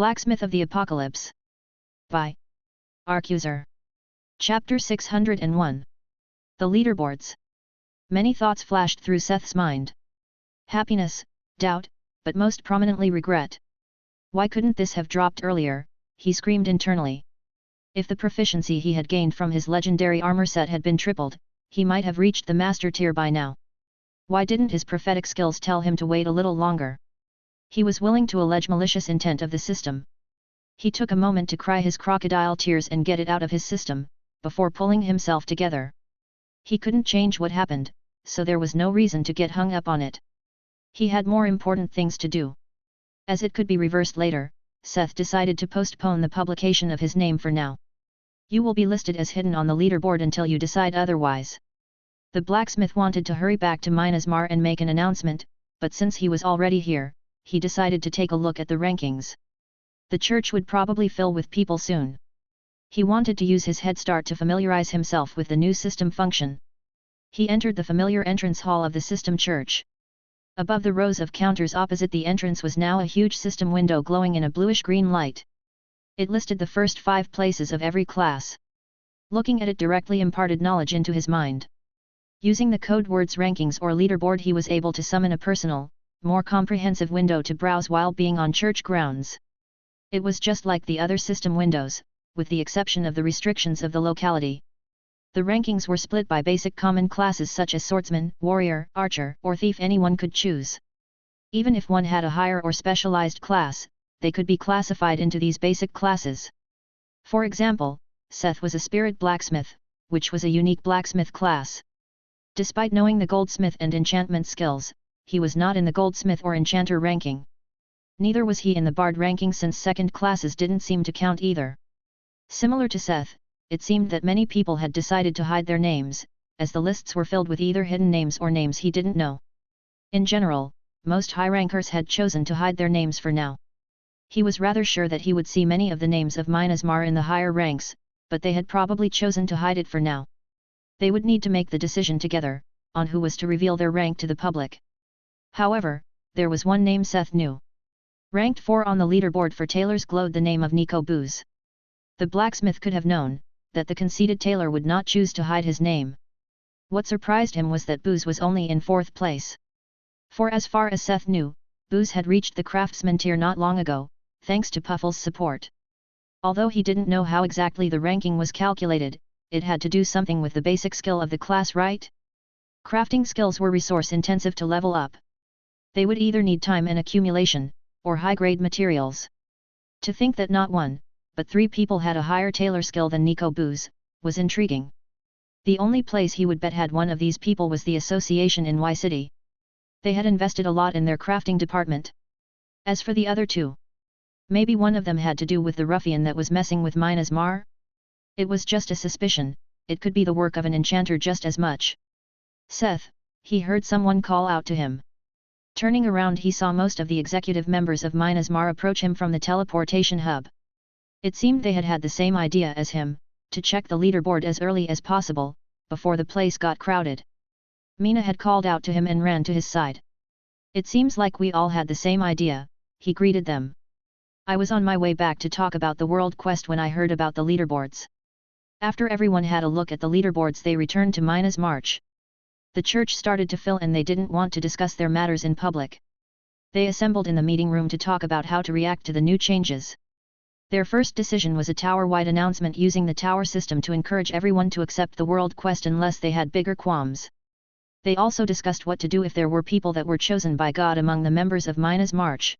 Blacksmith of the Apocalypse. By Arcuser. Chapter 601. The Leaderboards. Many thoughts flashed through Seth's mind. Happiness, doubt, but most prominently regret. Why couldn't this have dropped earlier, he screamed internally. If the proficiency he had gained from his legendary armor set had been tripled, he might have reached the master tier by now. Why didn't his prophetic skills tell him to wait a little longer? He was willing to allege malicious intent of the system. He took a moment to cry his crocodile tears and get it out of his system, before pulling himself together. He couldn't change what happened, so there was no reason to get hung up on it. He had more important things to do. As it could be reversed later, Seth decided to postpone the publication of his name for now. You will be listed as hidden on the leaderboard until you decide otherwise. The blacksmith wanted to hurry back to Minas Mar and make an announcement, but since he was already here, he decided to take a look at the rankings. The church would probably fill with people soon. He wanted to use his head start to familiarize himself with the new system function. He entered the familiar entrance hall of the system church. Above the rows of counters opposite the entrance was now a huge system window glowing in a bluish-green light. It listed the first 5 places of every class. Looking at it directly imparted knowledge into his mind. Using the code words rankings or leaderboard, he was able to summon a personal, more comprehensive window to browse while being on church grounds. It was just like the other system windows, with the exception of the restrictions of the locality. The rankings were split by basic common classes such as swordsman, warrior, archer, or thief. Anyone could choose. Even if one had a higher or specialized class, they could be classified into these basic classes. For example, Seth was a spirit blacksmith, which was a unique blacksmith class. Despite knowing the goldsmith and enchantment skills, he was not in the goldsmith or enchanter ranking. Neither was he in the bard ranking, since second classes didn't seem to count either. Similar to Seth, it seemed that many people had decided to hide their names, as the lists were filled with either hidden names or names he didn't know. In general, most high rankers had chosen to hide their names for now. He was rather sure that he would see many of the names of Minas Mar in the higher ranks, but they had probably chosen to hide it for now. They would need to make the decision together, on who was to reveal their rank to the public. However, there was one name Seth knew. Ranked 4 on the leaderboard for tailors glowed the name of Nico Booz. The blacksmith could have known that the conceited tailor would not choose to hide his name. What surprised him was that Booz was only in 4th place. For as far as Seth knew, Booz had reached the craftsman tier not long ago, thanks to Puffle's support. Although he didn't know how exactly the ranking was calculated, it had to do something with the basic skill of the class, right? Crafting skills were resource-intensive to level up. They would either need time and accumulation, or high-grade materials. To think that not 1, but 3 people had a higher tailor skill than Nico Booz, was intriguing. The only place he would bet had one of these people was the association in Y City. They had invested a lot in their crafting department. As for the other 2, maybe one of them had to do with the ruffian that was messing with Minas Mar? It was just a suspicion, it could be the work of an enchanter just as much. Seth, he heard someone call out to him. Turning around, he saw most of the executive members of Minas Mar approach him from the teleportation hub. It seemed they had had the same idea as him, to check the leaderboard as early as possible, before the place got crowded. Mina had called out to him and ran to his side. It seems like we all had the same idea, he greeted them. I was on my way back to talk about the world quest when I heard about the leaderboards. After everyone had a look at the leaderboards, they returned to Minas March. The church started to fill and they didn't want to discuss their matters in public. They assembled in the meeting room to talk about how to react to the new changes. Their first decision was a tower-wide announcement using the tower system to encourage everyone to accept the world quest unless they had bigger qualms. They also discussed what to do if there were people that were chosen by God among the members of Minas March.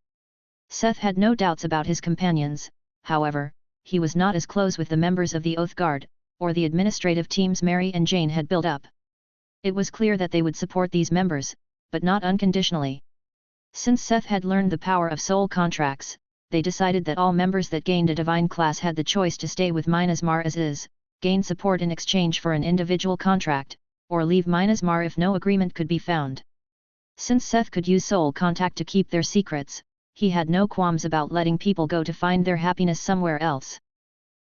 Seth had no doubts about his companions, however, he was not as close with the members of the Oath Guard, or the administrative teams Mary and Jane had built up. It was clear that they would support these members, but not unconditionally. Since Seth had learned the power of soul contracts, they decided that all members that gained a divine class had the choice to stay with Minas Mar as is, gain support in exchange for an individual contract, or leave Minas Mar if no agreement could be found. Since Seth could use soul contact to keep their secrets, he had no qualms about letting people go to find their happiness somewhere else.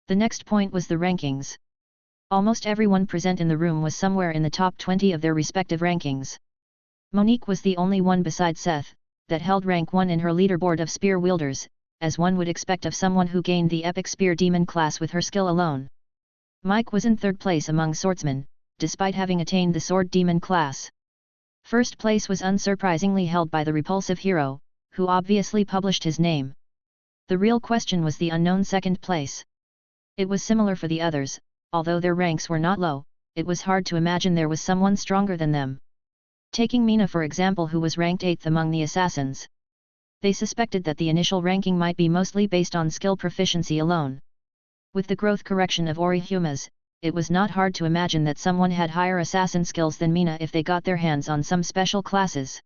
The next point was the rankings. Almost everyone present in the room was somewhere in the top 20 of their respective rankings. Monique was the only one besides Seth that held rank 1 in her leaderboard of spear wielders, as one would expect of someone who gained the epic spear demon class with her skill alone. Mike was in third place among swordsmen, despite having attained the sword demon class. First place was unsurprisingly held by the repulsive hero, who obviously published his name. The real question was the unknown second place. It was similar for the others, although their ranks were not low, it was hard to imagine there was someone stronger than them. Taking Mina for example, who was ranked 8th among the assassins. They suspected that the initial ranking might be mostly based on skill proficiency alone. With the growth correction of Orihuma's, it was not hard to imagine that someone had higher assassin skills than Mina if they got their hands on some special classes.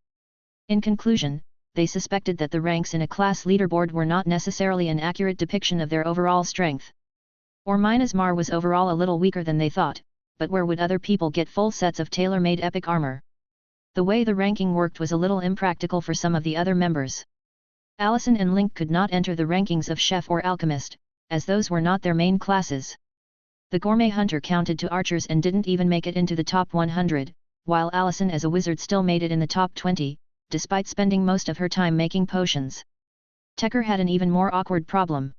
In conclusion, they suspected that the ranks in a class leaderboard were not necessarily an accurate depiction of their overall strength. Or Mina's Mar was overall a little weaker than they thought, but where would other people get full sets of tailor-made epic armor? The way the ranking worked was a little impractical for some of the other members. Allison and Link could not enter the rankings of Chef or Alchemist, as those were not their main classes. The Gourmet Hunter counted to archers and didn't even make it into the top 100, while Allison as a wizard still made it in the top 20, despite spending most of her time making potions. Tekker had an even more awkward problem.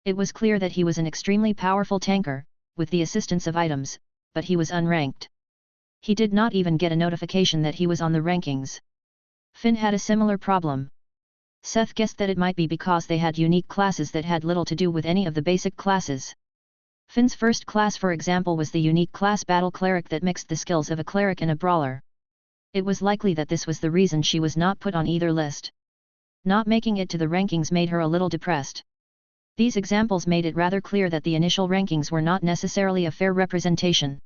It was clear that he was an extremely powerful tanker, with the assistance of items, but he was unranked. He did not even get a notification that he was on the rankings. Finn had a similar problem. Seth guessed that it might be because they had unique classes that had little to do with any of the basic classes. Finn's first class for example was the unique class Battle Cleric that mixed the skills of a cleric and a brawler. It was likely that this was the reason she was not put on either list. Not making it to the rankings made her a little depressed. These examples made it rather clear that the initial rankings were not necessarily a fair representation.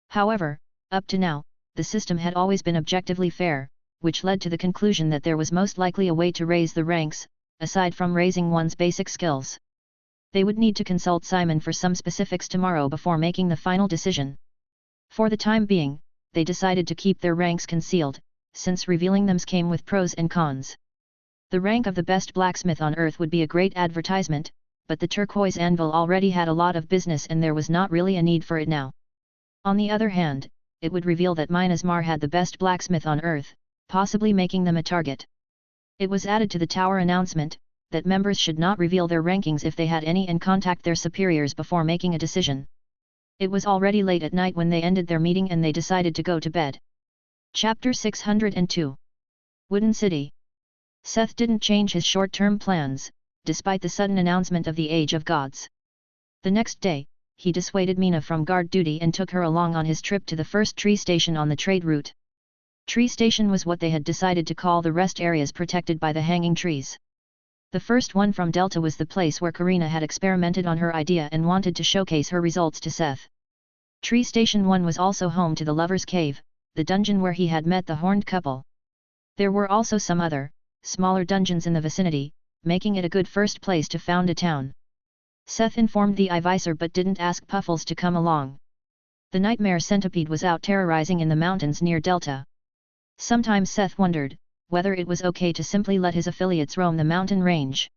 However, up to now, the system had always been objectively fair, which led to the conclusion that there was most likely a way to raise the ranks, aside from raising one's basic skills. They would need to consult Simon for some specifics tomorrow before making the final decision. For the time being, they decided to keep their ranks concealed, since revealing them came with pros and cons. The rank of the best blacksmith on Earth would be a great advertisement, but the turquoise anvil already had a lot of business and there was not really a need for it now. On the other hand, it would reveal that Mina's Mar had the best blacksmith on Earth, possibly making them a target. It was added to the tower announcement, that members should not reveal their rankings if they had any and contact their superiors before making a decision. It was already late at night when they ended their meeting and they decided to go to bed. Chapter 602. Wooden City. Seth didn't change his short-term plans, despite the sudden announcement of the Age of Gods. The next day, he dissuaded Mina from guard duty and took her along on his trip to the first tree station on the trade route. Tree station was what they had decided to call the rest areas protected by the hanging trees. The first one from Delta was the place where Karina had experimented on her idea and wanted to showcase her results to Seth. Tree Station 1 was also home to the Lover's Cave, the dungeon where he had met the horned couple. There were also some other, smaller dungeons in the vicinity, making it a good first place to found a town. Seth informed the Ivisor but didn't ask Puffles to come along. The nightmare centipede was out terrorizing in the mountains near Delta. Sometimes Seth wondered whether it was okay to simply let his affiliates roam the mountain range.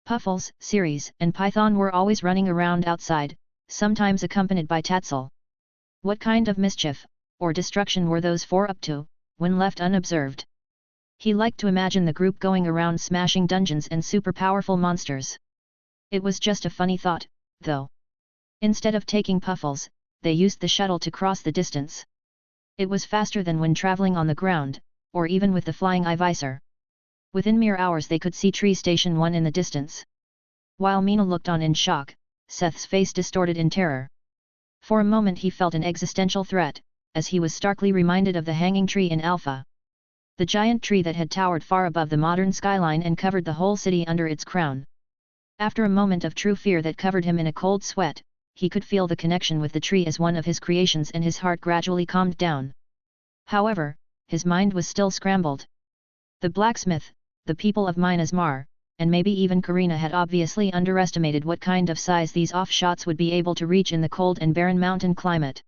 Puffles, Ceres, and Python were always running around outside, sometimes accompanied by Tatzel. What kind of mischief, or destruction were those four up to, when left unobserved? He liked to imagine the group going around smashing dungeons and super-powerful monsters. It was just a funny thought, though. Instead of taking Puffles, they used the shuttle to cross the distance. It was faster than when traveling on the ground, or even with the flying Ivisor. Within mere hours they could see Tree Station 1 in the distance. While Mina looked on in shock, Seth's face distorted in terror. For a moment he felt an existential threat, as he was starkly reminded of the hanging tree in Alpha. The giant tree that had towered far above the modern skyline and covered the whole city under its crown. After a moment of true fear that covered him in a cold sweat, he could feel the connection with the tree as one of his creations and his heart gradually calmed down. However, his mind was still scrambled. The blacksmith, the people of Mina's Mar, and maybe even Karina had obviously underestimated what kind of size these offshots would be able to reach in the cold and barren mountain climate.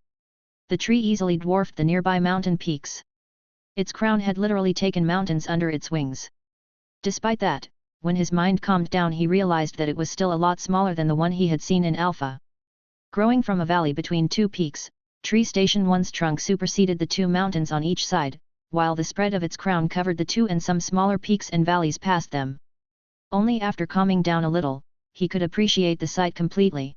The tree easily dwarfed the nearby mountain peaks. Its crown had literally taken mountains under its wings. Despite that, when his mind calmed down he realized that it was still a lot smaller than the one he had seen in Alpha. Growing from a valley between two peaks, Tree Station 1's trunk superseded the two mountains on each side, while the spread of its crown covered the two and some smaller peaks and valleys past them. Only after calming down a little, he could appreciate the sight completely.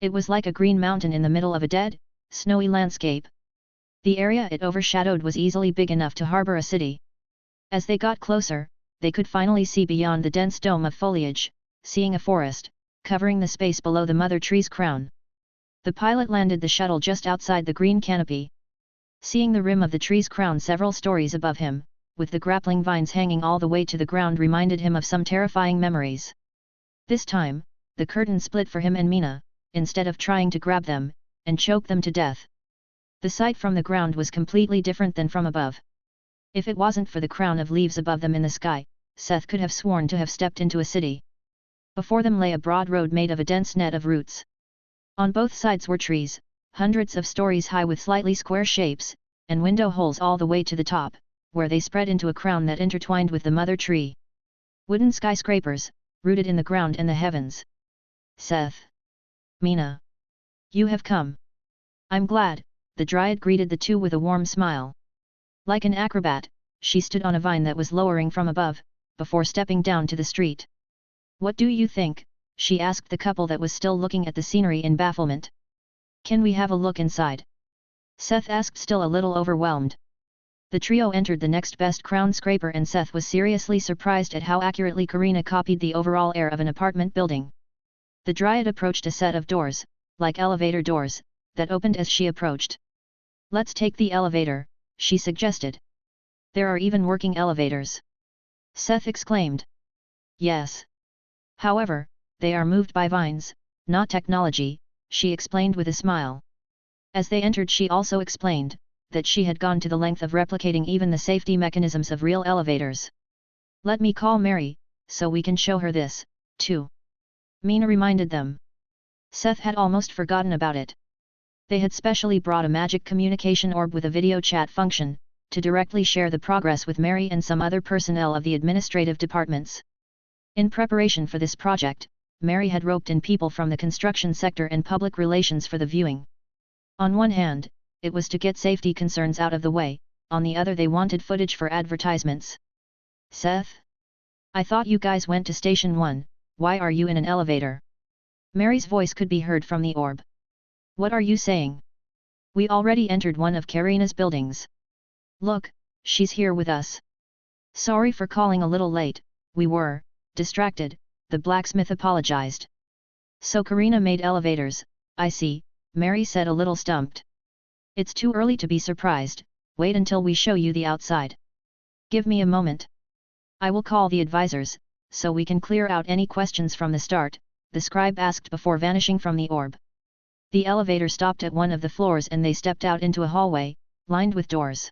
It was like a green mountain in the middle of a dead, snowy landscape. The area it overshadowed was easily big enough to harbor a city. As they got closer, they could finally see beyond the dense dome of foliage, seeing a forest, covering the space below the mother tree's crown. The pilot landed the shuttle just outside the green canopy. Seeing the rim of the tree's crown several stories above him, with the grappling vines hanging all the way to the ground, reminded him of some terrifying memories. This time, the curtain split for him and Mina, instead of trying to grab them, and choke them to death. The sight from the ground was completely different than from above. If it wasn't for the crown of leaves above them in the sky, Seth could have sworn to have stepped into a city. Before them lay a broad road made of a dense net of roots. On both sides were trees, hundreds of stories high with slightly square shapes, and window holes all the way to the top, where they spread into a crown that intertwined with the mother tree. Wooden skyscrapers, rooted in the ground and the heavens. Seth. Mina. You have come. I'm glad, the Dryad greeted the two with a warm smile. Like an acrobat, she stood on a vine that was lowering from above, before stepping down to the street. What do you think? She asked the couple that was still looking at the scenery in bafflement. Can we have a look inside? Seth asked, still a little overwhelmed. The trio entered the next best crown scraper, and Seth was seriously surprised at how accurately Karina copied the overall air of an apartment building. The Dryad approached a set of doors, like elevator doors, that opened as she approached. Let's take the elevator, she suggested. There are even working elevators. Seth exclaimed. Yes. However, they are moved by vines, not technology, she explained with a smile. As they entered, she also explained that she had gone to the length of replicating even the safety mechanisms of real elevators. Let me call Mary, so we can show her this, too. Mina reminded them. Seth had almost forgotten about it. They had specially brought a magic communication orb with a video chat function, to directly share the progress with Mary and some other personnel of the administrative departments. In preparation for this project, Mary had roped in people from the construction sector and public relations for the viewing. On one hand, it was to get safety concerns out of the way, on the other they wanted footage for advertisements. Seth? I thought you guys went to Station 1, why are you in an elevator? Mary's voice could be heard from the orb. What are you saying? We already entered one of Karina's buildings. Look, she's here with us. Sorry for calling a little late, we were distracted, the blacksmith apologized. So Karina made elevators, I see, Mary said, a little stumped. It's too early to be surprised, wait until we show you the outside. Give me a moment. I will call the advisors, so we can clear out any questions from the start, the scribe asked before vanishing from the orb. The elevator stopped at one of the floors and they stepped out into a hallway, lined with doors.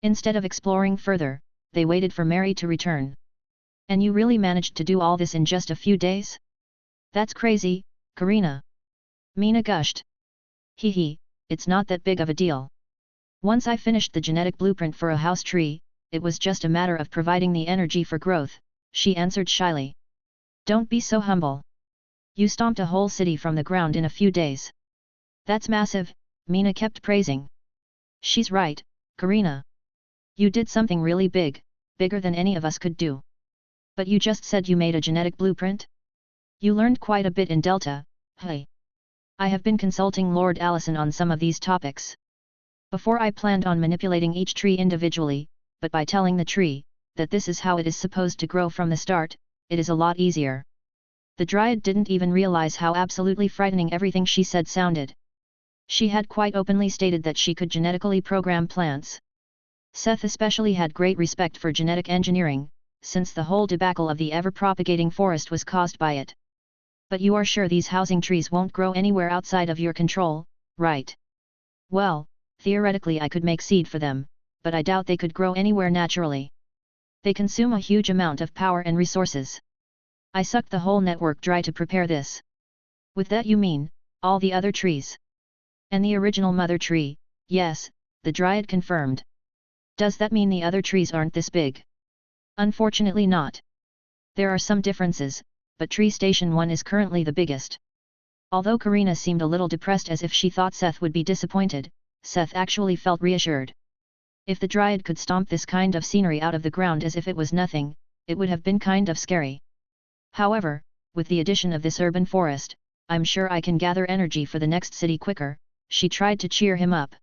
Instead of exploring further, they waited for Mary to return. And you really managed to do all this in just a few days? That's crazy, Karina. Mina gushed. Hee, it's not that big of a deal. Once I finished the genetic blueprint for a house tree, it was just a matter of providing the energy for growth, she answered shyly. Don't be so humble. You stomped a whole city from the ground in a few days. That's massive, Mina kept praising. She's right, Karina. You did something really big, bigger than any of us could do. But you just said you made a genetic blueprint? You learned quite a bit in Delta, hey. I have been consulting Lord Allison on some of these topics. Before I planned on manipulating each tree individually, but by telling the tree that this is how it is supposed to grow from the start, it is a lot easier. The Dryad didn't even realize how absolutely frightening everything she said sounded. She had quite openly stated that she could genetically program plants. Seth especially had great respect for genetic engineering, since the whole debacle of the ever-propagating forest was caused by it. But you are sure these housing trees won't grow anywhere outside of your control, right? Well, theoretically I could make seed for them, but I doubt they could grow anywhere naturally. They consume a huge amount of power and resources. I sucked the whole network dry to prepare this. With that you mean, all the other trees? And the original mother tree, yes, the Dryad confirmed. Does that mean the other trees aren't this big? Unfortunately not. There are some differences, but Tree Station 1 is currently the biggest. Although Karina seemed a little depressed as if she thought Seth would be disappointed, Seth actually felt reassured. If the Dryad could stomp this kind of scenery out of the ground as if it was nothing, it would have been kind of scary. However, with the addition of this urban forest, I'm sure I can gather energy for the next city quicker, she tried to cheer him up.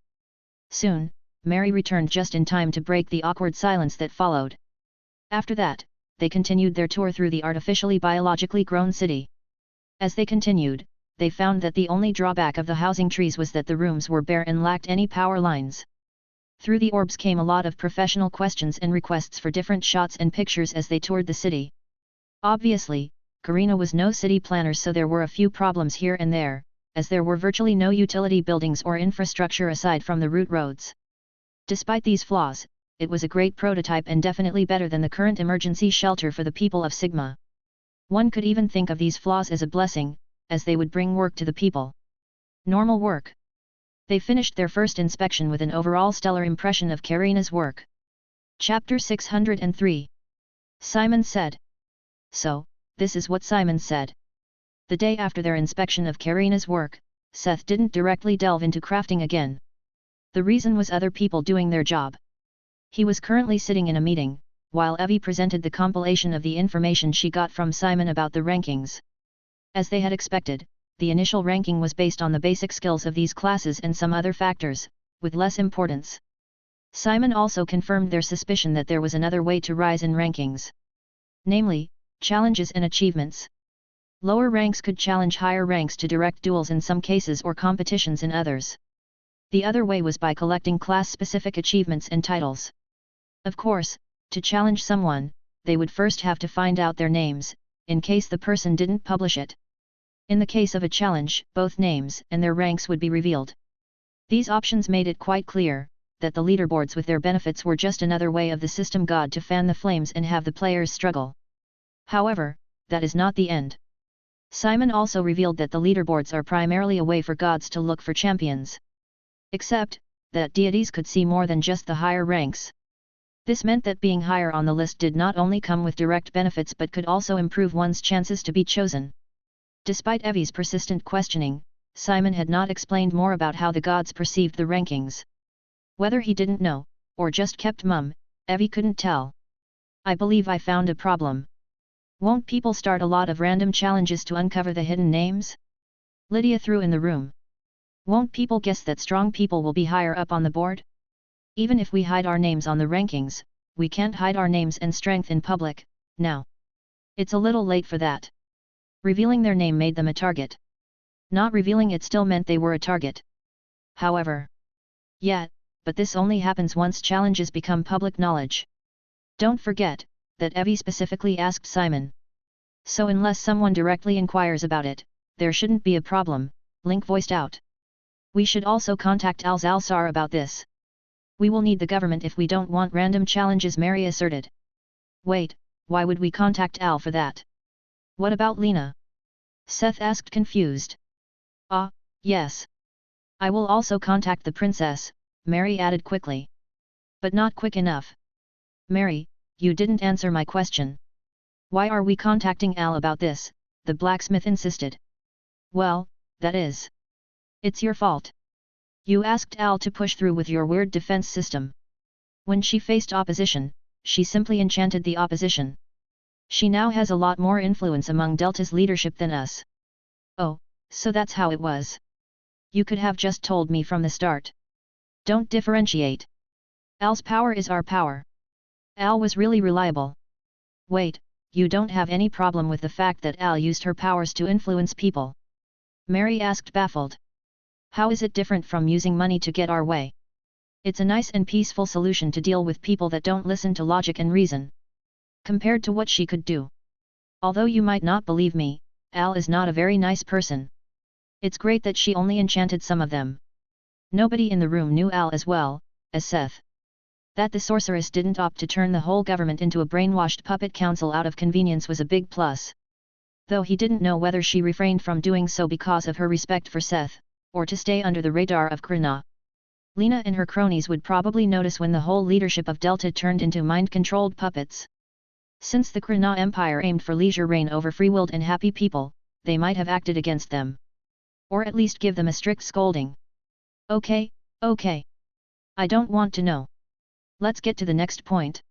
Soon, Mary returned just in time to break the awkward silence that followed. After that, they continued their tour through the artificially biologically grown city. As they continued, they found that the only drawback of the housing trees was that the rooms were bare and lacked any power lines. Through the orbs came a lot of professional questions and requests for different shots and pictures as they toured the city. Obviously, Karina was no city planner, so there were a few problems here and there, as there were virtually no utility buildings or infrastructure aside from the route roads. Despite these flaws, it was a great prototype and definitely better than the current emergency shelter for the people of Sigma. One could even think of these flaws as a blessing, as they would bring work to the people. Normal work. They finished their first inspection with an overall stellar impression of Karina's work. Chapter 603. Simon said. So, this is what Simon said. The day after their inspection of Karina's work, Seth didn't directly delve into crafting again. The reason was other people doing their job. He was currently sitting in a meeting, while Evie presented the compilation of the information she got from Simon about the rankings. As they had expected, the initial ranking was based on the basic skills of these classes and some other factors, with less importance. Simon also confirmed their suspicion that there was another way to rise in rankings. Namely, challenges and achievements. Lower ranks could challenge higher ranks to direct duels in some cases or competitions in others. The other way was by collecting class-specific achievements and titles. Of course, to challenge someone, they would first have to find out their names, in case the person didn't publish it. In the case of a challenge, both names and their ranks would be revealed. These options made it quite clear that the leaderboards with their benefits were just another way of the system god to fan the flames and have the players struggle. However, that is not the end. Simon also revealed that the leaderboards are primarily a way for gods to look for champions. Except, that deities could see more than just the higher ranks. This meant that being higher on the list did not only come with direct benefits but could also improve one's chances to be chosen. Despite Evie's persistent questioning, Simon had not explained more about how the gods perceived the rankings. Whether he didn't know, or just kept mum, Evie couldn't tell. I believe I found a problem. Won't people start a lot of random challenges to uncover the hidden names? Lydia threw in the room. Won't people guess that strong people will be higher up on the board? Even if we hide our names on the rankings, we can't hide our names and strength in public, now. It's a little late for that. Revealing their name made them a target. Not revealing it still meant they were a target. However. Yeah, but this only happens once challenges become public knowledge. Don't forget, that Evie specifically asked Simon. So unless someone directly inquires about it, there shouldn't be a problem, Link voiced out. We should also contact Al-Zalsar about this. We will need the government if we don't want random challenges, Mary asserted. Wait, why would we contact Al for that? What about Lena? Seth asked confused. Ah, yes. I will also contact the princess, Mary added quickly. But not quick enough. Mary, you didn't answer my question. Why are we contacting Al about this? The blacksmith insisted. Well, that is. It's your fault. You asked Al to push through with your weird defense system. When she faced opposition, she simply enchanted the opposition. She now has a lot more influence among Delta's leadership than us. Oh, so that's how it was. You could have just told me from the start. Don't differentiate. Al's power is our power. Al was really reliable. Wait, you don't have any problem with the fact that Al used her powers to influence people? Mary asked baffled. How is it different from using money to get our way? It's a nice and peaceful solution to deal with people that don't listen to logic and reason. Compared to what she could do. Although you might not believe me, Al is not a very nice person. It's great that she only enchanted some of them. Nobody in the room knew Al as well as Seth. That the sorceress didn't opt to turn the whole government into a brainwashed puppet council out of convenience was a big plus. Though he didn't know whether she refrained from doing so because of her respect for Seth, or to stay under the radar of Krina. Lena and her cronies would probably notice when the whole leadership of Delta turned into mind-controlled puppets. Since the Krina Empire aimed for leisure reign over free-willed and happy people, they might have acted against them. Or at least give them a strict scolding. Okay. I don't want to know. Let's get to the next point.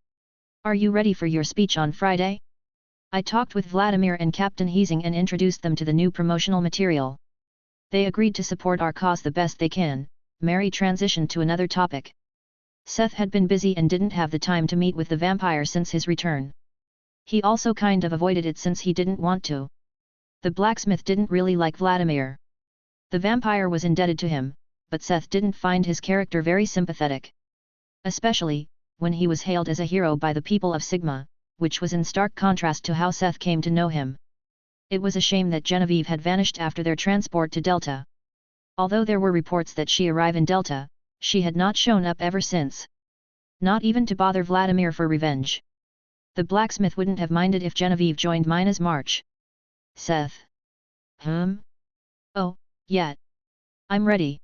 Are you ready for your speech on Friday? I talked with Vladimir and Captain Heasing and introduced them to the new promotional material. They agreed to support our cause the best they can. Mary transitioned to another topic. Seth had been busy and didn't have the time to meet with the vampire since his return. He also kind of avoided it since he didn't want to. The blacksmith didn't really like Vladimir. The vampire was indebted to him, but Seth didn't find his character very sympathetic. Especially, when he was hailed as a hero by the people of Sigma, which was in stark contrast to how Seth came to know him. It was a shame that Genevieve had vanished after their transport to Delta. Although there were reports that she arrived in Delta, she had not shown up ever since. Not even to bother Vladimir for revenge. The blacksmith wouldn't have minded if Genevieve joined Mina's march. Seth. Oh, yeah. I'm ready.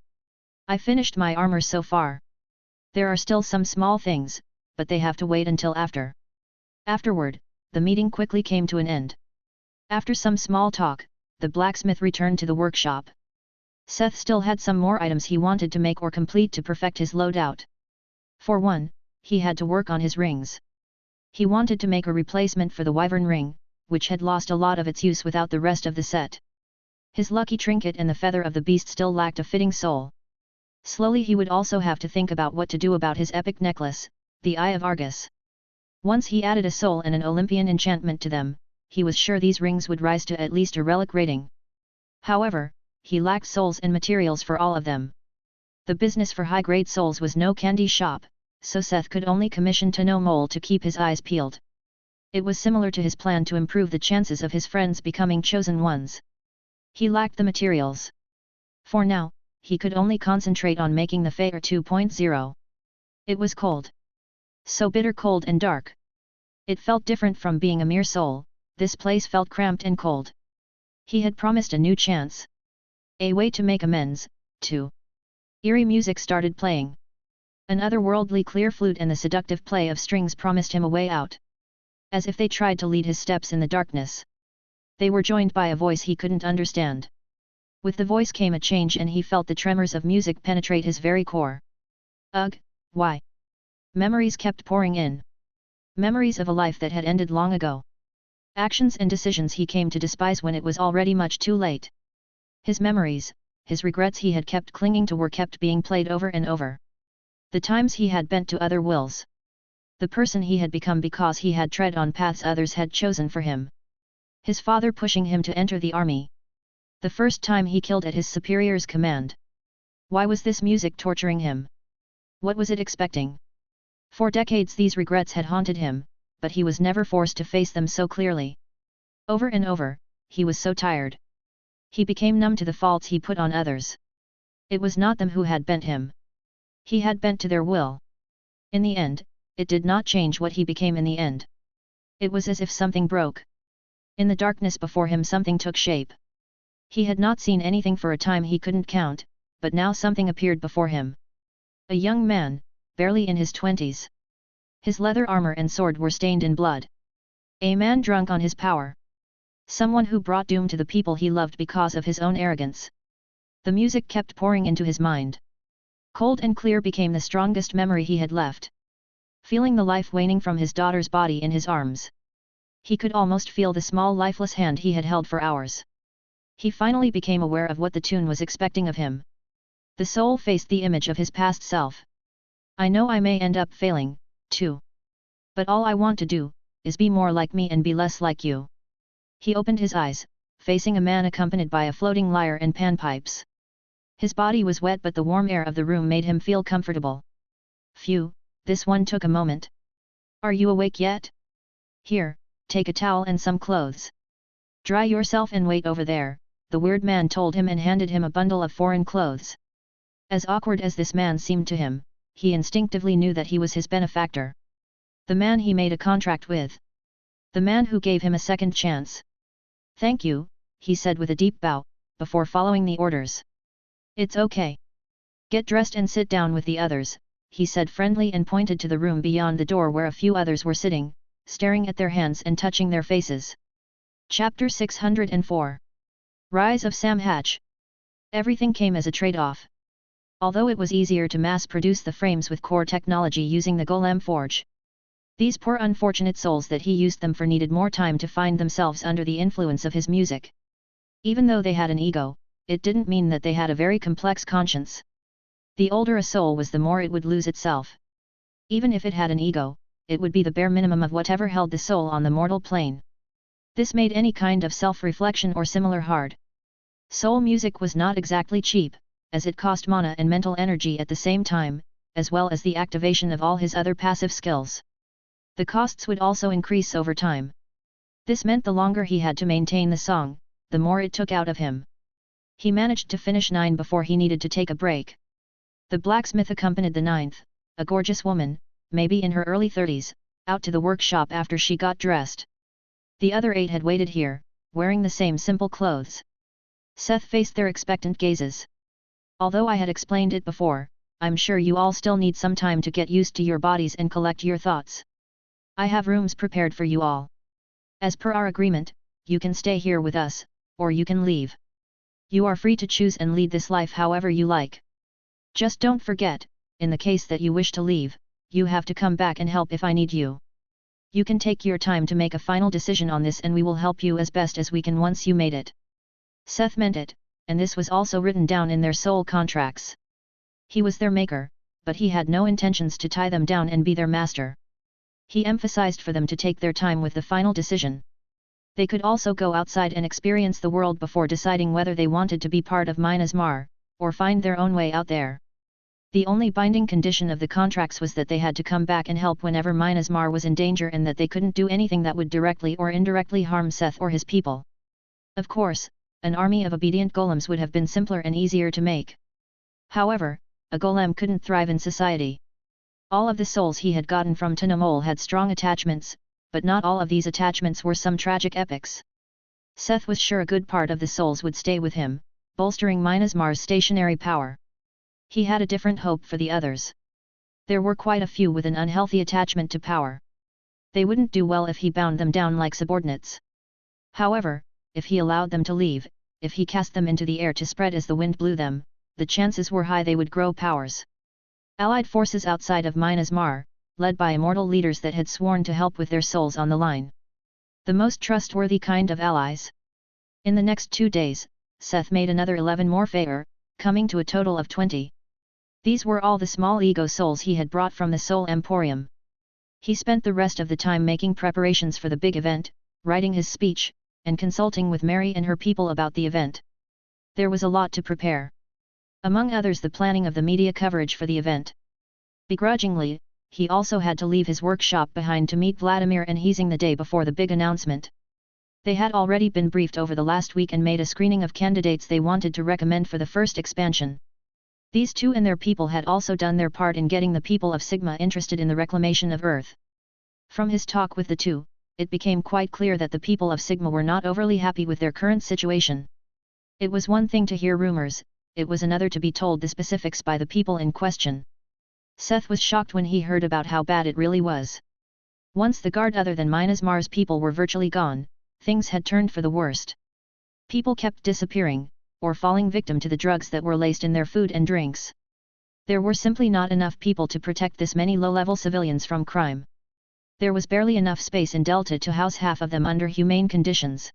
I finished my armor so far. There are still some small things, but they have to wait until after. Afterward, the meeting quickly came to an end. After some small talk, the blacksmith returned to the workshop. Seth still had some more items he wanted to make or complete to perfect his loadout. For one, he had to work on his rings. He wanted to make a replacement for the wyvern ring, which had lost a lot of its use without the rest of the set. His lucky trinket and the feather of the beast still lacked a fitting soul. Slowly he would also have to think about what to do about his epic necklace, the Eye of Argus. Once he added a soul and an Olympian enchantment to them, he was sure these rings would rise to at least a relic rating. However, he lacked souls and materials for all of them. The business for high-grade souls was no candy shop, so Seth could only commission Tenno Mole to keep his eyes peeled. It was similar to his plan to improve the chances of his friends becoming chosen ones. He lacked the materials. For now, he could only concentrate on making the Fire 2.0. It was cold. So bitter cold and dark. It felt different from being a mere soul, this place felt cramped and cold. He had promised a new chance. A way to make amends, too. Eerie music started playing. An otherworldly clear flute and the seductive play of strings promised him a way out. As if they tried to lead his steps in the darkness. They were joined by a voice he couldn't understand. With the voice came a change and he felt the tremors of music penetrate his very core. Ugh, why? Memories kept pouring in. Memories of a life that had ended long ago. Actions and decisions he came to despise when it was already much too late. His memories, his regrets he had kept clinging to were kept being played over and over. The times he had bent to other wills. The person he had become because he had tread on paths others had chosen for him. His father pushing him to enter the army. The first time he killed at his superior's command. Why was this music torturing him? What was it expecting? For decades these regrets had haunted him, but he was never forced to face them so clearly. Over and over, he was so tired. He became numb to the faults he put on others. It was not them who had bent him. He had bent to their will. In the end, it did not change what he became in the end. It was as if something broke. In the darkness before him something took shape. He had not seen anything for a time he couldn't count, but now something appeared before him. A young man, barely in his 20s. His leather armor and sword were stained in blood. A man drunk on his power. Someone who brought doom to the people he loved because of his own arrogance. The music kept pouring into his mind. Cold and clear became the strongest memory he had left. Feeling the life waning from his daughter's body in his arms. He could almost feel the small lifeless hand he had held for hours. He finally became aware of what the tune was expecting of him. The soul faced the image of his past self. I know I may end up failing, too. But all I want to do, is be more like me and be less like you. He opened his eyes, facing a man accompanied by a floating lyre and panpipes. His body was wet but the warm air of the room made him feel comfortable. Phew, this one took a moment. Are you awake yet? Here, take a towel and some clothes. Dry yourself and wait over there, the weird man told him and handed him a bundle of foreign clothes. As awkward as this man seemed to him, he instinctively knew that he was his benefactor. The man he made a contract with. The man who gave him a second chance. Thank you, he said with a deep bow, before following the orders. It's okay. Get dressed and sit down with the others, he said friendly and pointed to the room beyond the door where a few others were sitting, staring at their hands and touching their faces. Chapter 604. Rise of Sam Hatch. Everything came as a trade-off. Although it was easier to mass-produce the frames with core technology using the Golem Forge. These poor unfortunate souls that he used them for needed more time to find themselves under the influence of his music. Even though they had an ego, it didn't mean that they had a very complex conscience. The older a soul was, the more it would lose itself. Even if it had an ego, it would be the bare minimum of whatever held the soul on the mortal plane. This made any kind of self-reflection or similar hard. Soul music was not exactly cheap, as it cost mana and mental energy at the same time, as well as the activation of all his other passive skills. The costs would also increase over time. This meant the longer he had to maintain the song, the more it took out of him. He managed to finish 9 before he needed to take a break. The blacksmith accompanied the 9th, a gorgeous woman, maybe in her early 30s, out to the workshop after she got dressed. The other 8 had waited here, wearing the same simple clothes. Seth faced their expectant gazes. Although I had explained it before, I'm sure you all still need some time to get used to your bodies and collect your thoughts. I have rooms prepared for you all. As per our agreement, you can stay here with us, or you can leave. You are free to choose and lead this life however you like. Just don't forget, in the case that you wish to leave, you have to come back and help if I need you. You can take your time to make a final decision on this and we will help you as best as we can once you made it. Seth meant it, and this was also written down in their soul contracts. He was their maker, but he had no intentions to tie them down and be their master. He emphasized for them to take their time with the final decision. They could also go outside and experience the world before deciding whether they wanted to be part of Minas Mar, or find their own way out there. The only binding condition of the contracts was that they had to come back and help whenever Minas Mar was in danger and that they couldn't do anything that would directly or indirectly harm Seth or his people. Of course, an army of obedient golems would have been simpler and easier to make. However, a golem couldn't thrive in society. All of the souls he had gotten from Tunamol had strong attachments, but not all of these attachments were some tragic epics. Seth was sure a good part of the souls would stay with him, bolstering Minas Mar's stationary power. He had a different hope for the others. There were quite a few with an unhealthy attachment to power. They wouldn't do well if he bound them down like subordinates. However, if he allowed them to leave, if he cast them into the air to spread as the wind blew them, the chances were high they would grow powers. Allied forces outside of Minas Mar, led by immortal leaders that had sworn to help with their souls on the line. The most trustworthy kind of allies. In the next 2 days, Seth made another 11 more Faer, coming to a total of 20. These were all the small ego souls he had brought from the Soul Emporium. He spent the rest of the time making preparations for the big event, writing his speech, and consulting with Mary and her people about the event. There was a lot to prepare. Among others, the planning of the media coverage for the event. Begrudgingly, he also had to leave his workshop behind to meet Vladimir and Heasing the day before the big announcement. They had already been briefed over the last week and made a screening of candidates they wanted to recommend for the first expansion. These two and their people had also done their part in getting the people of Sigma interested in the reclamation of Earth. From his talk with the two, it became quite clear that the people of Sigma were not overly happy with their current situation. It was one thing to hear rumors, it was another to be told the specifics by the people in question. Seth was shocked when he heard about how bad it really was. Once the guard other than Minas Mar's people were virtually gone, things had turned for the worst. People kept disappearing, or falling victim to the drugs that were laced in their food and drinks. There were simply not enough people to protect this many low-level civilians from crime. There was barely enough space in Delta to house half of them under humane conditions.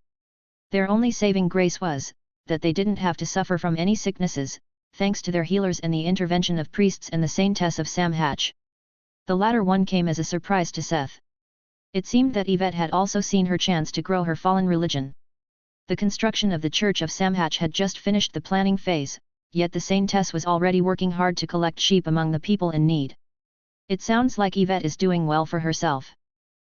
Their only saving grace was, that they didn't have to suffer from any sicknesses, thanks to their healers and the intervention of priests and the saintess of Samhatch. The latter one came as a surprise to Seth. It seemed that Yvette had also seen her chance to grow her fallen religion. The construction of the Church of Samhatch had just finished the planning phase, yet the saintess was already working hard to collect sheep among the people in need. It sounds like Yvette is doing well for herself.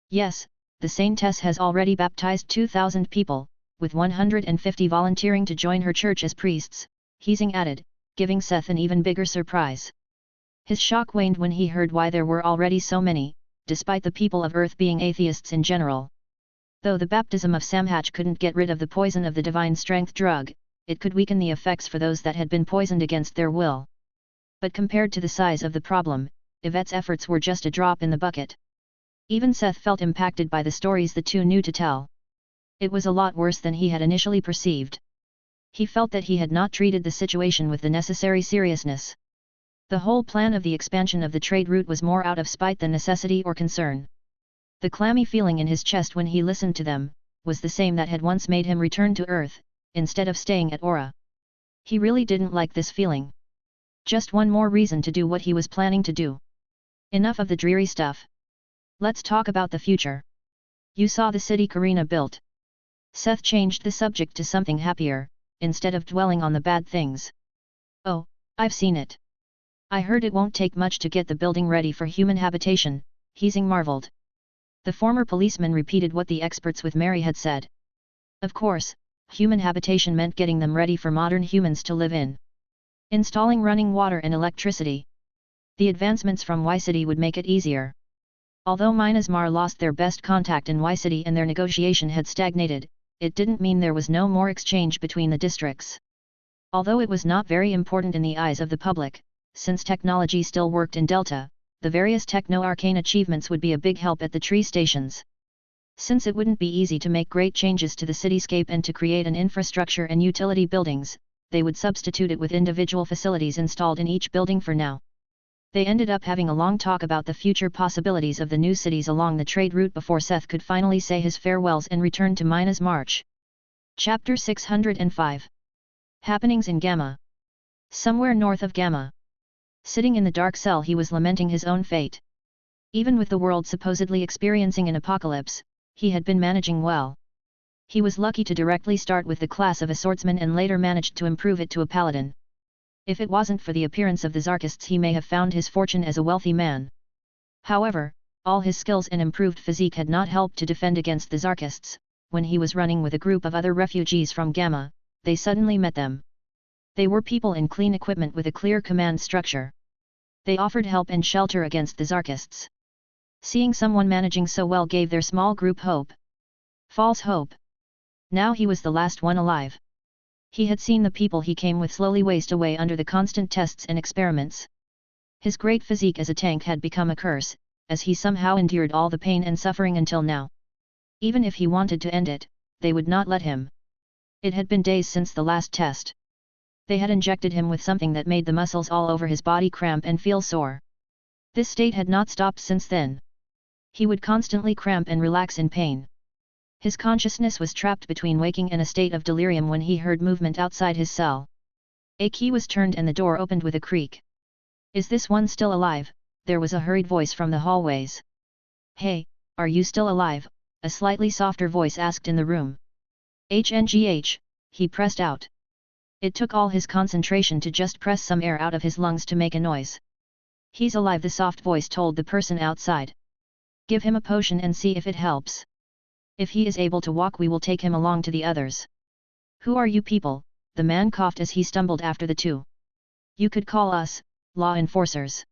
Yes, the saintess has already baptized 2,000 people, with 150 volunteering to join her church as priests, Heasing added, giving Seth an even bigger surprise. His shock waned when he heard why there were already so many, despite the people of Earth being atheists in general. Though the baptism of Samhatch couldn't get rid of the poison of the divine strength drug, it could weaken the effects for those that had been poisoned against their will. But compared to the size of the problem, Yvette's efforts were just a drop in the bucket. Even Seth felt impacted by the stories the two knew to tell. It was a lot worse than he had initially perceived. He felt that he had not treated the situation with the necessary seriousness. The whole plan of the expansion of the trade route was more out of spite than necessity or concern. The clammy feeling in his chest when he listened to them, was the same that had once made him return to Earth, instead of staying at Aura. He really didn't like this feeling. Just one more reason to do what he was planning to do. Enough of the dreary stuff. Let's talk about the future. You saw the city Karina built. Seth changed the subject to something happier, instead of dwelling on the bad things. Oh, I've seen it. I heard it won't take much to get the building ready for human habitation, Heasing marveled. The former policeman repeated what the experts with Mary had said. Of course, human habitation meant getting them ready for modern humans to live in. Installing running water and electricity. The advancements from Y-City would make it easier. Although Minasmar lost their best contact in Y-City and their negotiation had stagnated, it didn't mean there was no more exchange between the districts. Although it was not very important in the eyes of the public, since technology still worked in Delta, the various techno-arcane achievements would be a big help at the tree stations. Since it wouldn't be easy to make great changes to the cityscape and to create an infrastructure and utility buildings, they would substitute it with individual facilities installed in each building for now. They ended up having a long talk about the future possibilities of the new cities along the trade route before Seth could finally say his farewells and return to Mina's march. Chapter 605. Happenings in Gamma. Somewhere north of Gamma. Sitting in the dark cell, he was lamenting his own fate. Even with the world supposedly experiencing an apocalypse, he had been managing well. He was lucky to directly start with the class of a swordsman and later managed to improve it to a paladin. If it wasn't for the appearance of the Zarkists, he may have found his fortune as a wealthy man. However, all his skills and improved physique had not helped to defend against the Zarkists. When he was running with a group of other refugees from Gamma, they suddenly met them. They were people in clean equipment with a clear command structure. They offered help and shelter against the Zarkists. Seeing someone managing so well gave their small group hope. False hope. Now he was the last one alive. He had seen the people he came with slowly waste away under the constant tests and experiments. His great physique as a tank had become a curse, as he somehow endured all the pain and suffering until now. Even if he wanted to end it, they would not let him. It had been days since the last test. They had injected him with something that made the muscles all over his body cramp and feel sore. This state had not stopped since then. He would constantly cramp and relax in pain. His consciousness was trapped between waking and a state of delirium when he heard movement outside his cell. A key was turned and the door opened with a creak. "Is this one still alive?" there was a hurried voice from the hallways. "Hey, are you still alive?" a slightly softer voice asked in the room. "HNGH," he pressed out. It took all his concentration to just press some air out of his lungs to make a noise. "He's alive," the soft voice told the person outside. "Give him a potion and see if it helps. If he is able to walk, we will take him along to the others." "Who are you people?" the man coughed as he stumbled after the two. "You could call us law enforcers."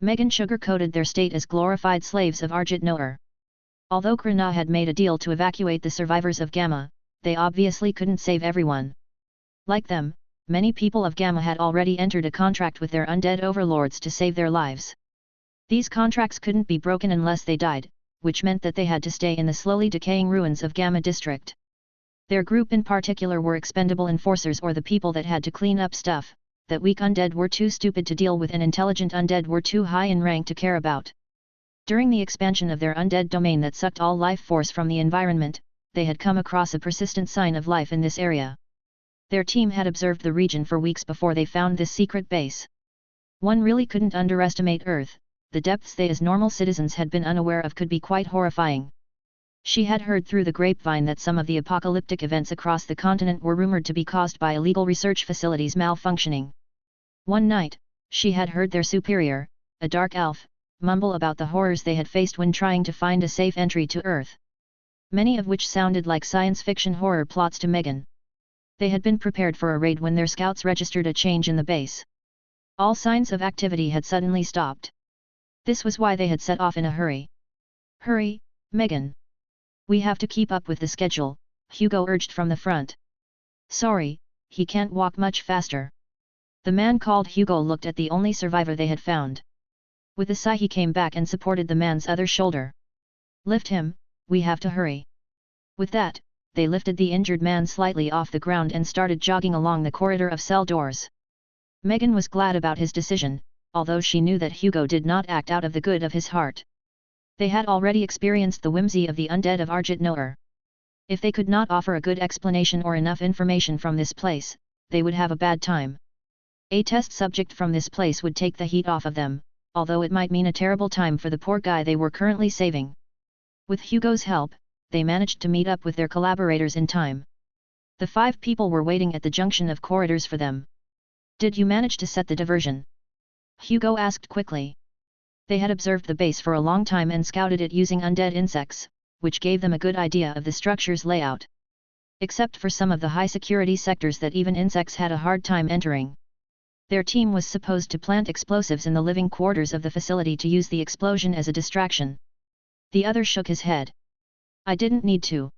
Megan sugar-coated their state as glorified slaves of Arjit Noor. Although Krina had made a deal to evacuate the survivors of Gamma, they obviously couldn't save everyone. Like them, many people of Gamma had already entered a contract with their undead overlords to save their lives. These contracts couldn't be broken unless they died, which meant that they had to stay in the slowly decaying ruins of Gamma District. Their group in particular were expendable enforcers, or the people that had to clean up stuff that weak undead were too stupid to deal with and intelligent undead were too high in rank to care about. During the expansion of their undead domain that sucked all life force from the environment, they had come across a persistent sign of life in this area. Their team had observed the region for weeks before they found this secret base. One really couldn't underestimate Earth. The depths they as normal citizens had been unaware of could be quite horrifying. She had heard through the grapevine that some of the apocalyptic events across the continent were rumored to be caused by illegal research facilities malfunctioning. One night, she had heard their superior, a dark elf, mumble about the horrors they had faced when trying to find a safe entry to Earth. Many of which sounded like science fiction horror plots to Megan. They had been prepared for a raid when their scouts registered a change in the base. All signs of activity had suddenly stopped. This was why they had set off in a hurry. "Hurry, Megan. We have to keep up with the schedule," Hugo urged from the front. "Sorry, he can't walk much faster." The man called Hugo looked at the only survivor they had found. With a sigh he came back and supported the man's other shoulder. "Lift him, we have to hurry." With that, they lifted the injured man slightly off the ground and started jogging along the corridor of cell doors. Megan was glad about his decision, although she knew that Hugo did not act out of the good of his heart. They had already experienced the whimsy of the undead of Arjit Noor. If they could not offer a good explanation or enough information from this place, they would have a bad time. A test subject from this place would take the heat off of them, although it might mean a terrible time for the poor guy they were currently saving. With Hugo's help, they managed to meet up with their collaborators in time. The 5 people were waiting at the junction of corridors for them. Did you manage to set the diversion? Hugo asked quickly. They had observed the base for a long time and scouted it using undead insects, which gave them a good idea of the structure's layout. Except for some of the high-security sectors that even insects had a hard time entering. Their team was supposed to plant explosives in the living quarters of the facility to use the explosion as a distraction. The other shook his head. I didn't need to.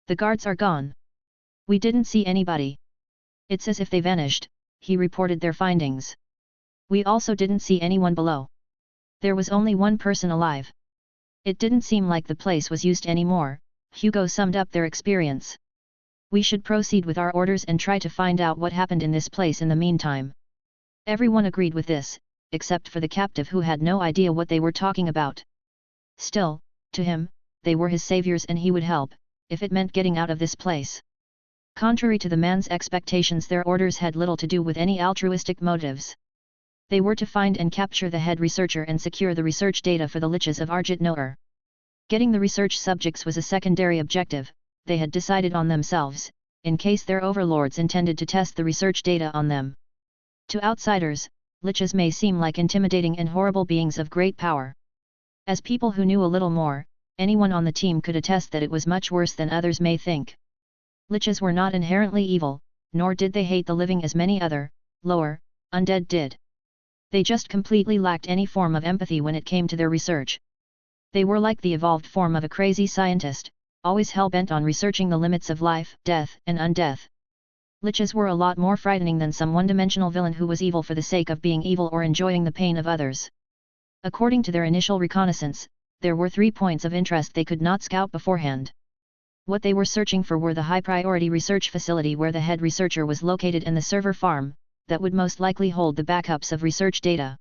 The guards are gone. We didn't see anybody. It's as if they vanished, he reported their findings. We also didn't see anyone below. There was only one person alive. It didn't seem like the place was used anymore, Hugo summed up their experience. We should proceed with our orders and try to find out what happened in this place in the meantime. Everyone agreed with this, except for the captive who had no idea what they were talking about. Still, to him, they were his saviors and he would help, if it meant getting out of this place. Contrary to the man's expectations, their orders had little to do with any altruistic motives. They were to find and capture the head researcher and secure the research data for the liches of Arjit Noor. Getting the research subjects was a secondary objective, they had decided on themselves, in case their overlords intended to test the research data on them. To outsiders, liches may seem like intimidating and horrible beings of great power. As people who knew a little more, anyone on the team could attest that it was much worse than others may think. Liches were not inherently evil, nor did they hate the living as many other, lower, undead did. They just completely lacked any form of empathy when it came to their research. They were like the evolved form of a crazy scientist, always hell-bent on researching the limits of life, death and undeath. Liches were a lot more frightening than some one-dimensional villain who was evil for the sake of being evil or enjoying the pain of others. According to their initial reconnaissance, there were 3 points of interest they could not scout beforehand. What they were searching for were the high-priority research facility where the head researcher was located and the server farm, that would most likely hold the backups of research data.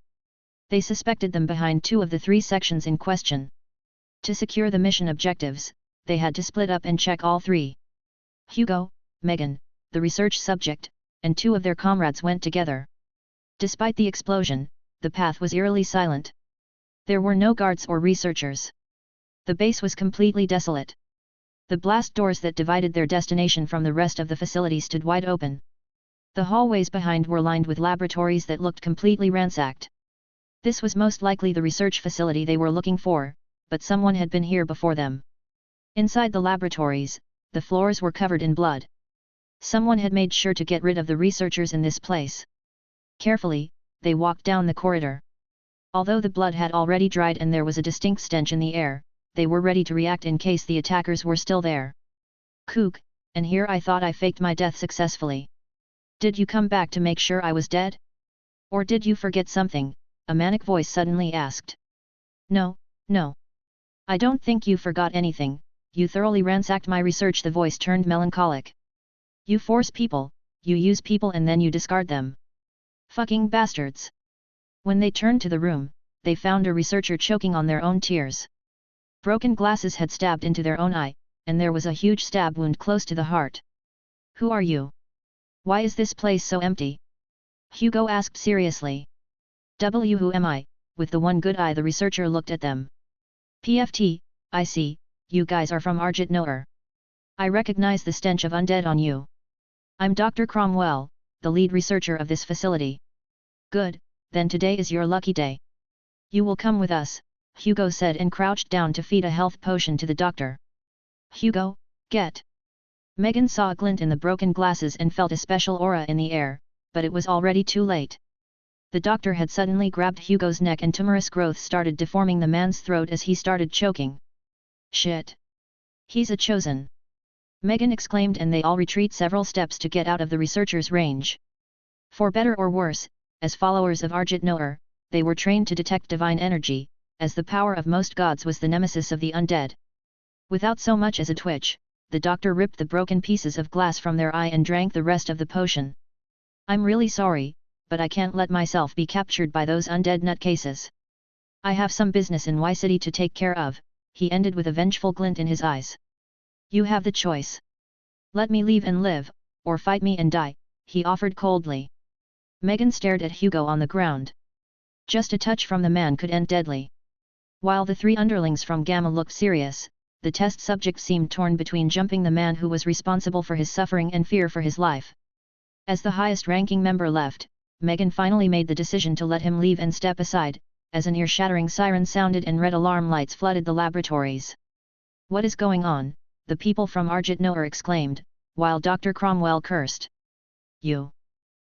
They suspected them behind 2 of the 3 sections in question. To secure the mission objectives, they had to split up and check all 3. Hugo, Megan, the research subject, and 2 of their comrades went together. Despite the explosion, the path was eerily silent. There were no guards or researchers. The base was completely desolate. The blast doors that divided their destination from the rest of the facility stood wide open. The hallways behind were lined with laboratories that looked completely ransacked. This was most likely the research facility they were looking for, but someone had been here before them. Inside the laboratories, the floors were covered in blood. Someone had made sure to get rid of the researchers in this place. Carefully, they walked down the corridor. Although the blood had already dried and there was a distinct stench in the air, they were ready to react in case the attackers were still there. Kook, and here I thought I faked my death successfully. Did you come back to make sure I was dead? Or did you forget something? A manic voice suddenly asked. No, no. I don't think you forgot anything, you thoroughly ransacked my research. The voice turned melancholic. You force people, you use people and then you discard them. Fucking bastards. When they turned to the room, they found a researcher choking on their own tears. Broken glasses had stabbed into their own eye, and there was a huge stab wound close to the heart. Who are you? Why is this place so empty? Hugo asked seriously. Who am I? With the one good eye the researcher looked at them. PFT, I see, you guys are from Arjit Noor. I recognize the stench of undead on you. I'm Dr. Cromwell, the lead researcher of this facility. Good, then today is your lucky day. You will come with us, Hugo said and crouched down to feed a health potion to the doctor. Hugo, get. Megan saw a glint in the broken glasses and felt a special aura in the air, but it was already too late. The doctor had suddenly grabbed Hugo's neck and tumorous growth started deforming the man's throat as he started choking. Shit! He's a chosen! Megan exclaimed and they all retreat several steps to get out of the researcher's range. For better or worse, as followers of Arjit Noor, they were trained to detect divine energy, as the power of most gods was the nemesis of the undead. Without so much as a twitch, the doctor ripped the broken pieces of glass from their eye and drank the rest of the potion. I'm really sorry, but I can't let myself be captured by those undead nutcases. I have some business in Y City to take care of, he ended with a vengeful glint in his eyes. You have the choice. Let me leave and live, or fight me and die, he offered coldly. Megan stared at Hugo on the ground. Just a touch from the man could end deadly. While the three underlings from Gamma looked serious, the test subject seemed torn between jumping the man who was responsible for his suffering and fear for his life. As the highest-ranking member left, Megan finally made the decision to let him leave and step aside, as an ear-shattering siren sounded and red alarm lights flooded the laboratories. What is going on? The people from Arjit Noor exclaimed, while Dr. Cromwell cursed. You!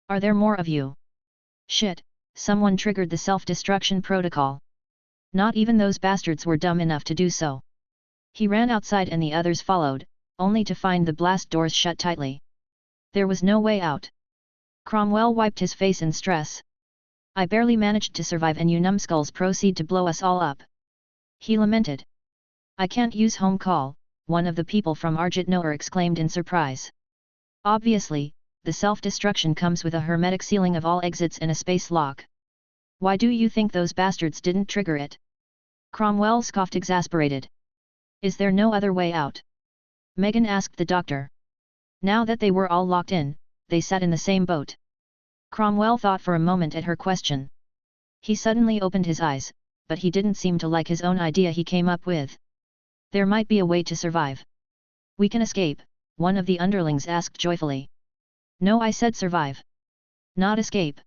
Are there more of you? Shit, someone triggered the self-destruction protocol. Not even those bastards were dumb enough to do so. He ran outside and the others followed, only to find the blast doors shut tightly. There was no way out. Cromwell wiped his face in stress. I barely managed to survive and you numbskulls proceed to blow us all up. He lamented. I can't use home call, one of the people from Arjit Noor exclaimed in surprise. Obviously, the self-destruction comes with a hermetic sealing of all exits and a space lock. Why do you think those bastards didn't trigger it? Cromwell scoffed exasperated. Is there no other way out? Megan asked the doctor. Now that they were all locked in, they sat in the same boat. Cromwell thought for a moment at her question. He suddenly opened his eyes, but he didn't seem to like his own idea he came up with. There might be a way to survive. We can escape, one of the underlings asked joyfully. No, I said survive. Not escape.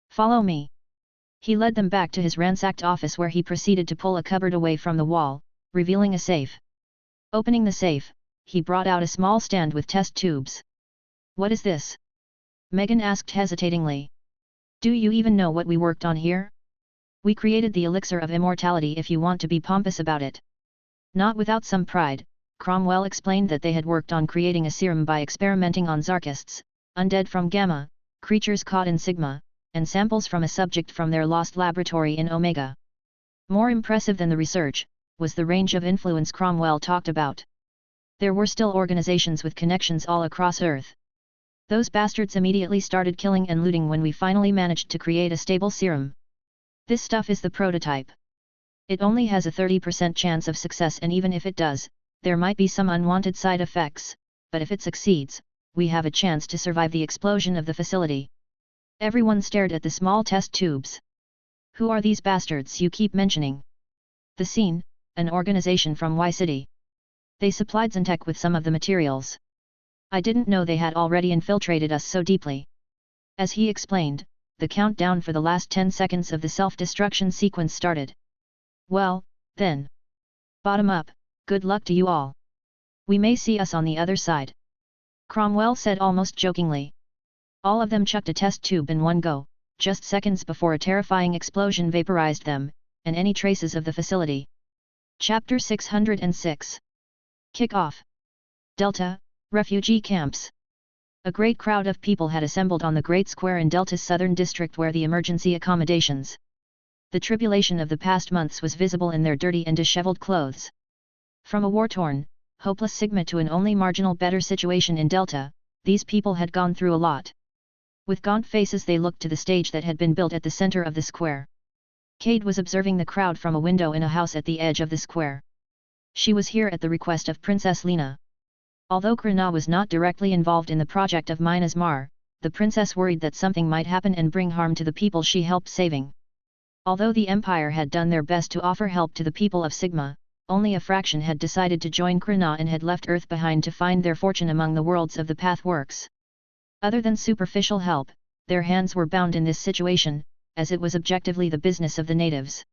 Follow me. He led them back to his ransacked office where he proceeded to pull a cupboard away from the wall, revealing a safe. Opening the safe, he brought out a small stand with test tubes. What is this? Megan asked hesitatingly. Do you even know what we worked on here? We created the elixir of immortality if you want to be pompous about it. Not without some pride, Cromwell explained that they had worked on creating a serum by experimenting on Zarkists, undead from Gamma, creatures caught in Sigma, and samples from a subject from their lost laboratory in Omega. More impressive than the research, was the range of influence Cromwell talked about. There were still organizations with connections all across Earth. Those bastards immediately started killing and looting when we finally managed to create a stable serum. This stuff is the prototype. It only has a 30% chance of success, and even if it does, there might be some unwanted side effects, but if it succeeds, we have a chance to survive the explosion of the facility. Everyone stared at the small test tubes. Who are these bastards you keep mentioning? The Scene, an organization from Y City. They supplied Zentech with some of the materials. I didn't know they had already infiltrated us so deeply. As he explained, the countdown for the last 10 seconds of the self-destruction sequence started. Well, then. Bottom up, good luck to you all. We may see us on the other side. Cromwell said almost jokingly. All of them chucked a test tube in one go, just seconds before a terrifying explosion vaporized them, and any traces of the facility. Chapter 606. Kickoff. Delta, refugee camps. A great crowd of people had assembled on the Great Square in Delta's southern district where the emergency accommodations. The tribulation of the past months was visible in their dirty and disheveled clothes. From a war-torn, hopeless Sigma to an only marginal better situation in Delta, these people had gone through a lot. With gaunt faces they looked to the stage that had been built at the center of the square. Cade was observing the crowd from a window in a house at the edge of the square. She was here at the request of Princess Lena. Although Krina was not directly involved in the project of Minas Mar, the princess worried that something might happen and bring harm to the people she helped saving. Although the Empire had done their best to offer help to the people of Sigma, only a fraction had decided to join Krina and had left Earth behind to find their fortune among the worlds of the Pathworks. Other than superficial help, their hands were bound in this situation, as it was objectively the business of the natives.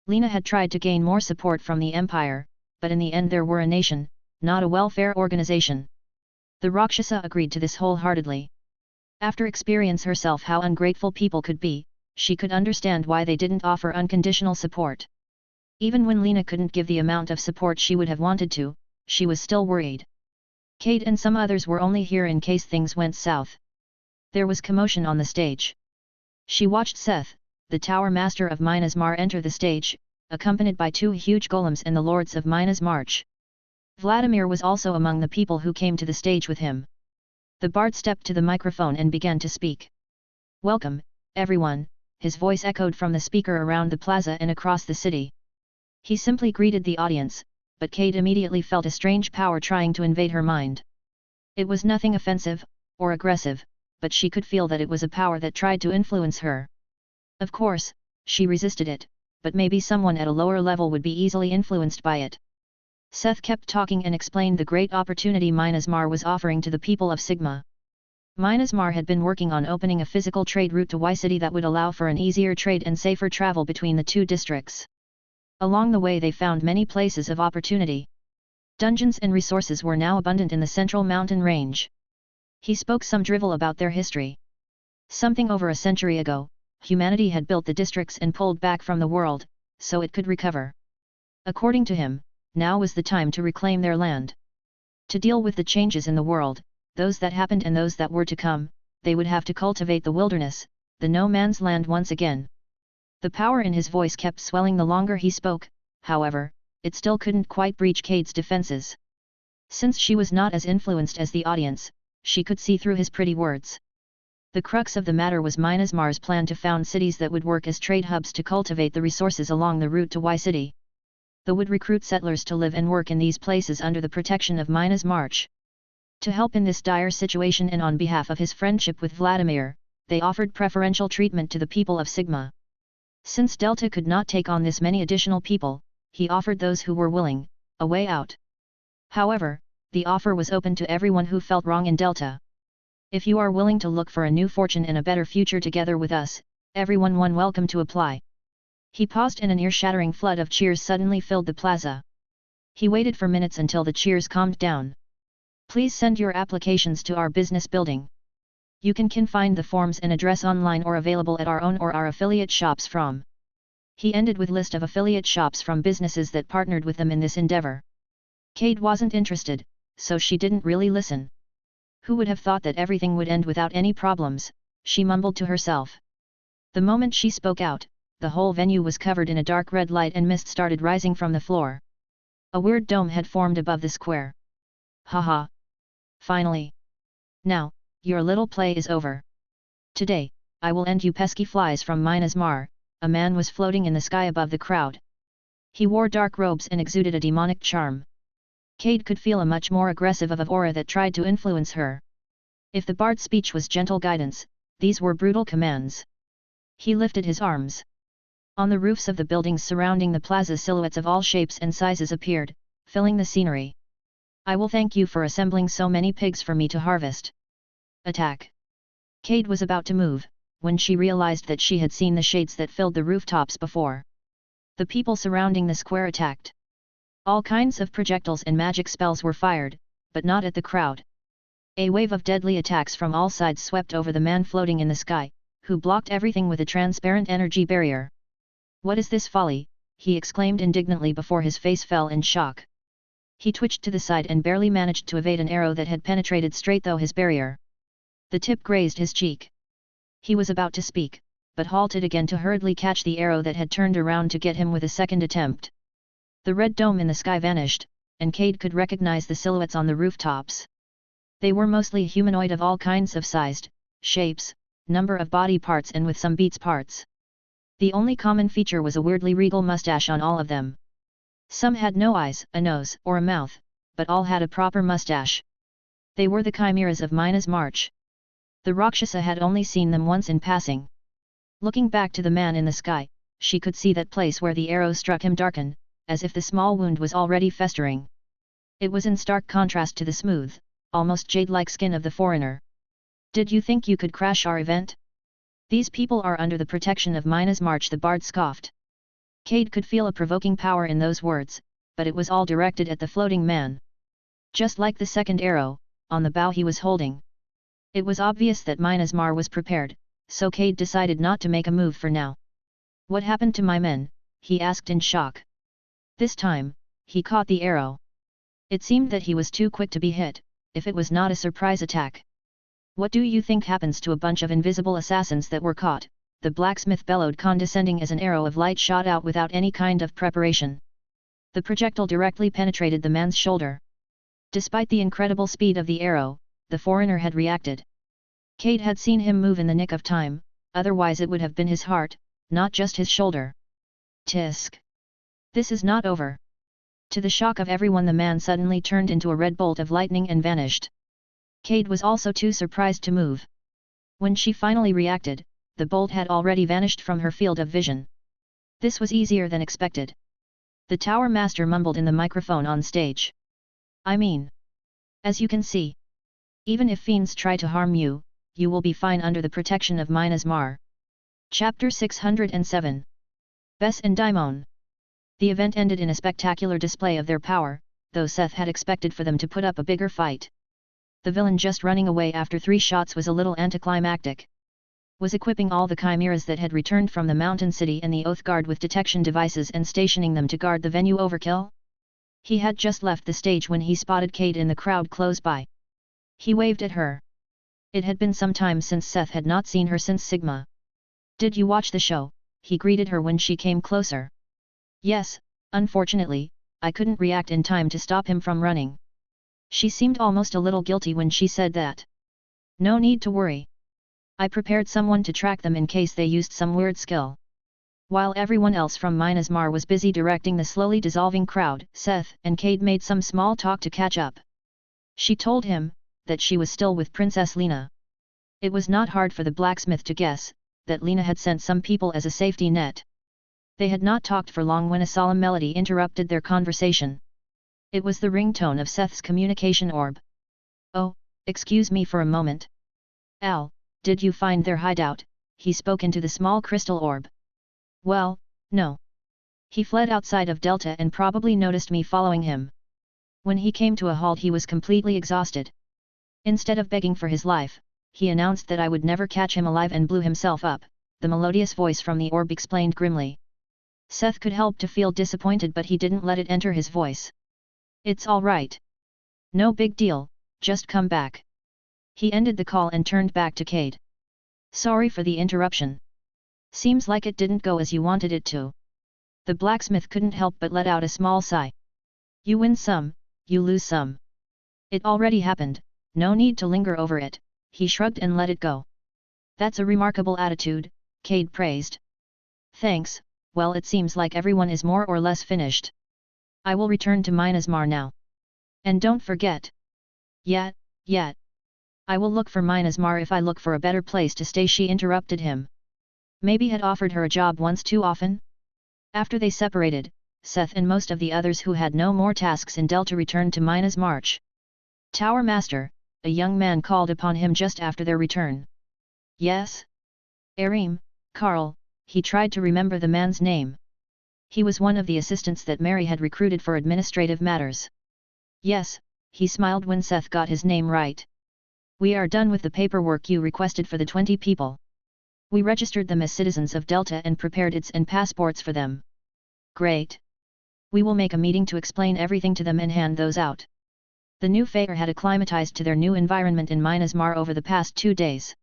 Lena had tried to gain more support from the Empire, but in the end there were a nation, not a welfare organization. The Rakshasa agreed to this wholeheartedly. After experience herself how ungrateful people could be, she could understand why they didn't offer unconditional support. Even when Lena couldn't give the amount of support she would have wanted to, she was still worried. Cade and some others were only here in case things went south. There was commotion on the stage. She watched Seth, the Tower Master of Minas Mar, enter the stage, accompanied by two huge golems and the Lords of Minas March. Vladimir was also among the people who came to the stage with him. The bard stepped to the microphone and began to speak. Welcome, everyone, his voice echoed from the speaker around the plaza and across the city. He simply greeted the audience, but Kate immediately felt a strange power trying to invade her mind. It was nothing offensive, or aggressive, but she could feel that it was a power that tried to influence her. Of course, she resisted it, but maybe someone at a lower level would be easily influenced by it. Seth kept talking and explained the great opportunity Minas Mar was offering to the people of Sigma. Minas Mar had been working on opening a physical trade route to Y City that would allow for an easier trade and safer travel between the two districts. Along the way they found many places of opportunity. Dungeons and resources were now abundant in the central mountain range. He spoke some drivel about their history. Something over a century ago, humanity had built the districts and pulled back from the world, so it could recover. According to him, now was the time to reclaim their land. To deal with the changes in the world, those that happened and those that were to come, they would have to cultivate the wilderness, the no man's land once again. The power in his voice kept swelling the longer he spoke, however, it still couldn't quite breach Kate's defenses. Since she was not as influenced as the audience, she could see through his pretty words. The crux of the matter was Minas Mar's plan to found cities that would work as trade hubs to cultivate the resources along the route to Y City. They would recruit settlers to live and work in these places under the protection of Minas March. To help in this dire situation and on behalf of his friendship with Vladimir, they offered preferential treatment to the people of Sigma. Since Delta could not take on this many additional people, he offered those who were willing a way out. However, the offer was open to everyone who felt wrong in Delta. If you are willing to look for a new fortune and a better future together with us, everyone welcome to apply. He paused and an ear-shattering flood of cheers suddenly filled the plaza. He waited for minutes until the cheers calmed down. Please send your applications to our business building. You can find the forms and address online or available at our own or our affiliate shops from. He ended with list of affiliate shops from businesses that partnered with them in this endeavor. Kate wasn't interested, so she didn't really listen. Who would have thought that everything would end without any problems, she mumbled to herself. The moment she spoke out, the whole venue was covered in a dark red light and mist started rising from the floor. A weird dome had formed above the square. Haha! Finally! Now, your little play is over. Today, I will end you pesky flies from Minas Mar. A man was floating in the sky above the crowd. He wore dark robes and exuded a demonic charm. Kate could feel a much more aggressive of aura that tried to influence her. If the bard's speech was gentle guidance, these were brutal commands. He lifted his arms. On the roofs of the buildings surrounding the plaza, silhouettes of all shapes and sizes appeared, filling the scenery. I will thank you for assembling so many pigs for me to harvest. Attack! Kate was about to move, when she realized that she had seen the shades that filled the rooftops before. The people surrounding the square attacked. All kinds of projectiles and magic spells were fired, but not at the crowd. A wave of deadly attacks from all sides swept over the man floating in the sky, who blocked everything with a transparent energy barrier. What is this folly? He exclaimed indignantly before his face fell in shock. He twitched to the side and barely managed to evade an arrow that had penetrated straight through his barrier. The tip grazed his cheek. He was about to speak, but halted again to hurriedly catch the arrow that had turned around to get him with a second attempt. The red dome in the sky vanished, and Kate could recognize the silhouettes on the rooftops. They were mostly humanoid of all kinds of sized, shapes, number of body parts and with some beats parts. The only common feature was a weirdly regal mustache on all of them. Some had no eyes, a nose, or a mouth, but all had a proper mustache. They were the chimeras of Minas March. The Rakshasa had only seen them once in passing. Looking back to the man in the sky, she could see that place where the arrow struck him darken, as if the small wound was already festering. It was in stark contrast to the smooth, almost jade-like skin of the foreigner. Did you think you could crash our event? These people are under the protection of Minas March, the bard scoffed. Kate could feel a provoking power in those words, but it was all directed at the floating man. Just like the second arrow, on the bow he was holding. It was obvious that Minas Mar was prepared, so Kate decided not to make a move for now. What happened to my men? He asked in shock. This time, he caught the arrow. It seemed that he was too quick to be hit, if it was not a surprise attack. What do you think happens to a bunch of invisible assassins that were caught? The blacksmith bellowed, condescending as an arrow of light shot out without any kind of preparation. The projectile directly penetrated the man's shoulder. Despite the incredible speed of the arrow, the foreigner had reacted. Kate had seen him move in the nick of time, otherwise it would have been his heart, not just his shoulder. Tisk! This is not over. To the shock of everyone, the man suddenly turned into a red bolt of lightning and vanished. Cade was also too surprised to move. When she finally reacted, the bolt had already vanished from her field of vision. This was easier than expected. The Tower Master mumbled in the microphone on stage. I mean, as you can see, even if fiends try to harm you, you will be fine under the protection of Minas Mar. Chapter 607. Bess and Daimon. The event ended in a spectacular display of their power, though Seth had expected for them to put up a bigger fight. The villain just running away after 3 shots was a little anticlimactic. Was equipping all the chimeras that had returned from the mountain city and the Oath Guard with detection devices and stationing them to guard the venue overkill? He had just left the stage when he spotted Cade in the crowd close by. He waved at her. It had been some time since Seth had not seen her since Sigma. Did you watch the show? He greeted her when she came closer. Yes, unfortunately, I couldn't react in time to stop him from running. She seemed almost a little guilty when she said that. No need to worry. I prepared someone to track them in case they used some weird skill. While everyone else from Minas Mar was busy directing the slowly dissolving crowd, Seth and Cade made some small talk to catch up. She told him that she was still with Princess Lena. It was not hard for the blacksmith to guess that Lena had sent some people as a safety net. They had not talked for long when a solemn melody interrupted their conversation. It was the ringtone of Seth's communication orb. Oh, excuse me for a moment. Al, did you find their hideout? He spoke into the small crystal orb. Well, no. He fled outside of Delta and probably noticed me following him. When he came to a halt, he was completely exhausted. Instead of begging for his life, he announced that I would never catch him alive and blew himself up, the melodious voice from the orb explained grimly. Seth could help to feel disappointed, but he didn't let it enter his voice. It's all right. No big deal, just come back. He ended the call and turned back to Cade. Sorry for the interruption. Seems like it didn't go as you wanted it to. The blacksmith couldn't help but let out a small sigh. You win some, you lose some. It already happened, no need to linger over it, he shrugged and let it go. That's a remarkable attitude, Cade praised. Thanks, well, it seems like everyone is more or less finished. I will return to Minas Mar now. And don't forget. Yet. I will look for Minas Mar if I look for a better place to stay, she interrupted him. Maybe had offered her a job once too often? After they separated, Seth and most of the others who had no more tasks in Delta returned to Minas March. Tower Master, a young man called upon him just after their return. Yes? Arim, Carl, he tried to remember the man's name. He was one of the assistants that Mary had recruited for administrative matters. Yes, he smiled when Seth got his name right. We are done with the paperwork you requested for the 20 people. We registered them as citizens of Delta and prepared IDs and passports for them. Great. We will make a meeting to explain everything to them and hand those out. The new Faer had acclimatized to their new environment in Minas Mar over the past 2 days.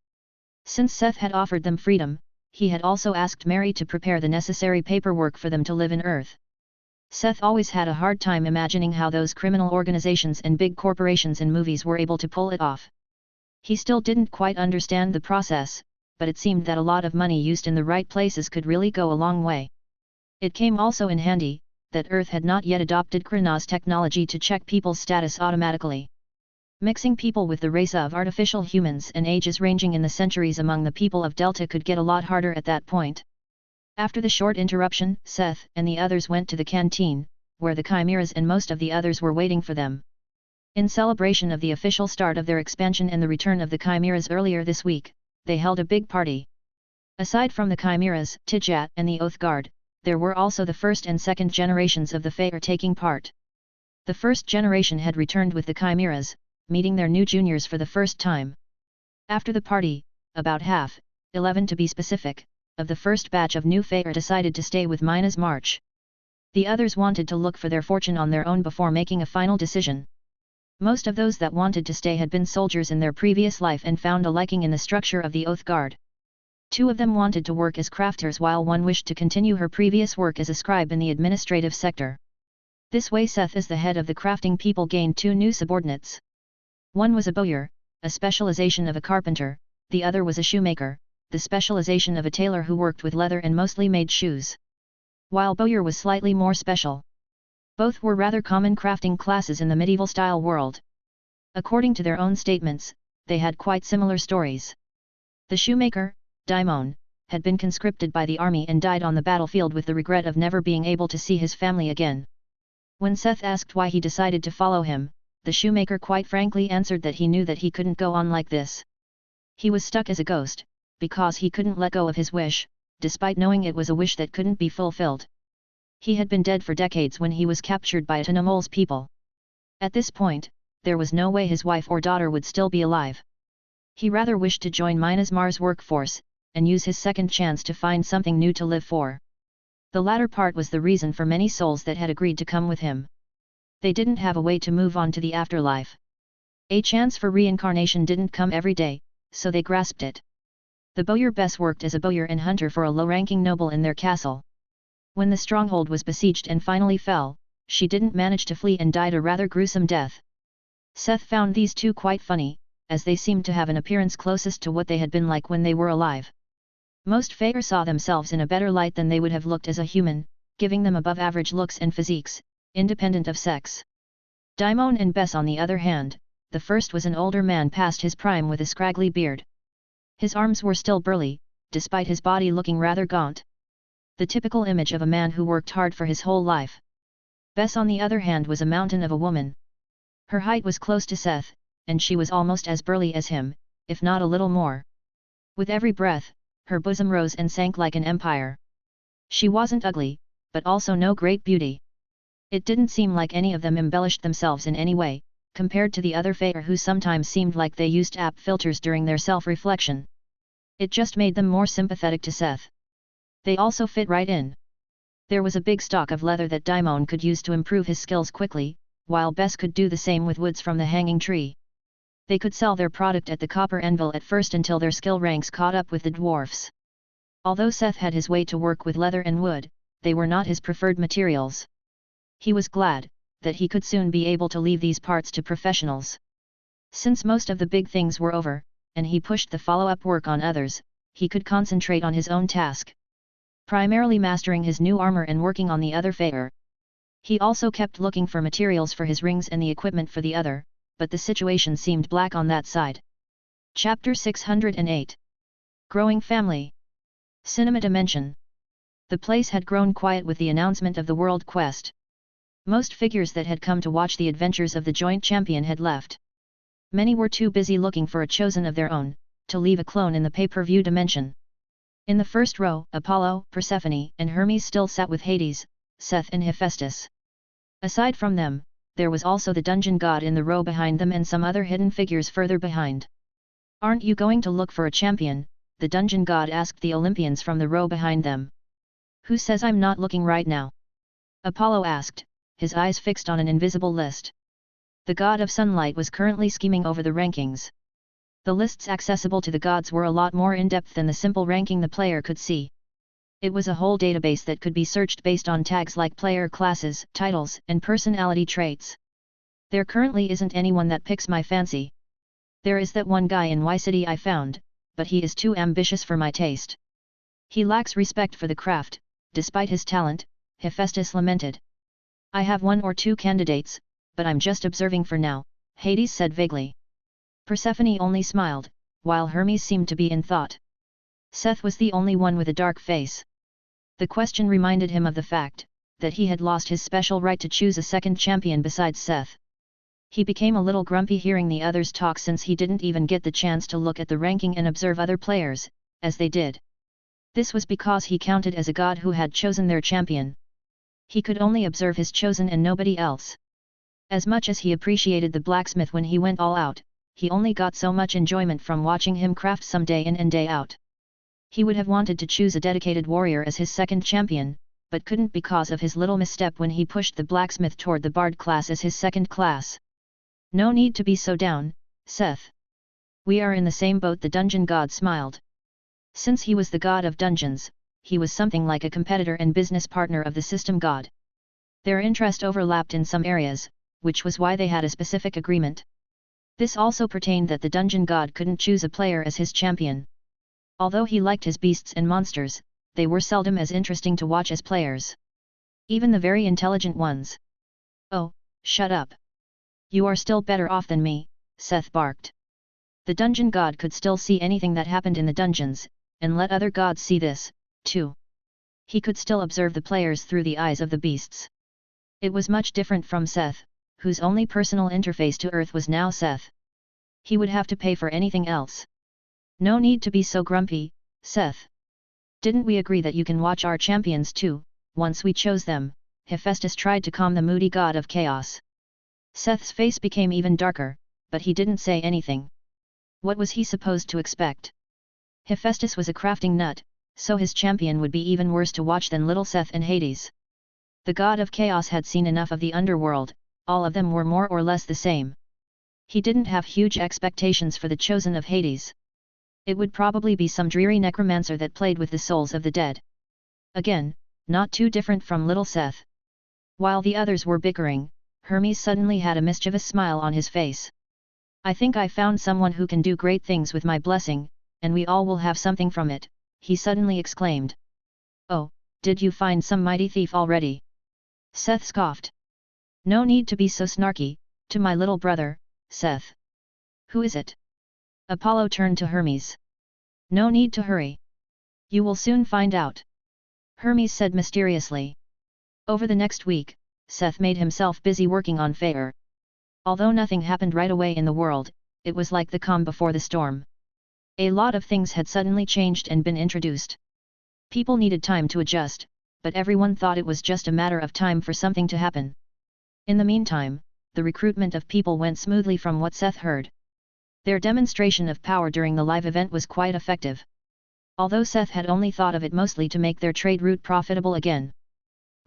Since Seth had offered them freedom, he had also asked Mary to prepare the necessary paperwork for them to live in Earth. Seth always had a hard time imagining how those criminal organizations and big corporations in movies were able to pull it off. He still didn't quite understand the process, but it seemed that a lot of money used in the right places could really go a long way. It came also in handy that Earth had not yet adopted Krynos technology to check people's status automatically. Mixing people with the race of artificial humans and ages ranging in the centuries among the people of Delta could get a lot harder at that point. After the short interruption, Seth and the others went to the canteen, where the chimeras and most of the others were waiting for them. In celebration of the official start of their expansion and the return of the chimeras earlier this week, they held a big party. Aside from the chimeras, Tijat and the Oath Guard, there were also the first and second generations of the Faer taking part. The first generation had returned with the chimeras, meeting their new juniors for the first time. After the party, about half, 11 to be specific, of the first batch of new Faer decided to stay with Minas March. The others wanted to look for their fortune on their own before making a final decision. Most of those that wanted to stay had been soldiers in their previous life and found a liking in the structure of the Oath Guard. 2 of them wanted to work as crafters while one wished to continue her previous work as a scribe in the administrative sector. This way Seth as the head of the crafting people gained 2 new subordinates. One was a bowyer, a specialization of a carpenter, the other was a shoemaker, the specialization of a tailor who worked with leather and mostly made shoes. While bowyer was slightly more special. Both were rather common crafting classes in the medieval-style world. According to their own statements, they had quite similar stories. The shoemaker, Daimon, had been conscripted by the army and died on the battlefield with the regret of never being able to see his family again. When Seth asked why he decided to follow him, the shoemaker quite frankly answered that he knew that he couldn't go on like this. He was stuck as a ghost, because he couldn't let go of his wish, despite knowing it was a wish that couldn't be fulfilled. He had been dead for decades when he was captured by Atanomol's people. At this point, there was no way his wife or daughter would still be alive. He rather wished to join Myanmar's workforce, and use his second chance to find something new to live for. The latter part was the reason for many souls that had agreed to come with him. They didn't have a way to move on to the afterlife. A chance for reincarnation didn't come every day, so they grasped it. The bowyer Bess worked as a bowyer and hunter for a low-ranking noble in their castle. When the stronghold was besieged and finally fell, she didn't manage to flee and died a rather gruesome death. Seth found these two quite funny, as they seemed to have an appearance closest to what they had been like when they were alive. Most Faer saw themselves in a better light than they would have looked as a human, giving them above-average looks and physiques, independent of sex. Daimon and Bess on the other hand, the first was an older man past his prime with a scraggly beard. His arms were still burly, despite his body looking rather gaunt. The typical image of a man who worked hard for his whole life. Bess on the other hand was a mountain of a woman. Her height was close to Seth, and she was almost as burly as him, if not a little more. With every breath, her bosom rose and sank like an empire. She wasn't ugly, but also no great beauty. It didn't seem like any of them embellished themselves in any way, compared to the other Faer who sometimes seemed like they used app filters during their self-reflection. It just made them more sympathetic to Seth. They also fit right in. There was a big stock of leather that Daimon could use to improve his skills quickly, while Bess could do the same with woods from the hanging tree. They could sell their product at the copper anvil at first until their skill ranks caught up with the dwarfs. Although Seth had his way to work with leather and wood, they were not his preferred materials. He was glad that he could soon be able to leave these parts to professionals. Since most of the big things were over, and he pushed the follow-up work on others, he could concentrate on his own task. Primarily mastering his new armor and working on the other Faer. He also kept looking for materials for his rings and the equipment for the other, but the situation seemed black on that side. Chapter 608. Growing Family. Cinema Dimension. The place had grown quiet with the announcement of the World Quest. Most figures that had come to watch the adventures of the joint champion had left. Many were too busy looking for a chosen of their own, to leave a clone in the pay-per-view dimension. In the first row, Apollo, Persephone, and Hermes still sat with Hades, Seth and Hephaestus. Aside from them, there was also the dungeon god in the row behind them and some other hidden figures further behind. "Aren't you going to look for a champion?" the dungeon god asked the Olympians from the row behind them. "Who says I'm not looking right now?" Apollo asked, his eyes fixed on an invisible list. The god of sunlight was currently scheming over the rankings. The lists accessible to the gods were a lot more in-depth than the simple ranking the player could see. It was a whole database that could be searched based on tags like player classes, titles, and personality traits. "There currently isn't anyone that picks my fancy. There is that one guy in Y City I found, but he is too ambitious for my taste. He lacks respect for the craft, despite his talent," Hephaestus lamented. "I have one or two candidates, but I'm just observing for now," Hades said vaguely. Persephone only smiled, while Hermes seemed to be in thought. Seth was the only one with a dark face. The question reminded him of the fact that he had lost his special right to choose a second champion besides Seth. He became a little grumpy hearing the others talk since he didn't even get the chance to look at the ranking and observe other players, as they did. This was because he counted as a god who had chosen their champion. He could only observe his chosen and nobody else. As much as he appreciated the blacksmith when he went all out, he only got so much enjoyment from watching him craft some day in and day out. He would have wanted to choose a dedicated warrior as his second champion, but couldn't because of his little misstep when he pushed the blacksmith toward the bard class as his second class. "No need to be so down, Seth. We are in the same boat," the dungeon god smiled. Since he was the god of dungeons, he was something like a competitor and business partner of the system god. Their interest overlapped in some areas, which was why they had a specific agreement. This also pertained that the dungeon god couldn't choose a player as his champion. Although he liked his beasts and monsters, they were seldom as interesting to watch as players. Even the very intelligent ones. "Oh, shut up. You are still better off than me," Seth barked. The dungeon god could still see anything that happened in the dungeons, and let other gods see this, too. He could still observe the players through the eyes of the beasts. It was much different from Seth, whose only personal interface to Earth was now Seth. He would have to pay for anything else. "No need to be so grumpy, Seth. Didn't we agree that you can watch our champions too, once we chose them?" Hephaestus tried to calm the moody god of chaos. Seth's face became even darker, but he didn't say anything. What was he supposed to expect? Hephaestus was a crafting nut, so his champion would be even worse to watch than little Seth and Hades. The god of chaos had seen enough of the underworld, all of them were more or less the same. He didn't have huge expectations for the chosen of Hades. It would probably be some dreary necromancer that played with the souls of the dead. Again, not too different from little Seth. While the others were bickering, Hermes suddenly had a mischievous smile on his face. "I think I found someone who can do great things with my blessing, and we all will have something from it," he suddenly exclaimed. "Oh, did you find some mighty thief already?" Seth scoffed. "No need to be so snarky, to my little brother, Seth." "Who is it?" Apollo turned to Hermes. "No need to hurry. You will soon find out," Hermes said mysteriously. Over the next week, Seth made himself busy working on Feyre. Although nothing happened right away in the world, it was like the calm before the storm. A lot of things had suddenly changed and been introduced. People needed time to adjust, but everyone thought it was just a matter of time for something to happen. In the meantime, the recruitment of people went smoothly from what Seth heard. Their demonstration of power during the live event was quite effective. Although Seth had only thought of it mostly to make their trade route profitable again.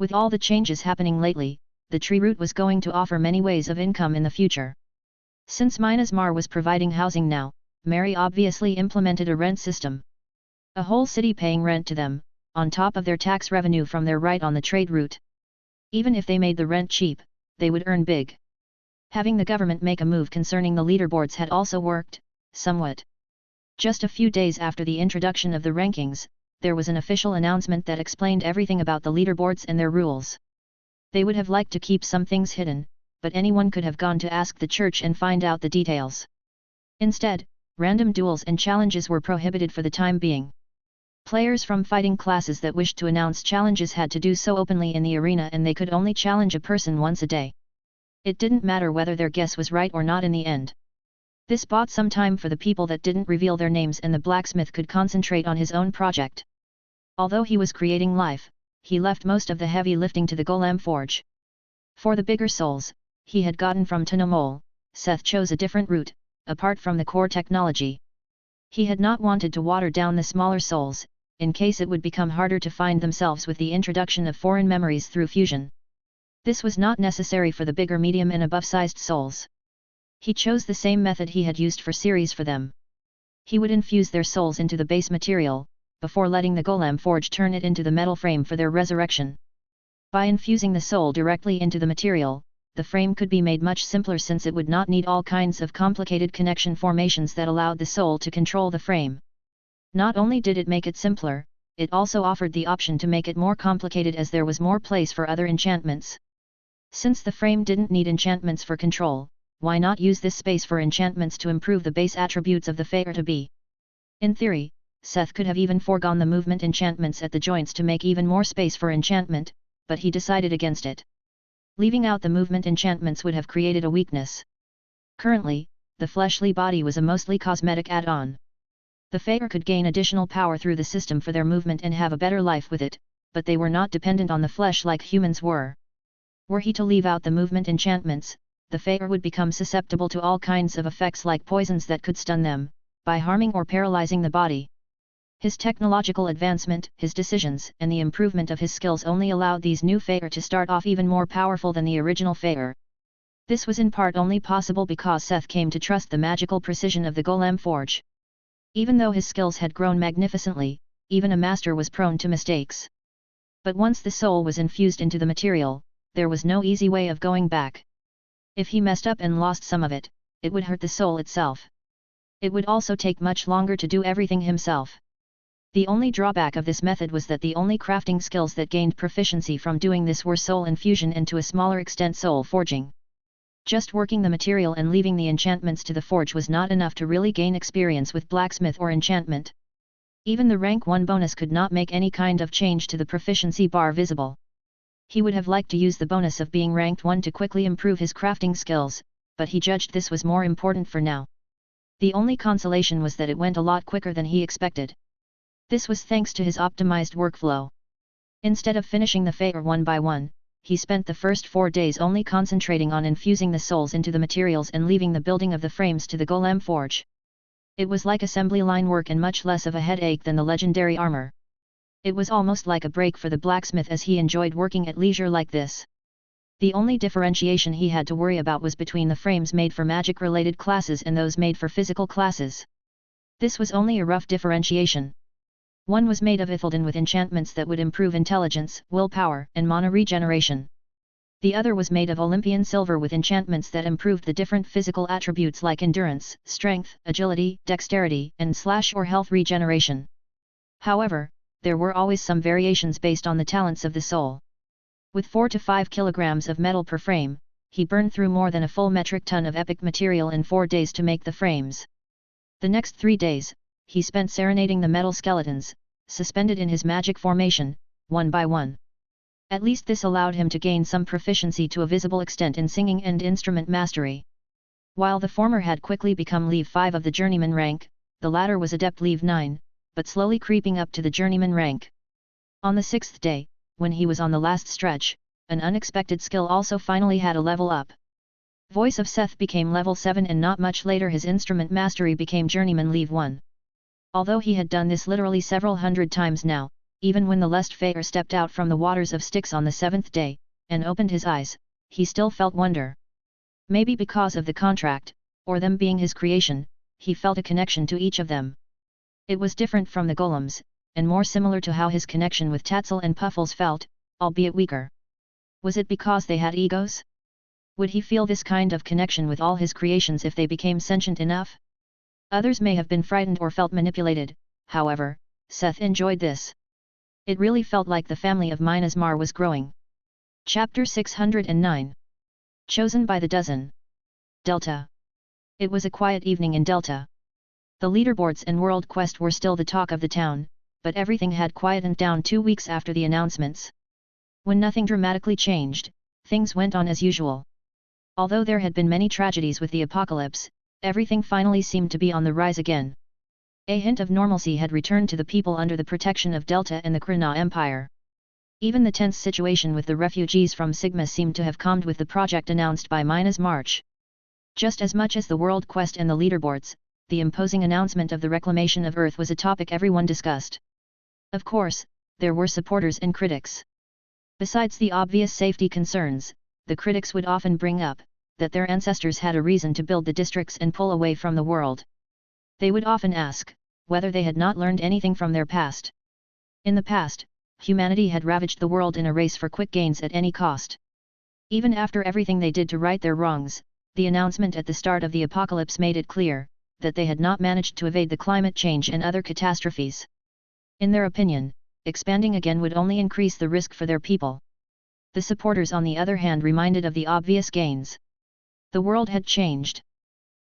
With all the changes happening lately, the tree route was going to offer many ways of income in the future. Since Minas Mar was providing housing now, Mary obviously implemented a rent system. A whole city paying rent to them, on top of their tax revenue from their right on the trade route. Even if they made the rent cheap, they would earn big. Having the government make a move concerning the leaderboards had also worked, somewhat. Just a few days after the introduction of the rankings, there was an official announcement that explained everything about the leaderboards and their rules. They would have liked to keep some things hidden, but anyone could have gone to ask the church and find out the details. Instead, random duels and challenges were prohibited for the time being. Players from fighting classes that wished to announce challenges had to do so openly in the arena, and they could only challenge a person once a day. It didn't matter whether their guess was right or not in the end. This bought some time for the people that didn't reveal their names, and the blacksmith could concentrate on his own project. Although he was creating life, he left most of the heavy lifting to the golem forge. For the bigger souls, he had gotten from Tunomol, Seth chose a different route, apart from the core technology. He had not wanted to water down the smaller souls, in case it would become harder to find themselves with the introduction of foreign memories through fusion. This was not necessary for the bigger, medium and above-sized souls. He chose the same method he had used for series for them. He would infuse their souls into the base material, before letting the golem forge turn it into the metal frame for their resurrection. By infusing the soul directly into the material, the frame could be made much simpler, since it would not need all kinds of complicated connection formations that allowed the soul to control the frame. Not only did it make it simpler, it also offered the option to make it more complicated, as there was more place for other enchantments. Since the frame didn't need enchantments for control, why not use this space for enchantments to improve the base attributes of the Feyre to be? In theory, Seth could have even foregone the movement enchantments at the joints to make even more space for enchantment, but he decided against it. Leaving out the movement enchantments would have created a weakness. Currently, the fleshly body was a mostly cosmetic add-on. The Feyre could gain additional power through the system for their movement and have a better life with it, but they were not dependent on the flesh like humans were. Were he to leave out the movement enchantments, the Feyre would become susceptible to all kinds of effects like poisons that could stun them, by harming or paralyzing the body. His technological advancement, his decisions, and the improvement of his skills only allowed these new Feyre to start off even more powerful than the original Feyre. This was in part only possible because Seth came to trust the magical precision of the golem forge. Even though his skills had grown magnificently, even a master was prone to mistakes. But once the soul was infused into the material, there was no easy way of going back. If he messed up and lost some of it, it would hurt the soul itself. It would also take much longer to do everything himself. The only drawback of this method was that the only crafting skills that gained proficiency from doing this were soul infusion and to a smaller extent soul forging. Just working the material and leaving the enchantments to the forge was not enough to really gain experience with blacksmith or enchantment. Even the rank 1 bonus could not make any kind of change to the proficiency bar visible. He would have liked to use the bonus of being ranked 1 to quickly improve his crafting skills, but he judged this was more important for now. The only consolation was that it went a lot quicker than he expected. This was thanks to his optimized workflow. Instead of finishing the fair one by one, he spent the first 4 days only concentrating on infusing the souls into the materials and leaving the building of the frames to the golem forge. It was like assembly line work and much less of a headache than the legendary armor. It was almost like a break for the blacksmith as he enjoyed working at leisure like this. The only differentiation he had to worry about was between the frames made for magic-related classes and those made for physical classes. This was only a rough differentiation. One was made of Ithilden with enchantments that would improve intelligence, willpower, and mana regeneration. The other was made of Olympian silver with enchantments that improved the different physical attributes like endurance, strength, agility, dexterity, and slash or health regeneration. However, there were always some variations based on the talents of the soul. With 4 to 5 kilograms of metal per frame, he burned through more than a full metric ton of epic material in 4 days to make the frames. The next 3 days, he spent serenading the metal skeletons, suspended in his magic formation, one by one. At least this allowed him to gain some proficiency to a visible extent in singing and instrument mastery. While the former had quickly become Leve 5 of the journeyman rank, the latter was adept Leve 9, but slowly creeping up to the journeyman rank. On the 6th day, when he was on the last stretch, an unexpected skill also finally had a level up. Voice of Seth became level 7 and not much later his instrument mastery became journeyman Leve 1. Although he had done this literally several hundred times now, even when the lest Fair stepped out from the waters of Styx on the 7th day, and opened his eyes, he still felt wonder. Maybe because of the contract, or them being his creation, he felt a connection to each of them. It was different from the golems, and more similar to how his connection with Tatzel and Puffles felt, albeit weaker. Was it because they had egos? Would he feel this kind of connection with all his creations if they became sentient enough? Others may have been frightened or felt manipulated, however, Seth enjoyed this. It really felt like the family of Minas Mar was growing. Chapter 609. Chosen by the Dozen. Delta. It was a quiet evening in Delta. The leaderboards and World Quest were still the talk of the town, but everything had quietened down 2 weeks after the announcements. When nothing dramatically changed, things went on as usual. Although there had been many tragedies with the apocalypse, everything finally seemed to be on the rise again. A hint of normalcy had returned to the people under the protection of Delta and the Krina Empire. Even the tense situation with the refugees from Sigma seemed to have calmed with the project announced by Minas March. Just as much as the World Quest and the leaderboards, the imposing announcement of the reclamation of Earth was a topic everyone discussed. Of course, there were supporters and critics. Besides the obvious safety concerns, the critics would often bring up that their ancestors had a reason to build the districts and pull away from the world. They would often ask whether they had not learned anything from their past. In the past, humanity had ravaged the world in a race for quick gains at any cost. Even after everything they did to right their wrongs, the announcement at the start of the apocalypse made it clear that they had not managed to evade the climate change and other catastrophes. In their opinion, expanding again would only increase the risk for their people. The supporters on the other hand reminded of the obvious gains. The world had changed.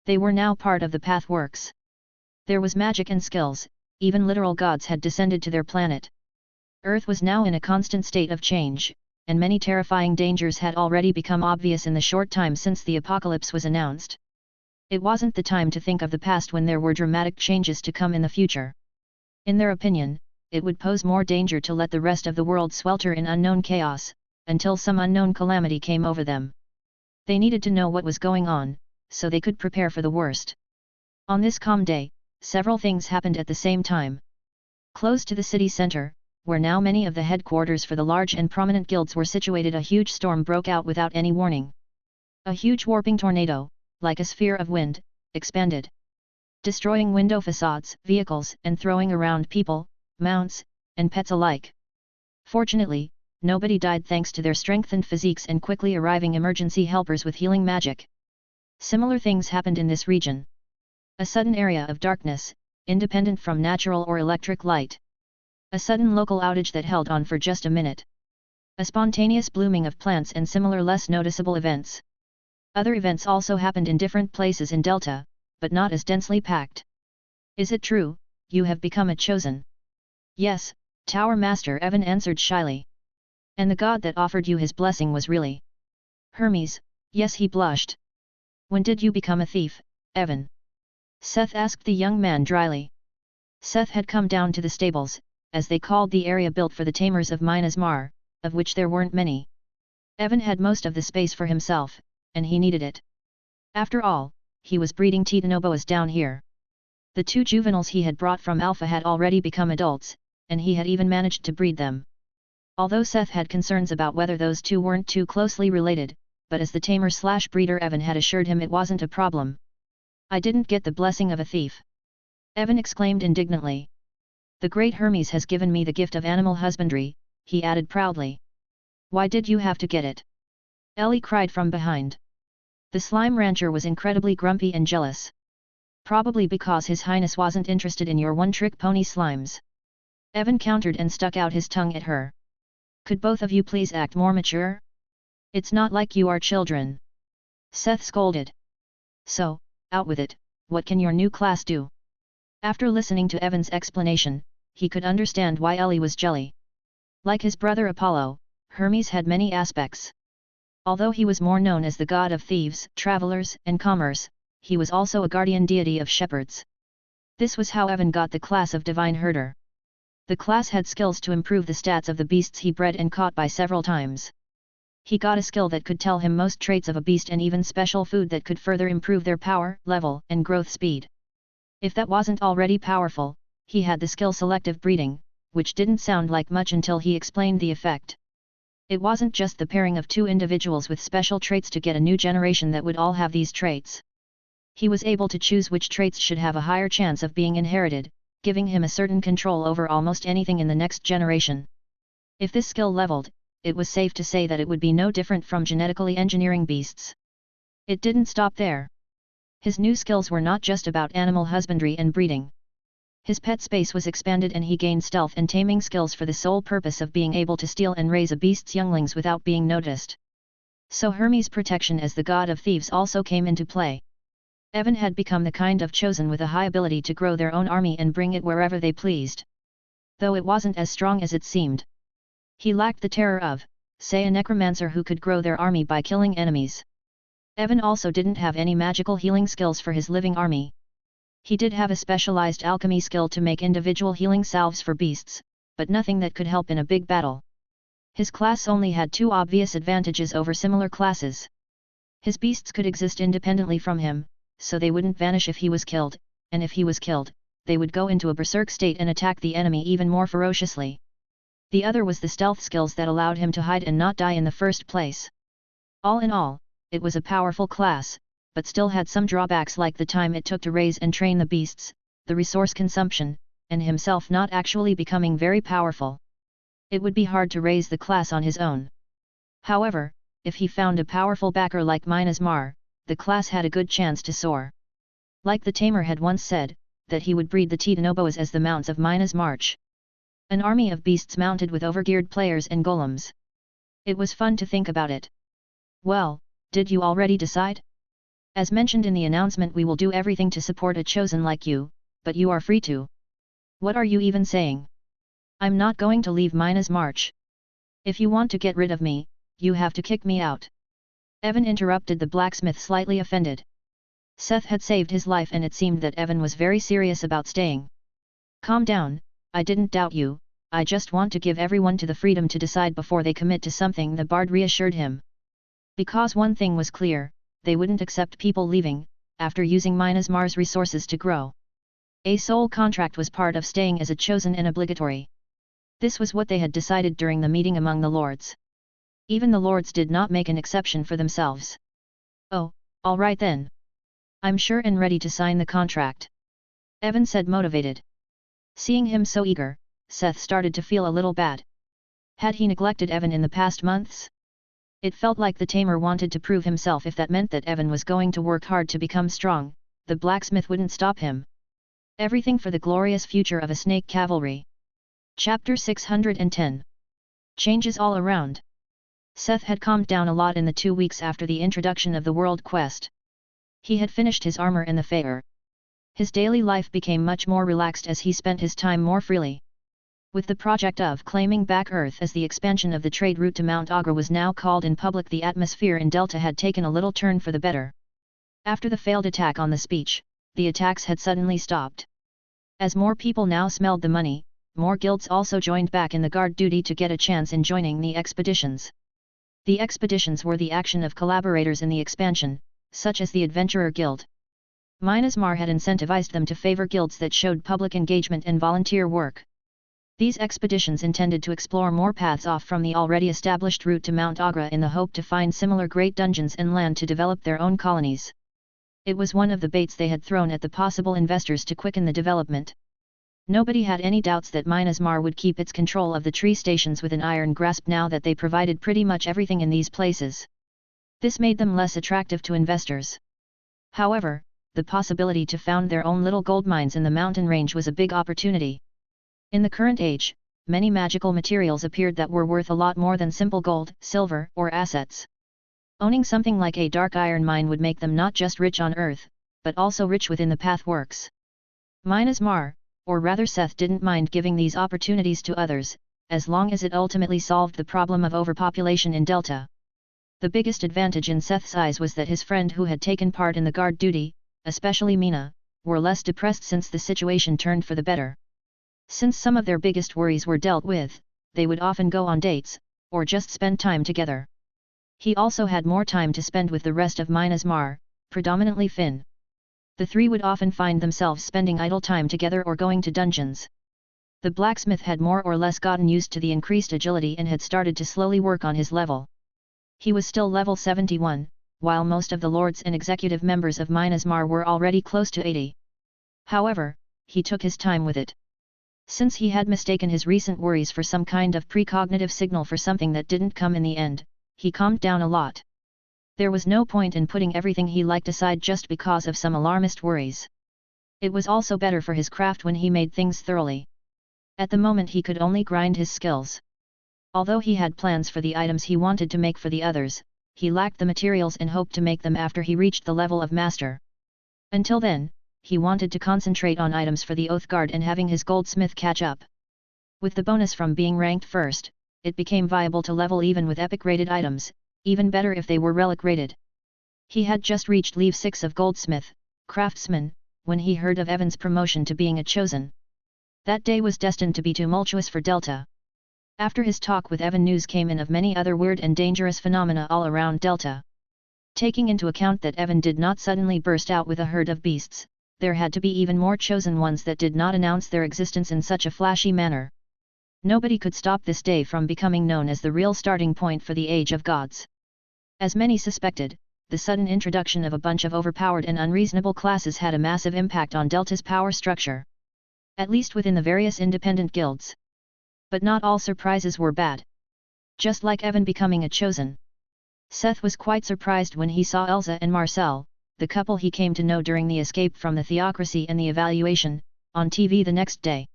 They were now part of the Pathworks. There was magic and skills, even literal gods had descended to their planet. Earth was now in a constant state of change, and many terrifying dangers had already become obvious in the short time since the apocalypse was announced. It wasn't the time to think of the past when there were dramatic changes to come in the future. In their opinion, it would pose more danger to let the rest of the world swelter in unknown chaos, until some unknown calamity came over them. They needed to know what was going on, so they could prepare for the worst. On this calm day, several things happened at the same time. Close to the city center, where now many of the headquarters for the large and prominent guilds were situated, a huge storm broke out without any warning. A huge warping tornado, like a sphere of wind, expanded, destroying window facades, vehicles, and throwing around people, mounts, and pets alike. Fortunately, nobody died thanks to their strengthened physiques and quickly arriving emergency helpers with healing magic. Similar things happened in this region. A sudden area of darkness, independent from natural or electric light, A sudden local outage that held on for just a minute. A spontaneous blooming of plants and similar less noticeable events. Other events also happened in different places in Delta, but not as densely packed. Is it true, you have become a chosen? Yes, Tower Master Evan answered shyly. And the god that offered you his blessing was really Hermes. Yes, he blushed. When did you become a thief, Evan? Seth asked the young man dryly. Seth had come down to the stables, as they called the area built for the tamers of Minas Mar, of which there weren't many. Evan had most of the space for himself, and he needed it. After all, he was breeding Titanoboas down here. The 2 juveniles he had brought from Alpha had already become adults, and he had even managed to breed them. Although Seth had concerns about whether those 2 weren't too closely related, but as the tamer/breeder Evan had assured him it wasn't a problem. I didn't get the blessing of a thief. Evan exclaimed indignantly. The great Hermes has given me the gift of animal husbandry, he added proudly. Why did you have to get it? Ellie cried from behind. The slime rancher was incredibly grumpy and jealous. Probably because His Highness wasn't interested in your one-trick pony slimes. Evan countered and stuck out his tongue at her. Could both of you please act more mature? It's not like you are children. Seth scolded. So, out with it, what can your new class do? After listening to Evan's explanation, he could understand why Ellie was jelly. Like his brother Apollo, Hermes had many aspects. Although he was more known as the god of thieves, travelers, and commerce, he was also a guardian deity of shepherds. This was how Evan got the class of divine herder. The class had skills to improve the stats of the beasts he bred and caught by several times. He got a skill that could tell him most traits of a beast and even special food that could further improve their power, level, and growth speed. If that wasn't already powerful, he had the skill selective breeding, which didn't sound like much until he explained the effect. It wasn't just the pairing of 2 individuals with special traits to get a new generation that would all have these traits. He was able to choose which traits should have a higher chance of being inherited, giving him a certain control over almost anything in the next generation. If this skill leveled, it was safe to say that it would be no different from genetically engineering beasts. It didn't stop there. His new skills were not just about animal husbandry and breeding. His pet space was expanded and he gained stealth and taming skills for the sole purpose of being able to steal and raise a beast's younglings without being noticed. So Hermes' protection as the god of thieves also came into play. Evan had become the kind of chosen with a high ability to grow their own army and bring it wherever they pleased. Though it wasn't as strong as it seemed. He lacked the terror of, say, a necromancer who could grow their army by killing enemies. Evan also didn't have any magical healing skills for his living army. He did have a specialized alchemy skill to make individual healing salves for beasts, but nothing that could help in a big battle. His class only had 2 obvious advantages over similar classes. His beasts could exist independently from him, so they wouldn't vanish if he was killed, and if he was killed, they would go into a berserk state and attack the enemy even more ferociously. The other was the stealth skills that allowed him to hide and not die in the first place. All in all, it was a powerful class, but still had some drawbacks like the time it took to raise and train the beasts, the resource consumption, and himself not actually becoming very powerful. It would be hard to raise the class on his own. However, if he found a powerful backer like Minas Mar, the class had a good chance to soar. Like the tamer had once said, that he would breed the Titanoboas as the mounts of Minas March. An army of beasts mounted with overgeared players and golems. It was fun to think about it. Well, did you already decide? As mentioned in the announcement, we will do everything to support a chosen like you, but you are free to. What are you even saying? I'm not going to leave Minas March. If you want to get rid of me, you have to kick me out. Evan interrupted the blacksmith, slightly offended. Seth had saved his life and it seemed that Evan was very serious about staying. Calm down, I didn't doubt you, I just want to give everyone to the freedom to decide before they commit to something, the bard reassured him. Because one thing was clear, they wouldn't accept people leaving, after using Minas Mar's resources to grow. A soul contract was part of staying as a chosen and obligatory. This was what they had decided during the meeting among the lords. Even the lords did not make an exception for themselves. Oh, all right then. I'm sure and ready to sign the contract. Evan said, motivated. Seeing him so eager, Seth started to feel a little bad. Had he neglected Evan in the past months? It felt like the tamer wanted to prove himself. If that meant that Evan was going to work hard to become strong, the blacksmith wouldn't stop him. Everything for the glorious future of a snake cavalry. Chapter 610. Changes all around. Seth had calmed down a lot in the 2 weeks after the introduction of the world quest. He had finished his armor and the fair. His daily life became much more relaxed as he spent his time more freely. With the project of claiming back Earth as the expansion of the trade route to Mount Agra was now called in public, the atmosphere in Delta had taken a little turn for the better. After the failed attack on the Speech, the attacks had suddenly stopped. As more people now smelled the money, more guilds also joined back in the guard duty to get a chance in joining the expeditions. The expeditions were the action of collaborators in the expansion, such as the Adventurer Guild. Minas Mar had incentivized them to favor guilds that showed public engagement and volunteer work. These expeditions intended to explore more paths off from the already established route to Mount Agra in the hope to find similar great dungeons and land to develop their own colonies. It was one of the baits they had thrown at the possible investors to quicken the development. Nobody had any doubts that Minas Mar would keep its control of the tree stations with an iron grasp now that they provided pretty much everything in these places. This made them less attractive to investors. However, the possibility to found their own little gold mines in the mountain range was a big opportunity. In the current age, many magical materials appeared that were worth a lot more than simple gold, silver, or assets. Owning something like a dark iron mine would make them not just rich on Earth, but also rich within the pathworks. Minas Mar, or rather Seth, didn't mind giving these opportunities to others, as long as it ultimately solved the problem of overpopulation in Delta. The biggest advantage in Seth's eyes was that his friend who had taken part in the guard duty, especially Mina, were less depressed since the situation turned for the better. Since some of their biggest worries were dealt with, they would often go on dates, or just spend time together. He also had more time to spend with the rest of Minas Mar, predominantly Finn. The three would often find themselves spending idle time together or going to dungeons. The blacksmith had more or less gotten used to the increased agility and had started to slowly work on his level. He was still level 71, while most of the lords and executive members of Minas Mar were already close to 80. However, he took his time with it. Since he had mistaken his recent worries for some kind of precognitive signal for something that didn't come in the end, he calmed down a lot. There was no point in putting everything he liked aside just because of some alarmist worries. It was also better for his craft when he made things thoroughly. At the moment he could only grind his skills. Although he had plans for the items he wanted to make for the others, he lacked the materials and hoped to make them after he reached the level of master. Until then, he wanted to concentrate on items for the Oath Guard and having his Goldsmith catch up. With the bonus from being ranked first, it became viable to level even with epic rated items, even better if they were relic rated. He had just reached level 6 of Goldsmith, Craftsman, when he heard of Evan's promotion to being a chosen. That day was destined to be tumultuous for Delta. After his talk with Evan, news came in of many other weird and dangerous phenomena all around Delta. Taking into account that Evan did not suddenly burst out with a herd of beasts, there had to be even more chosen ones that did not announce their existence in such a flashy manner. Nobody could stop this day from becoming known as the real starting point for the Age of Gods. As many suspected, the sudden introduction of a bunch of overpowered and unreasonable classes had a massive impact on Delta's power structure. At least within the various independent guilds. But not all surprises were bad. Just like Evan becoming a chosen. Seth was quite surprised when he saw Elsa and Marcel, the couple he came to know during the escape from the theocracy and the evaluation, on TV the next day.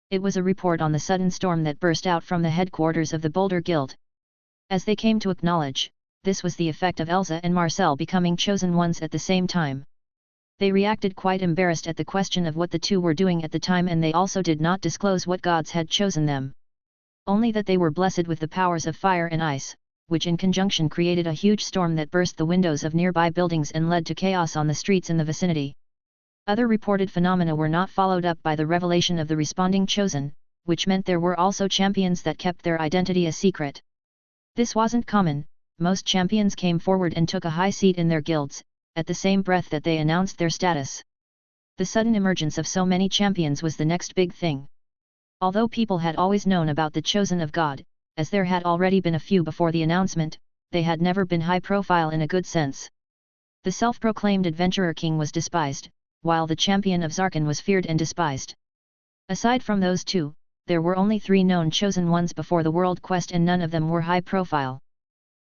It was a report on the sudden storm that burst out from the headquarters of the Boulder Guild. As they came to acknowledge, this was the effect of Elsa and Marcel becoming chosen ones at the same time. They reacted quite embarrassed at the question of what the two were doing at the time, and they also did not disclose what gods had chosen them. Only that they were blessed with the powers of fire and ice, which in conjunction created a huge storm that burst the windows of nearby buildings and led to chaos on the streets in the vicinity. Other reported phenomena were not followed up by the revelation of the responding chosen, which meant there were also champions that kept their identity a secret. This wasn't common. Most champions came forward and took a high seat in their guilds, at the same breath that they announced their status. The sudden emergence of so many champions was the next big thing. Although people had always known about the chosen of God, as there had already been a few before the announcement, they had never been high profile in a good sense. The self-proclaimed adventurer king was despised, while the champion of Zarkan was feared and despised. Aside from those two, there were only 3 known chosen ones before the world quest, and none of them were high profile.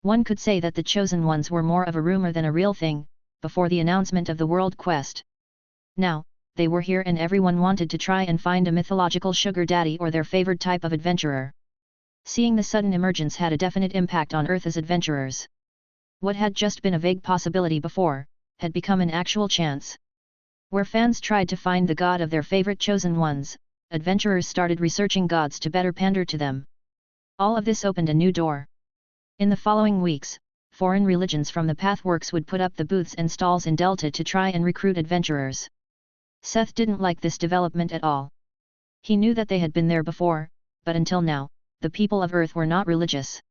One could say that the chosen ones were more of a rumor than a real thing, before the announcement of the world quest. Now, they were here and everyone wanted to try and find a mythological sugar daddy or their favored type of adventurer. Seeing the sudden emergence had a definite impact on Earth as adventurers. What had just been a vague possibility before, had become an actual chance. Where fans tried to find the god of their favorite chosen ones, adventurers started researching gods to better pander to them. All of this opened a new door. In the following weeks, foreign religions from the Pathworks would put up the booths and stalls in Delta to try and recruit adventurers. Seth didn't like this development at all. He knew that they had been there before, but until now, the people of Earth were not religious.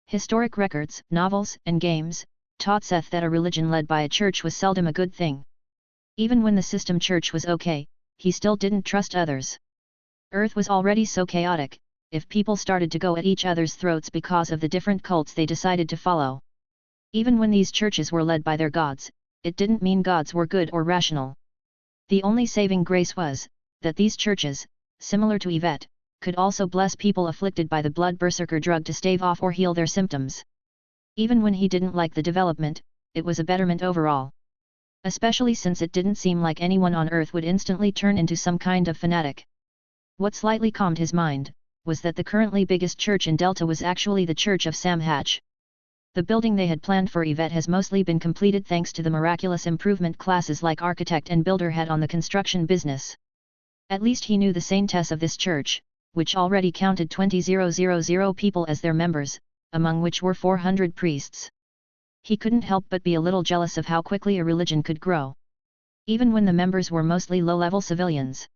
Historic records, novels, and games taught Seth that a religion led by a church was seldom a good thing. Even when the system church was okay, he still didn't trust others. Earth was already so chaotic, if people started to go at each other's throats because of the different cults they decided to follow. Even when these churches were led by their gods, it didn't mean gods were good or rational. The only saving grace was, that these churches, similar to Yvette, could also bless people afflicted by the blood berserker drug to stave off or heal their symptoms. Even when he didn't like the development, it was a betterment overall. Especially since it didn't seem like anyone on Earth would instantly turn into some kind of fanatic. What slightly calmed his mind, was that the currently biggest church in Delta was actually the Church of Sam Hatch. The building they had planned for Yvette has mostly been completed thanks to the miraculous improvement classes like architect and builder had on the construction business. At least he knew the saintess of this church, which already counted 20,000 people as their members, among which were 400 priests. He couldn't help but be a little jealous of how quickly a religion could grow. Even when the members were mostly low-level civilians.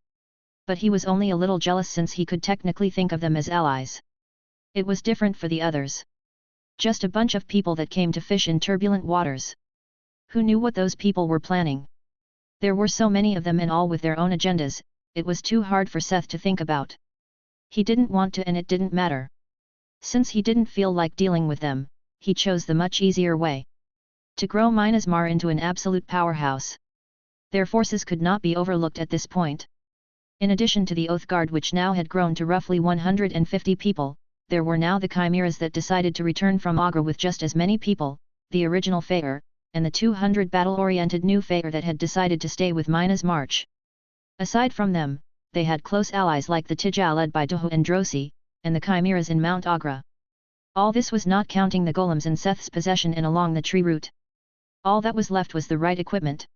But he was only a little jealous since he could technically think of them as allies. It was different for the others. Just a bunch of people that came to fish in turbulent waters. Who knew what those people were planning? There were so many of them and all with their own agendas, it was too hard for Seth to think about. He didn't want to and it didn't matter. Since he didn't feel like dealing with them, he chose the much easier way. To grow Minas Mar into an absolute powerhouse. Their forces could not be overlooked at this point. In addition to the Oath Guard which now had grown to roughly 150 people, there were now the Chimeras that decided to return from Agra with just as many people, the original Faer, and the 200 battle-oriented new Faer that had decided to stay with Minas March. Aside from them, they had close allies like the Tijal led by Dohu and Drosi, and the Chimeras in Mount Agra. All this was not counting the golems in Seth's possession and along the tree route. All that was left was the right equipment.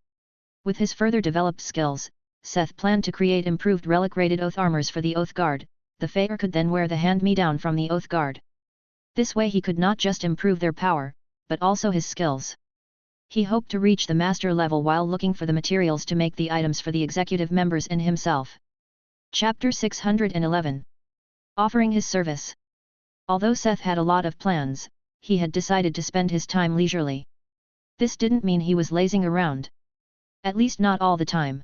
With his further developed skills, Seth planned to create improved relic-rated Oath armors for the Oath Guard. The Faer could then wear the hand-me-down from the Oath Guard. This way he could not just improve their power, but also his skills. He hoped to reach the master level while looking for the materials to make the items for the executive members and himself. Chapter 611. Offering his service. Although Seth had a lot of plans, he had decided to spend his time leisurely. This didn't mean he was lazing around. At least not all the time.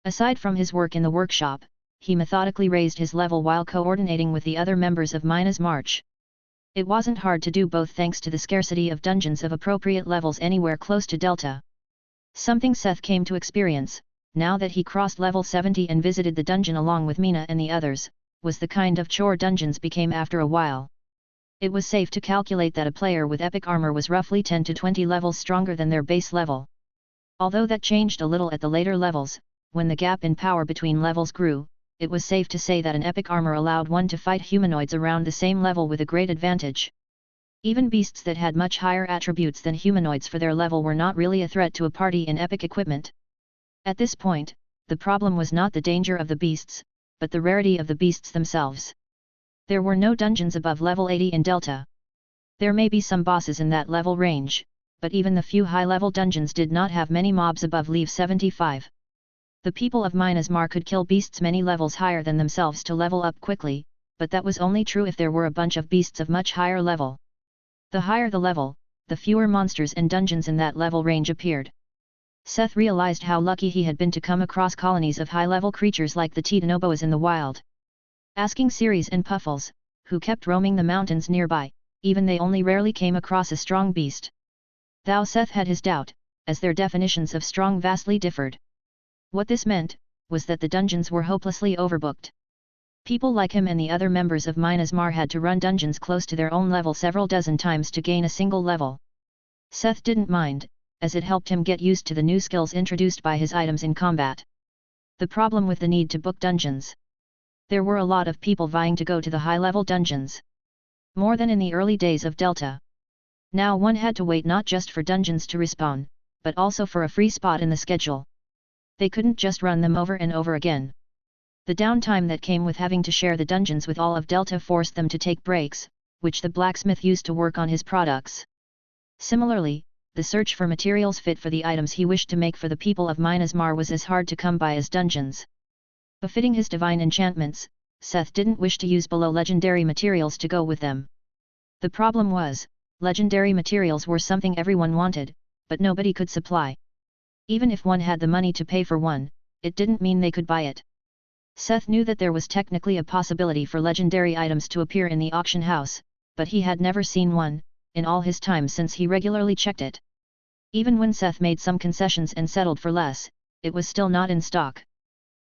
Aside from his work in the workshop, he methodically raised his level while coordinating with the other members of Minas March. It wasn't hard to do both thanks to the scarcity of dungeons of appropriate levels anywhere close to Delta. Something Seth came to experience, now that he crossed level 70 and visited the dungeon along with Mina and the others, was the kind of chore dungeons became after a while. It was safe to calculate that a player with epic armor was roughly 10 to 20 levels stronger than their base level. Although that changed a little at the later levels, when the gap in power between levels grew, it was safe to say that an epic armor allowed one to fight humanoids around the same level with a great advantage. Even beasts that had much higher attributes than humanoids for their level were not really a threat to a party in epic equipment. At this point, the problem was not the danger of the beasts, but the rarity of the beasts themselves. There were no dungeons above level 80 in Delta. There may be some bosses in that level range, but even the few high-level dungeons did not have many mobs above level 75. The people of Minas Mar could kill beasts many levels higher than themselves to level up quickly, but that was only true if there were a bunch of beasts of much higher level. The higher the level, the fewer monsters and dungeons in that level range appeared. Seth realized how lucky he had been to come across colonies of high-level creatures like the Titanoboas in the wild. Asking Ceres and Puffles, who kept roaming the mountains nearby, even they only rarely came across a strong beast. Though Seth had his doubt, as their definitions of strong vastly differed. What this meant, was that the dungeons were hopelessly overbooked. People like him and the other members of Minas Mar had to run dungeons close to their own level several dozen times to gain a single level. Seth didn't mind, as it helped him get used to the new skills introduced by his items in combat. The problem with the need to book dungeons. There were a lot of people vying to go to the high-level dungeons. More than in the early days of Delta. Now one had to wait not just for dungeons to respawn, but also for a free spot in the schedule. They couldn't just run them over and over again. The downtime that came with having to share the dungeons with all of Delta forced them to take breaks, which the blacksmith used to work on his products. Similarly, the search for materials fit for the items he wished to make for the people of Minas Mar was as hard to come by as dungeons. Befitting his divine enchantments, Seth didn't wish to use below legendary materials to go with them. The problem was, legendary materials were something everyone wanted, but nobody could supply. Even if one had the money to pay for one, it didn't mean they could buy it. Seth knew that there was technically a possibility for legendary items to appear in the auction house, but he had never seen one, in all his time since he regularly checked it. Even when Seth made some concessions and settled for less, it was still not in stock.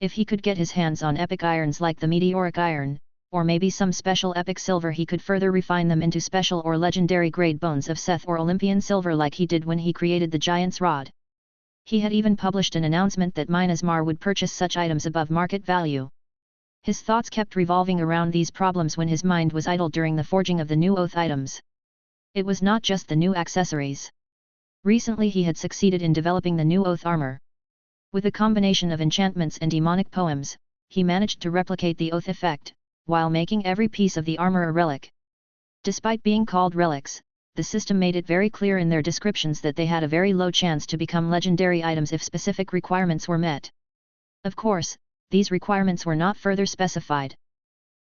If he could get his hands on epic irons like the meteoric iron, or maybe some special epic silver, he could further refine them into special or legendary grade bones of Seth or Olympian silver like he did when he created the Giant's Rod. He had even published an announcement that Minas Mar would purchase such items above market value. His thoughts kept revolving around these problems when his mind was idle during the forging of the new oath items. It was not just the new accessories. Recently he had succeeded in developing the new oath armor. With a combination of enchantments and demonic poems, he managed to replicate the oath effect, while making every piece of the armor a relic. Despite being called relics, the system made it very clear in their descriptions that they had a very low chance to become legendary items if specific requirements were met. Of course, these requirements were not further specified.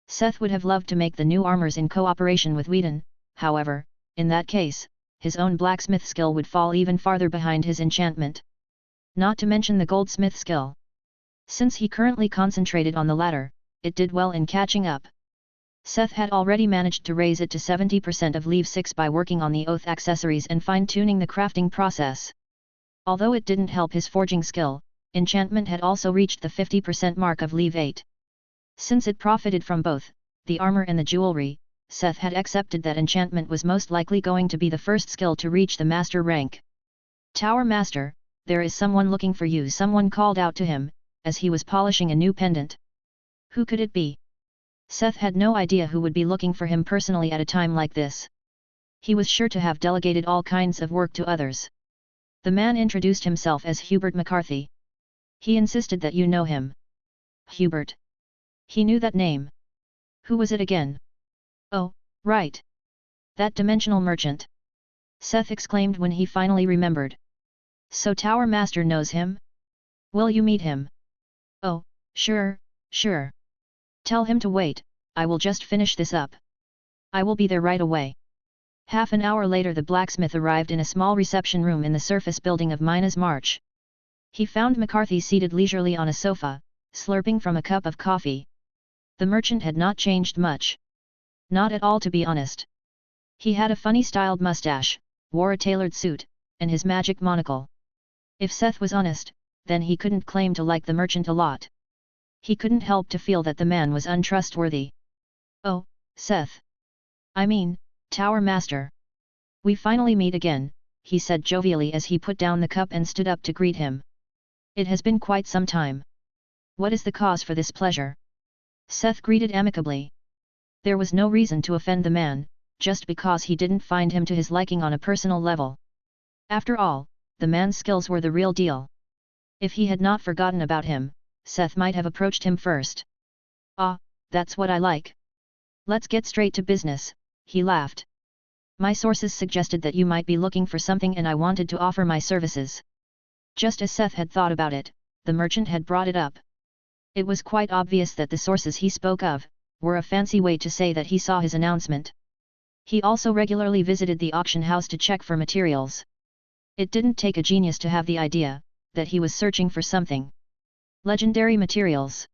Seth would have loved to make the new armors in cooperation with Whedon, however, in that case, his own blacksmith skill would fall even farther behind his enchantment. Not to mention the goldsmith skill. Since he currently concentrated on the latter, it did well in catching up. Seth had already managed to raise it to 70% of Leave 6 by working on the oath accessories and fine-tuning the crafting process. Although it didn't help his forging skill, enchantment had also reached the 50% mark of Leave 8. Since it profited from both, the armor and the jewelry, Seth had accepted that enchantment was most likely going to be the first skill to reach the master rank. Tower Master, there is someone looking for you, someone called out to him, as he was polishing a new pendant. Who could it be? Seth had no idea who would be looking for him personally at a time like this. He was sure to have delegated all kinds of work to others. The man introduced himself as Hubert McCarthy. He insisted that you know him. Hubert. He knew that name. Who was it again? Oh, right. That dimensional merchant. Seth exclaimed when he finally remembered. So Tower Master knows him? Will you meet him? Oh, sure, sure. Tell him to wait, I will just finish this up. I will be there right away. Half an hour later the blacksmith arrived in a small reception room in the surface building of Minas March. He found McCarthy seated leisurely on a sofa, slurping from a cup of coffee. The merchant had not changed much. Not at all, to be honest. He had a funny styled mustache, wore a tailored suit, and his magic monocle. If Seth was honest, then he couldn't claim to like the merchant a lot. He couldn't help to feel that the man was untrustworthy. Oh, Seth. I mean, Tower Master. We finally meet again, he said jovially as he put down the cup and stood up to greet him. It has been quite some time. What is the cause for this pleasure? Seth greeted amicably. There was no reason to offend the man, just because he didn't find him to his liking on a personal level. After all, the man's skills were the real deal. If he had not forgotten about him, Seth might have approached him first. Ah, that's what I like. Let's get straight to business, he laughed. My sources suggested that you might be looking for something and I wanted to offer my services. Just as Seth had thought about it, the merchant had brought it up. It was quite obvious that the sources he spoke of were a fancy way to say that he saw his announcement. He also regularly visited the auction house to check for materials. It didn't take a genius to have the idea that he was searching for something. Legendary materials.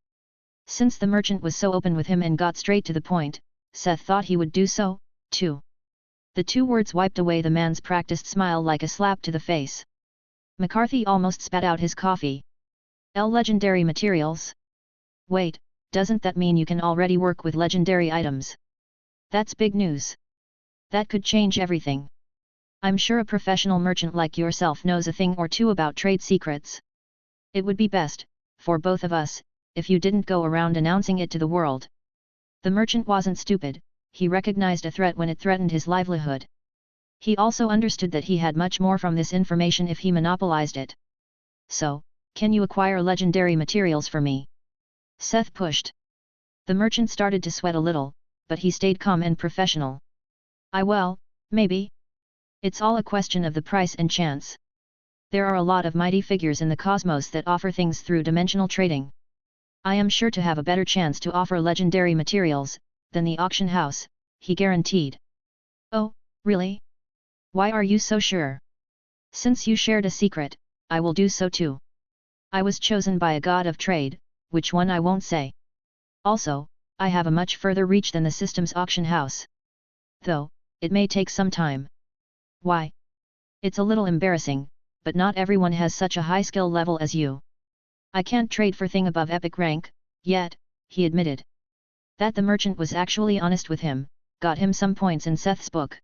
Since the merchant was so open with him and got straight to the point, Seth thought he would do so, too. The two words wiped away the man's practiced smile like a slap to the face. McCarthy almost spat out his coffee. Legendary materials? Wait, doesn't that mean you can already work with legendary items? That's big news. That could change everything. I'm sure a professional merchant like yourself knows a thing or two about trade secrets. It would be best, for both of us, if you didn't go around announcing it to the world. The merchant wasn't stupid, he recognized a threat when it threatened his livelihood. He also understood that he had much more from this information if he monopolized it. So, can you acquire legendary materials for me? Seth pushed. The merchant started to sweat a little, but he stayed calm and professional. Maybe. It's all a question of the price and chance. There are a lot of mighty figures in the cosmos that offer things through dimensional trading. I am sure to have a better chance to offer legendary materials than the auction house, he guaranteed. Oh, really? Why are you so sure? Since you shared a secret, I will do so too. I was chosen by a god of trade, which one I won't say. Also, I have a much further reach than the system's auction house. Though, it may take some time. Why? It's a little embarrassing, but not everyone has such a high skill level as you. I can't trade for thing above epic rank, yet, he admitted. That the merchant was actually honest with him, got him some points in Seth's book.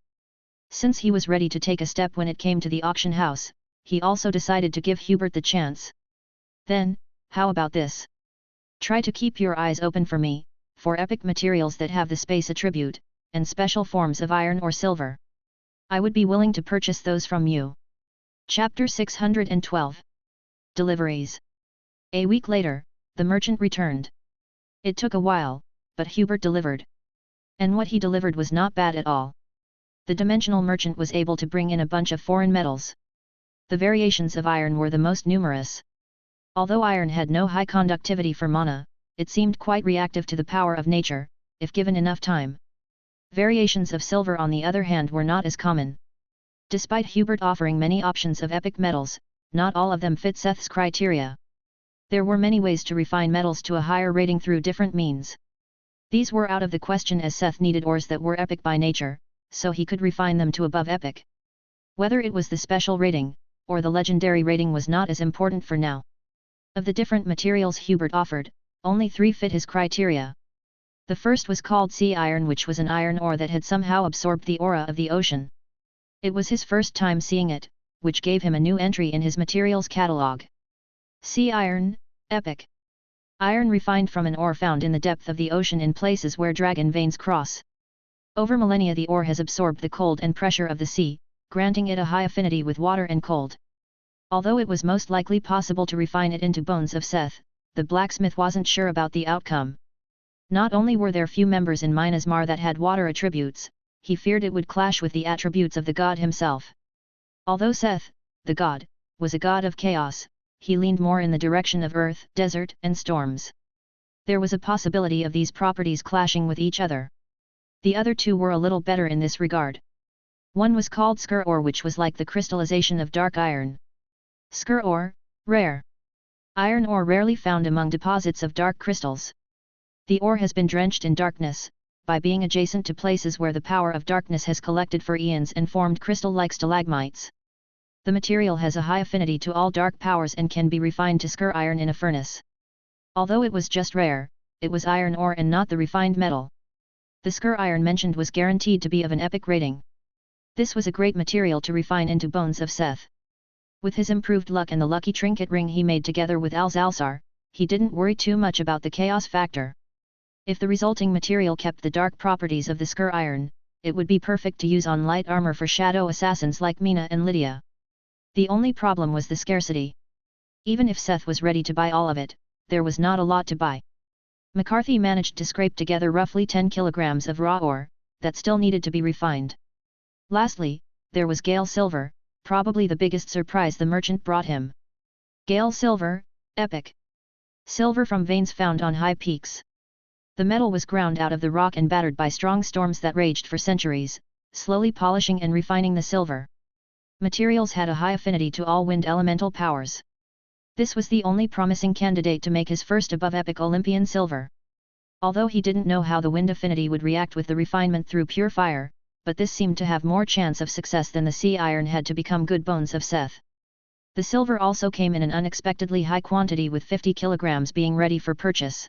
Since he was ready to take a step when it came to the auction house, he also decided to give Hubert the chance. Then, how about this? Try to keep your eyes open for me, for epic materials that have the space attribute, and special forms of iron or silver. I would be willing to purchase those from you. Chapter 612. Deliveries. A week later, the merchant returned. It took a while, but Hubert delivered. And what he delivered was not bad at all. The dimensional merchant was able to bring in a bunch of foreign metals. The variations of iron were the most numerous. Although iron had no high conductivity for mana, it seemed quite reactive to the power of nature, if given enough time. Variations of silver on the other hand were not as common. Despite Hubert offering many options of epic metals, not all of them fit Seth's criteria. There were many ways to refine metals to a higher rating through different means. These were out of the question as Seth needed ores that were epic by nature, so he could refine them to above epic. Whether it was the special rating, or the legendary rating was not as important for now. Of the different materials Hubert offered, only 3 fit his criteria. The first was called sea iron, which was an iron ore that had somehow absorbed the aura of the ocean. It was his first time seeing it, which gave him a new entry in his materials catalog. Sea iron, epic. Iron refined from an ore found in the depth of the ocean in places where dragon veins cross. Over millennia the ore has absorbed the cold and pressure of the sea, granting it a high affinity with water and cold. Although it was most likely possible to refine it into bones of Seth, the blacksmith wasn't sure about the outcome. Not only were there few members in Minas Mar that had water attributes, he feared it would clash with the attributes of the god himself. Although Seth, the god, was a god of chaos, he leaned more in the direction of earth, desert, and storms. There was a possibility of these properties clashing with each other. The other 2 were a little better in this regard. One was called Skur ore, which was like the crystallization of dark iron. Skur ore, rare. Iron ore rarely found among deposits of dark crystals. The ore has been drenched in darkness, by being adjacent to places where the power of darkness has collected for eons and formed crystal-like stalagmites. The material has a high affinity to all dark powers and can be refined to Skur iron in a furnace. Although it was just rare, it was iron ore and not the refined metal. The Skur iron mentioned was guaranteed to be of an epic rating. This was a great material to refine into bones of Seth. With his improved luck and the lucky trinket ring he made together with Alzalsar, he didn't worry too much about the chaos factor. If the resulting material kept the dark properties of the Skur iron, it would be perfect to use on light armor for shadow assassins like Mina and Lydia. The only problem was the scarcity. Even if Seth was ready to buy all of it, there was not a lot to buy. McCarthy managed to scrape together roughly 10 kilograms of raw ore, that still needed to be refined. Lastly, there was Gale silver, probably the biggest surprise the merchant brought him. Gale silver, epic. Silver from veins found on high peaks. The metal was ground out of the rock and battered by strong storms that raged for centuries, slowly polishing and refining the silver. Materials had a high affinity to all wind elemental powers. This was the only promising candidate to make his first above epic Olympian silver. Although he didn't know how the wind affinity would react with the refinement through pure fire, but this seemed to have more chance of success than the sea iron had to become good bones of Seth. The silver also came in an unexpectedly high quantity, with 50 kilograms being ready for purchase.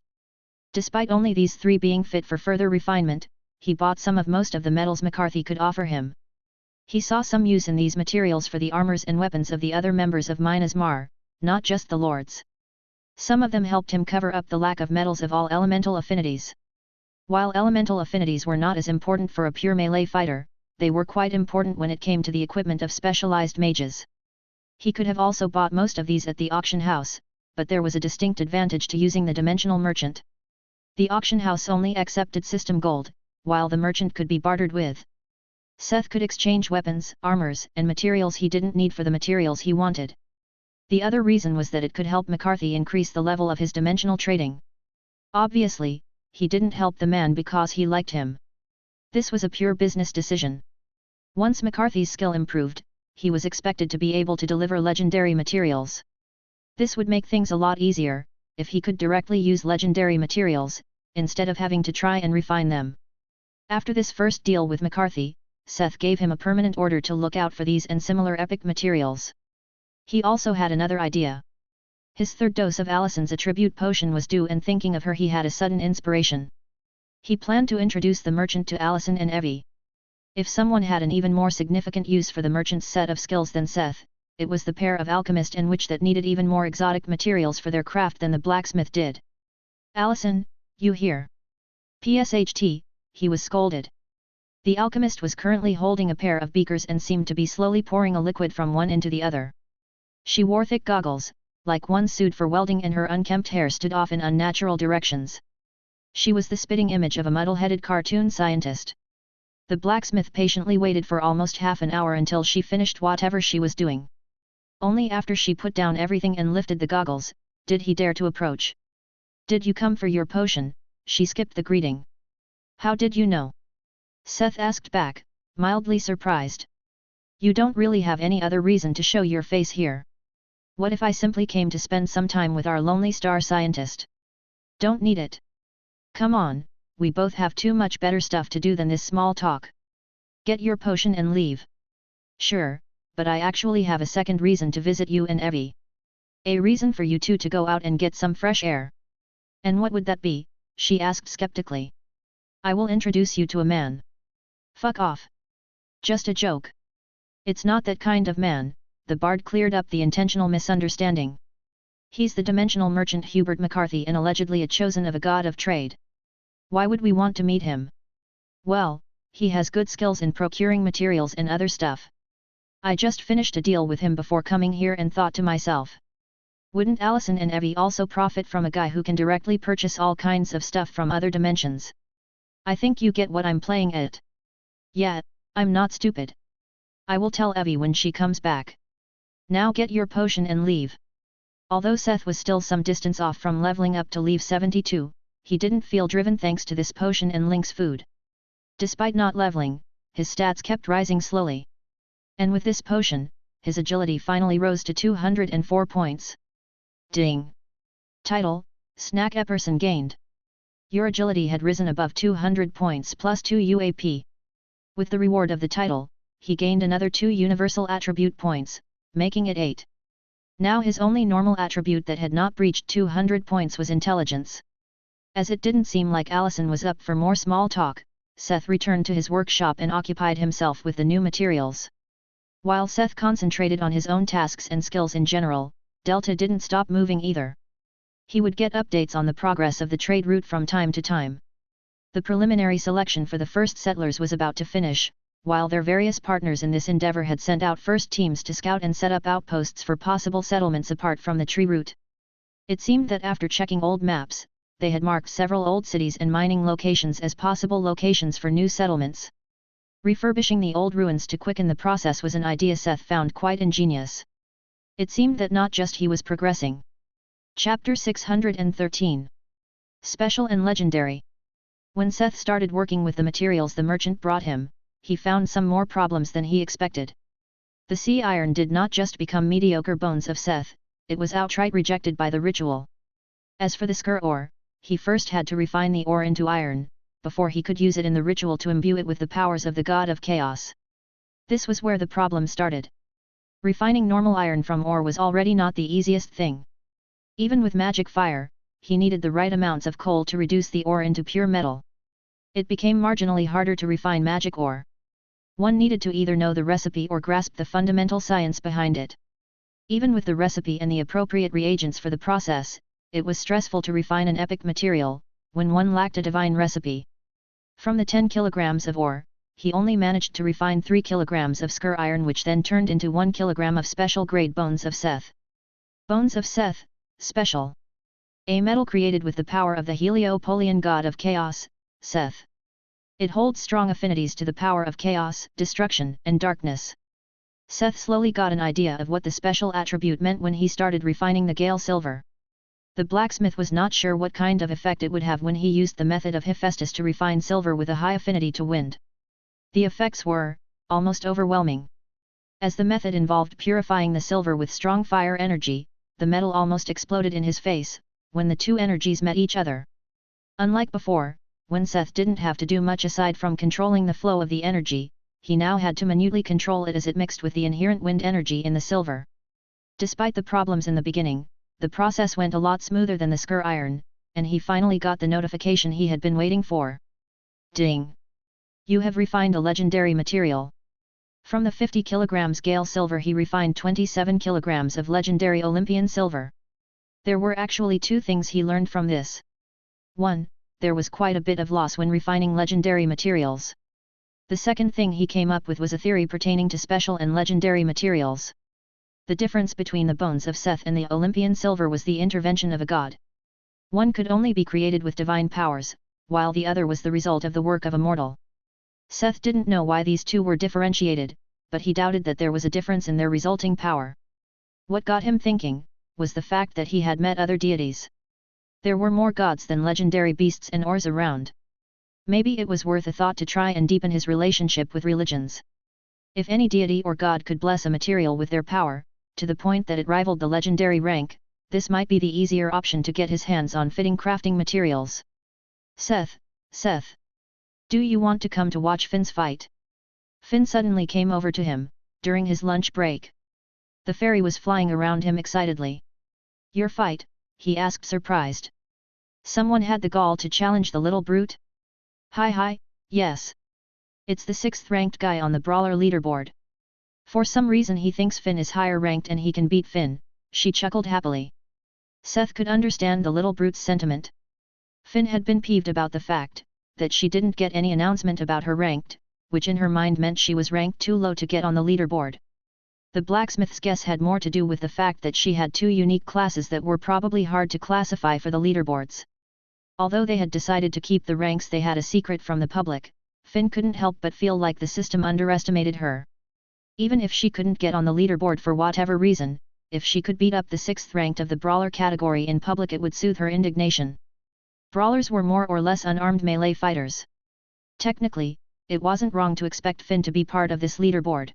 Despite only these 3 being fit for further refinement, he bought some of most of the metals McCarthy could offer him. He saw some use in these materials for the armors and weapons of the other members of Minas Mar, not just the lords. Some of them helped him cover up the lack of metals of all elemental affinities. While elemental affinities were not as important for a pure melee fighter, they were quite important when it came to the equipment of specialized mages. He could have also bought most of these at the auction house, but there was a distinct advantage to using the dimensional merchant. The auction house only accepted system gold, while the merchant could be bartered with. Seth could exchange weapons, armors, and materials he didn't need for the materials he wanted. The other reason was that it could help McCarthy increase the level of his dimensional trading. Obviously, he didn't help the man because he liked him. This was a pure business decision. Once McCarthy's skill improved, he was expected to be able to deliver legendary materials. This would make things a lot easier, if he could directly use legendary materials, instead of having to try and refine them. After this first deal with McCarthy, Seth gave him a permanent order to look out for these and similar epic materials. He also had another idea. His third dose of Allison's attribute potion was due, and thinking of her he had a sudden inspiration. He planned to introduce the merchant to Allison and Evie. If someone had an even more significant use for the merchant's set of skills than Seth, it was the pair of alchemist and witch that needed even more exotic materials for their craft than the blacksmith did. "Allison, you here?" "PSHT," he was scolded. The alchemist was currently holding a pair of beakers and seemed to be slowly pouring a liquid from one into the other. She wore thick goggles, like one sued for welding, and her unkempt hair stood off in unnatural directions. She was the spitting image of a muddle-headed cartoon scientist. The blacksmith patiently waited for almost half an hour until she finished whatever she was doing. Only after she put down everything and lifted the goggles, did he dare to approach. "Did you come for your potion?" She skipped the greeting. "How did you know?" Seth asked back, mildly surprised. "You don't really have any other reason to show your face here. What if I simply came to spend some time with our lonely star scientist?" "Don't need it. Come on, we both have too much better stuff to do than this small talk. Get your potion and leave." "Sure, but I actually have a second reason to visit you and Evie. A reason for you two to go out and get some fresh air." "And what would that be?" she asked skeptically. "I will introduce you to a man." "Fuck off. Just a joke." "It's not that kind of man," the bard cleared up the intentional misunderstanding. "He's the dimensional merchant Hubert McCarthy, and allegedly a chosen of a god of trade." "Why would we want to meet him?" "Well, he has good skills in procuring materials and other stuff. I just finished a deal with him before coming here and thought to myself, wouldn't Allison and Evie also profit from a guy who can directly purchase all kinds of stuff from other dimensions? I think you get what I'm playing at." "Yeah, I'm not stupid. I will tell Evie when she comes back. Now get your potion and leave." Although Seth was still some distance off from leveling up to level 72, he didn't feel driven thanks to this potion and Link's food. Despite not leveling, his stats kept rising slowly. And with this potion, his agility finally rose to 204 points. Ding! Title: Snack Epperson gained. Your agility had risen above 200 points plus 2 UAP. With the reward of the title, he gained another 2 universal attribute points, making it 8. Now his only normal attribute that had not breached 200 points was intelligence. As it didn't seem like Allison was up for more small talk, Seth returned to his workshop and occupied himself with the new materials. While Seth concentrated on his own tasks and skills in general, Delta didn't stop moving either. He would get updates on the progress of the trade route from time to time. The preliminary selection for the first settlers was about to finish, while their various partners in this endeavor had sent out first teams to scout and set up outposts for possible settlements apart from the tree route. It seemed that after checking old maps, they had marked several old cities and mining locations as possible locations for new settlements. Refurbishing the old ruins to quicken the process was an idea Seth found quite ingenious. It seemed that not just he was progressing. Chapter 613. Special and Legendary. When Seth started working with the materials the merchant brought him, he found some more problems than he expected. The sea iron did not just become mediocre bones of Seth, it was outright rejected by the ritual. As for the Skur ore, he first had to refine the ore into iron, before he could use it in the ritual to imbue it with the powers of the god of chaos. This was where the problem started. Refining normal iron from ore was already not the easiest thing. Even with magic fire, he needed the right amounts of coal to reduce the ore into pure metal. It became marginally harder to refine magic ore. One needed to either know the recipe or grasp the fundamental science behind it. Even with the recipe and the appropriate reagents for the process, it was stressful to refine an epic material, when one lacked a divine recipe. From the 10 kilograms of ore, he only managed to refine 3 kilograms of scur iron, which then turned into 1 kilogram of special grade bones of Seth. Bones of Seth, special. A metal created with the power of the Heliopolian god of chaos, Seth. It holds strong affinities to the power of chaos, destruction, and darkness. Seth slowly got an idea of what the special attribute meant when he started refining the Gale silver. The blacksmith was not sure what kind of effect it would have when he used the method of Hephaestus to refine silver with a high affinity to wind. The effects were almost overwhelming. As the method involved purifying the silver with strong fire energy, the metal almost exploded in his face, when the two energies met each other. Unlike before, when Seth didn't have to do much aside from controlling the flow of the energy, he now had to minutely control it as it mixed with the inherent wind energy in the silver. Despite the problems in the beginning, the process went a lot smoother than the scur iron, and he finally got the notification he had been waiting for. Ding! You have refined a legendary material. From the 50 kilograms Gale silver he refined 27 kilograms of legendary Olympian silver. There were actually two things he learned from this. 1. There was quite a bit of loss when refining legendary materials. The second thing he came up with was a theory pertaining to special and legendary materials. The difference between the bones of Seth and the Olympian silver was the intervention of a god. One could only be created with divine powers, while the other was the result of the work of a mortal. Seth didn't know why these two were differentiated, but he doubted that there was a difference in their resulting power. What got him thinking, was the fact that he had met other deities. There were more gods than legendary beasts and ores around. Maybe it was worth a thought to try and deepen his relationship with religions. If any deity or god could bless a material with their power, to the point that it rivaled the legendary rank, this might be the easier option to get his hands on fitting crafting materials. Seth. Do you want to come to watch Finn's fight? Finn suddenly came over to him, during his lunch break. The fairy was flying around him excitedly. Your fight? He asked surprised. Someone had the gall to challenge the little brute? Hi, yes. It's the 6th ranked guy on the brawler leaderboard. For some reason he thinks Finn is higher ranked and he can beat Finn, she chuckled happily. Seth could understand the little brute's sentiment. Finn had been peeved about the fact that she didn't get any announcement about her ranked, which in her mind meant she was ranked too low to get on the leaderboard. The blacksmith's guess had more to do with the fact that she had two unique classes that were probably hard to classify for the leaderboards. Although they had decided to keep the ranks they had a secret from the public, Finn couldn't help but feel like the system underestimated her. Even if she couldn't get on the leaderboard for whatever reason, if she could beat up the 6th ranked of the brawler category in public it would soothe her indignation. Brawlers were more or less unarmed melee fighters. Technically, it wasn't wrong to expect Finn to be part of this leaderboard.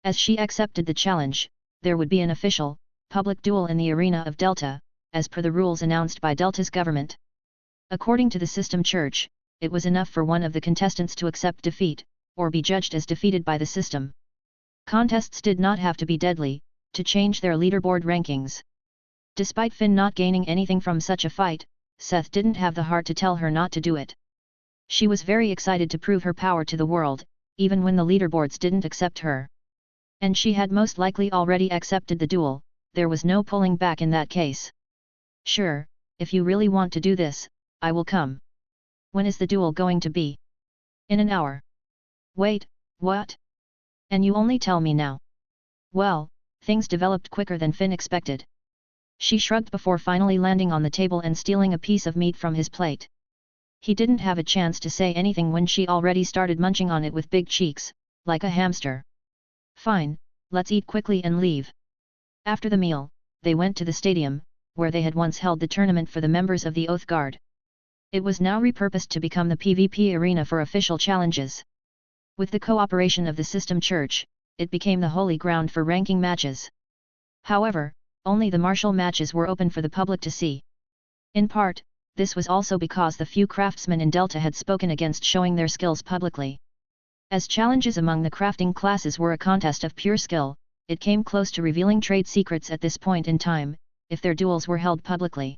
As she accepted the challenge, there would be an official, public duel in the arena of Delta, as per the rules announced by Delta's government. According to the system church, it was enough for one of the contestants to accept defeat, or be judged as defeated by the system. Contests did not have to be deadly, to change their leaderboard rankings. Despite Finn not gaining anything from such a fight, Seth didn't have the heart to tell her not to do it. She was very excited to prove her power to the world, even when the leaderboards didn't accept her. And she had most likely already accepted the duel, there was no pulling back in that case. Sure, if you really want to do this, I will come. When is the duel going to be? In an hour. Wait, what? And you only tell me now. Well, things developed quicker than Finn expected. She shrugged before finally landing on the table and stealing a piece of meat from his plate. He didn't have a chance to say anything when she already started munching on it with big cheeks, like a hamster. Fine, let's eat quickly and leave. After the meal, they went to the stadium, where they had once held the tournament for the members of the Oath Guard. It was now repurposed to become the PvP arena for official challenges. With the cooperation of the system church, it became the holy ground for ranking matches. However, only the martial matches were open for the public to see. In part, this was also because the few craftsmen in Delta had spoken against showing their skills publicly. As challenges among the crafting classes were a contest of pure skill, it came close to revealing trade secrets at this point in time, if their duels were held publicly.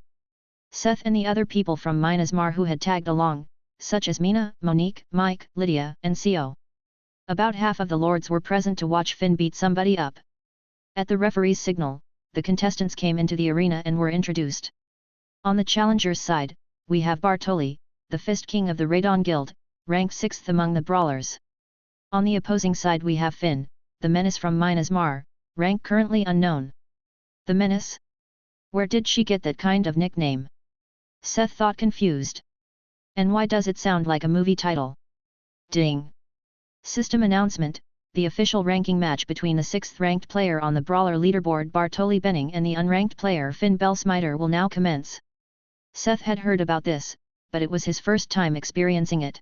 Seth and the other people from Minasmar who had tagged along, such as Mina, Monique, Mike, Lydia, and Co. About half of the lords were present to watch Finn beat somebody up. At the referee's signal, the contestants came into the arena and were introduced. On the challengers' side, we have Bartoli, the Fist King of the Radon Guild, ranked 6th among the brawlers. On the opposing side we have Finn, the Menace from Minas Mar, rank currently unknown. The Menace? Where did she get that kind of nickname? Seth thought confused. And why does it sound like a movie title? Ding! System announcement: the official ranking match between the 6th ranked player on the brawler leaderboard Bartoli Benning and the unranked player Finn Belsmiter will now commence. Seth had heard about this, but it was his first time experiencing it.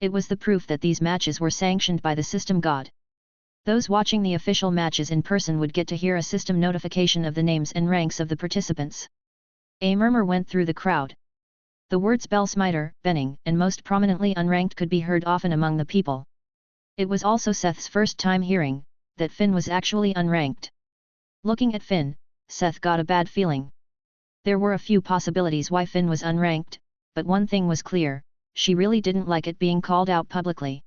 It was the proof that these matches were sanctioned by the system god. Those watching the official matches in person would get to hear a system notification of the names and ranks of the participants. A murmur went through the crowd. The words Belsmiter, Benning, and most prominently unranked could be heard often among the people. It was also Seth's first time hearing that Finn was actually unranked. Looking at Finn, Seth got a bad feeling. There were a few possibilities why Finn was unranked, but one thing was clear: she really didn't like it being called out publicly.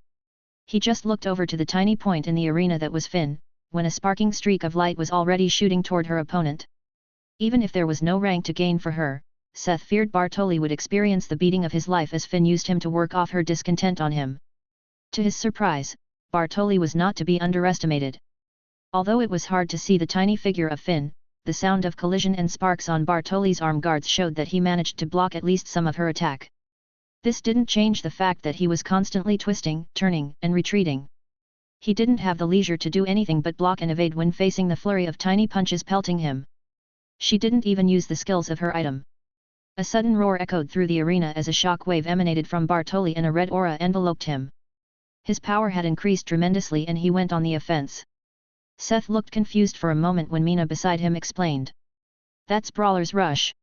He just looked over to the tiny point in the arena that was Finn, when a sparking streak of light was already shooting toward her opponent. Even if there was no rank to gain for her, Seth feared Bartoli would experience the beating of his life as Finn used him to work off her discontent on him. To his surprise, Bartoli was not to be underestimated. Although it was hard to see the tiny figure of Finn, the sound of collision and sparks on Bartoli's arm guards showed that he managed to block at least some of her attack. This didn't change the fact that he was constantly twisting, turning, and retreating. He didn't have the leisure to do anything but block and evade when facing the flurry of tiny punches pelting him. She didn't even use the skills of her item. A sudden roar echoed through the arena as a shock wave emanated from Bartoli and a red aura enveloped him. His power had increased tremendously and he went on the offense. Seth looked confused for a moment when Mina beside him explained. That's Brawler's Rush.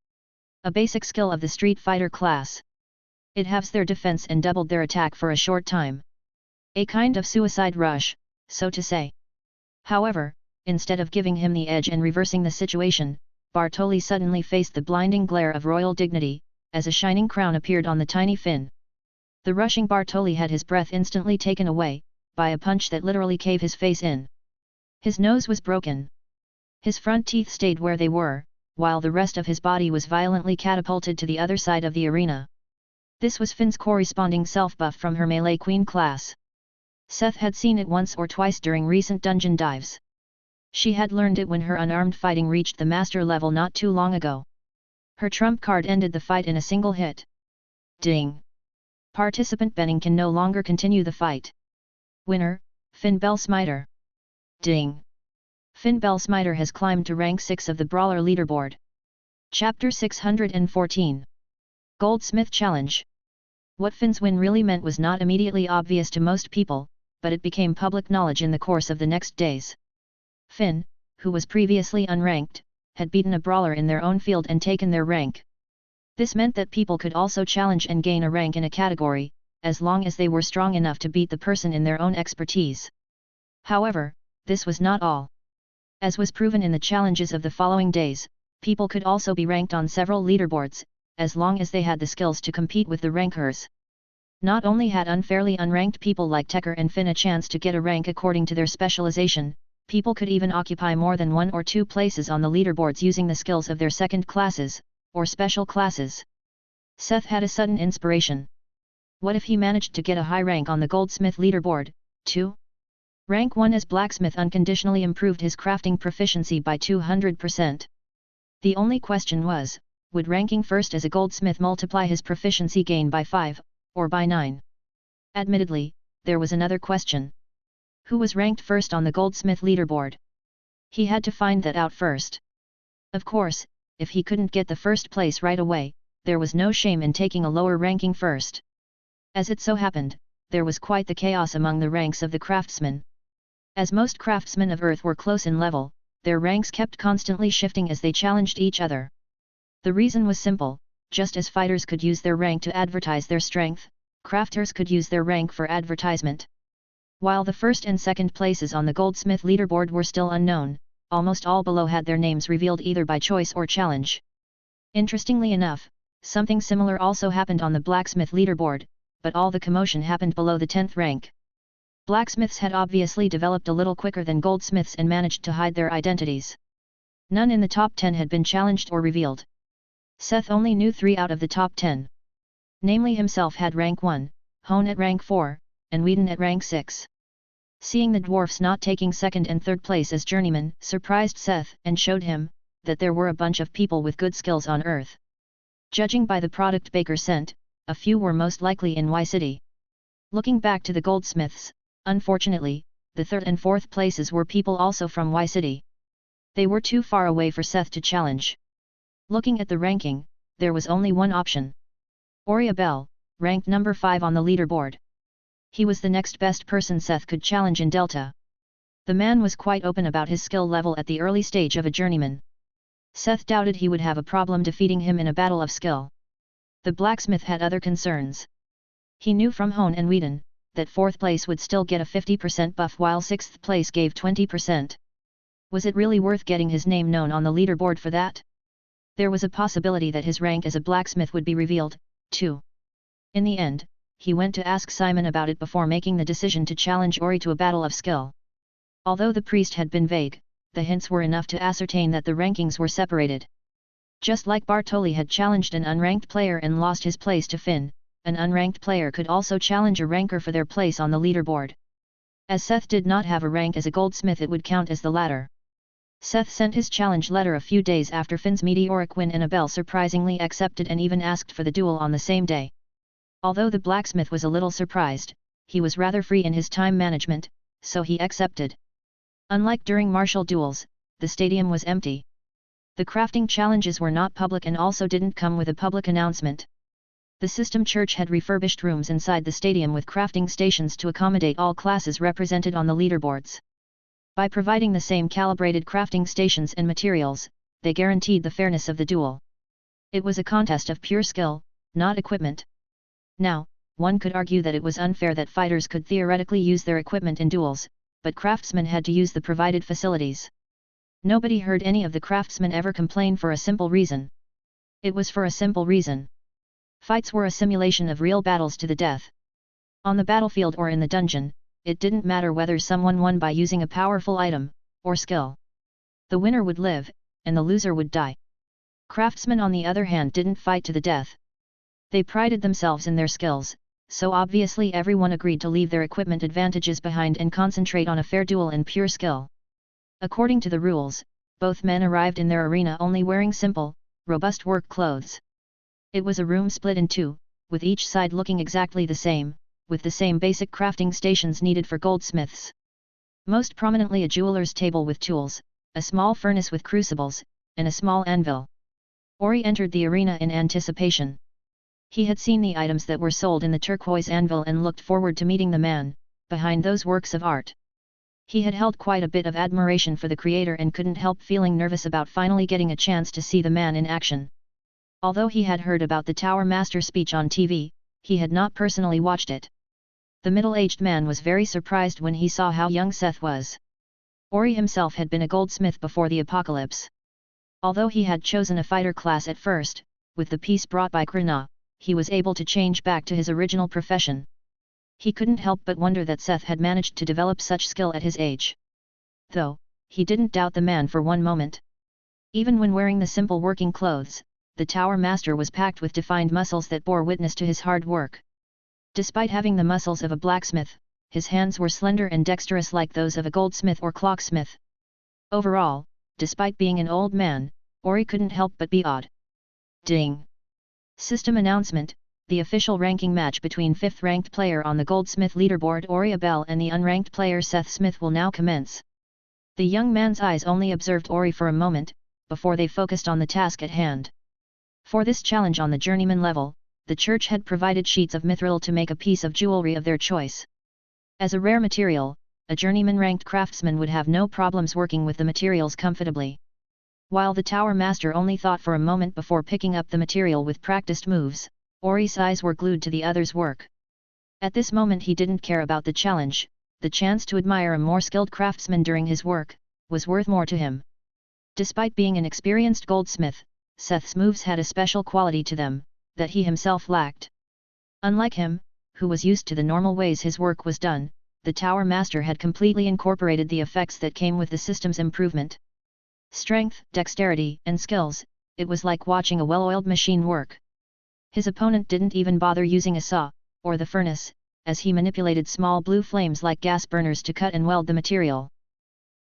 A basic skill of the Street Fighter class. It halves their defense and doubled their attack for a short time. A kind of suicide rush, so to say. However, instead of giving him the edge and reversing the situation, Bartoli suddenly faced the blinding glare of royal dignity, as a shining crown appeared on the tiny Finn. The rushing Bartoli had his breath instantly taken away, by a punch that literally caved his face in. His nose was broken. His front teeth stayed where they were, while the rest of his body was violently catapulted to the other side of the arena. This was Finn's corresponding self-buff from her melee queen class. Seth had seen it once or twice during recent dungeon dives. She had learned it when her unarmed fighting reached the master level not too long ago. Her trump card ended the fight in a single hit. Ding! Participant Benning can no longer continue the fight. Winner, Finn Belsmiter. Ding! Finn Belsmiter has climbed to rank 6 of the Brawler leaderboard. Chapter 614. Goldsmith Challenge. What Finn's win really meant was not immediately obvious to most people, but it became public knowledge in the course of the next days. Finn, who was previously unranked, had beaten a brawler in their own field and taken their rank. This meant that people could also challenge and gain a rank in a category, as long as they were strong enough to beat the person in their own expertise. However, this was not all. As was proven in the challenges of the following days, people could also be ranked on several leaderboards, as long as they had the skills to compete with the rankers. Not only had unfairly unranked people like Tekker and Finn a chance to get a rank according to their specialization, people could even occupy more than 1 or 2 places on the leaderboards using the skills of their second classes, or special classes. Seth had a sudden inspiration. What if he managed to get a high rank on the Goldsmith leaderboard, too? Rank 1 as Blacksmith unconditionally improved his crafting proficiency by 200%. The only question was, would ranking first as a goldsmith multiply his proficiency gain by 5, or by 9? Admittedly, there was another question. Who was ranked first on the goldsmith leaderboard? He had to find that out first. Of course, if he couldn't get the first place right away, there was no shame in taking a lower ranking first. As it so happened, there was quite the chaos among the ranks of the craftsmen. As most craftsmen of Earth were close in level, their ranks kept constantly shifting as they challenged each other. The reason was simple: just as fighters could use their rank to advertise their strength, crafters could use their rank for advertisement. While the first and second places on the Goldsmith leaderboard were still unknown, almost all below had their names revealed either by choice or challenge. Interestingly enough, something similar also happened on the Blacksmith leaderboard, but all the commotion happened below the 10th rank. Blacksmiths had obviously developed a little quicker than goldsmiths and managed to hide their identities. None in the top 10 had been challenged or revealed. Seth only knew 3 out of the top 10. Namely, himself had rank 1, Hone at rank 4, and Whedon at rank 6. Seeing the dwarfs not taking second and third place as journeymen surprised Seth and showed him that there were a bunch of people with good skills on Earth. Judging by the product Baker sent, a few were most likely in Y City. Looking back to the Goldsmiths, unfortunately, the third and fourth places were people also from Y City. They were too far away for Seth to challenge. Looking at the ranking, there was only one option. Oriabel, ranked number 5 on the leaderboard. He was the next best person Seth could challenge in Delta. The man was quite open about his skill level at the early stage of a journeyman. Seth doubted he would have a problem defeating him in a battle of skill. The blacksmith had other concerns. He knew from Hone and Whedon that 4th place would still get a 50% buff while 6th place gave 20%. Was it really worth getting his name known on the leaderboard for that? There was a possibility that his rank as a blacksmith would be revealed, too. In the end, he went to ask Simon about it before making the decision to challenge Ori to a battle of skill. Although the priest had been vague, the hints were enough to ascertain that the rankings were separated. Just like Bartoli had challenged an unranked player and lost his place to Finn, an unranked player could also challenge a ranker for their place on the leaderboard. As Seth did not have a rank as a goldsmith, it would count as the latter. Seth sent his challenge letter a few days after Finn's meteoric win, and Abel surprisingly accepted and even asked for the duel on the same day. Although the blacksmith was a little surprised, he was rather free in his time management, so he accepted. Unlike during martial duels, the stadium was empty. The crafting challenges were not public and also didn't come with a public announcement. The System Church had refurbished rooms inside the stadium with crafting stations to accommodate all classes represented on the leaderboards. By providing the same calibrated crafting stations and materials, they guaranteed the fairness of the duel. It was a contest of pure skill, not equipment. Now, one could argue that it was unfair that fighters could theoretically use their equipment in duels, but craftsmen had to use the provided facilities. Nobody heard any of the craftsmen ever complain for a simple reason. It was for a simple reason. Fights were a simulation of real battles to the death. On the battlefield or in the dungeon, it didn't matter whether someone won by using a powerful item or skill. The winner would live, and the loser would die. Craftsmen, on the other hand, didn't fight to the death. They prided themselves in their skills, so obviously everyone agreed to leave their equipment advantages behind and concentrate on a fair duel and pure skill. According to the rules, both men arrived in their arena only wearing simple, robust work clothes. It was a room split in two, with each side looking exactly the same, with the same basic crafting stations needed for goldsmiths. Most prominently a jeweler's table with tools, a small furnace with crucibles, and a small anvil. Ori entered the arena in anticipation. He had seen the items that were sold in the turquoise anvil and looked forward to meeting the man behind those works of art. He had held quite a bit of admiration for the creator and couldn't help feeling nervous about finally getting a chance to see the man in action. Although he had heard about the Tower Master speech on TV, he had not personally watched it. The middle-aged man was very surprised when he saw how young Seth was. Ori himself had been a goldsmith before the apocalypse. Although he had chosen a fighter class at first, with the peace brought by Krna, he was able to change back to his original profession. He couldn't help but wonder that Seth had managed to develop such skill at his age. Though, he didn't doubt the man for one moment. Even when wearing the simple working clothes, the Tower Master was packed with defined muscles that bore witness to his hard work. Despite having the muscles of a blacksmith, his hands were slender and dexterous like those of a goldsmith or clocksmith. Overall, despite being an old man, Ori couldn't help but be awed. Ding! System announcement: the official ranking match between 5th-ranked player on the Goldsmith leaderboard Ori Abel and the unranked player Seth Smith will now commence. The young man's eyes only observed Ori for a moment, before they focused on the task at hand. For this challenge on the journeyman level, the church had provided sheets of mithril to make a piece of jewelry of their choice. As a rare material, a journeyman-ranked craftsman would have no problems working with the materials comfortably. While the Tower Master only thought for a moment before picking up the material with practiced moves, Ori's eyes were glued to the other's work. At this moment he didn't care about the challenge, the chance to admire a more skilled craftsman during his work was worth more to him. Despite being an experienced goldsmith, Seth's moves had a special quality to them that he himself lacked. Unlike him, who was used to the normal ways his work was done, the Tower Master had completely incorporated the effects that came with the system's improvement. Strength, dexterity, and skills, it was like watching a well-oiled machine work. His opponent didn't even bother using a saw, or the furnace, as he manipulated small blue flames like gas burners to cut and weld the material.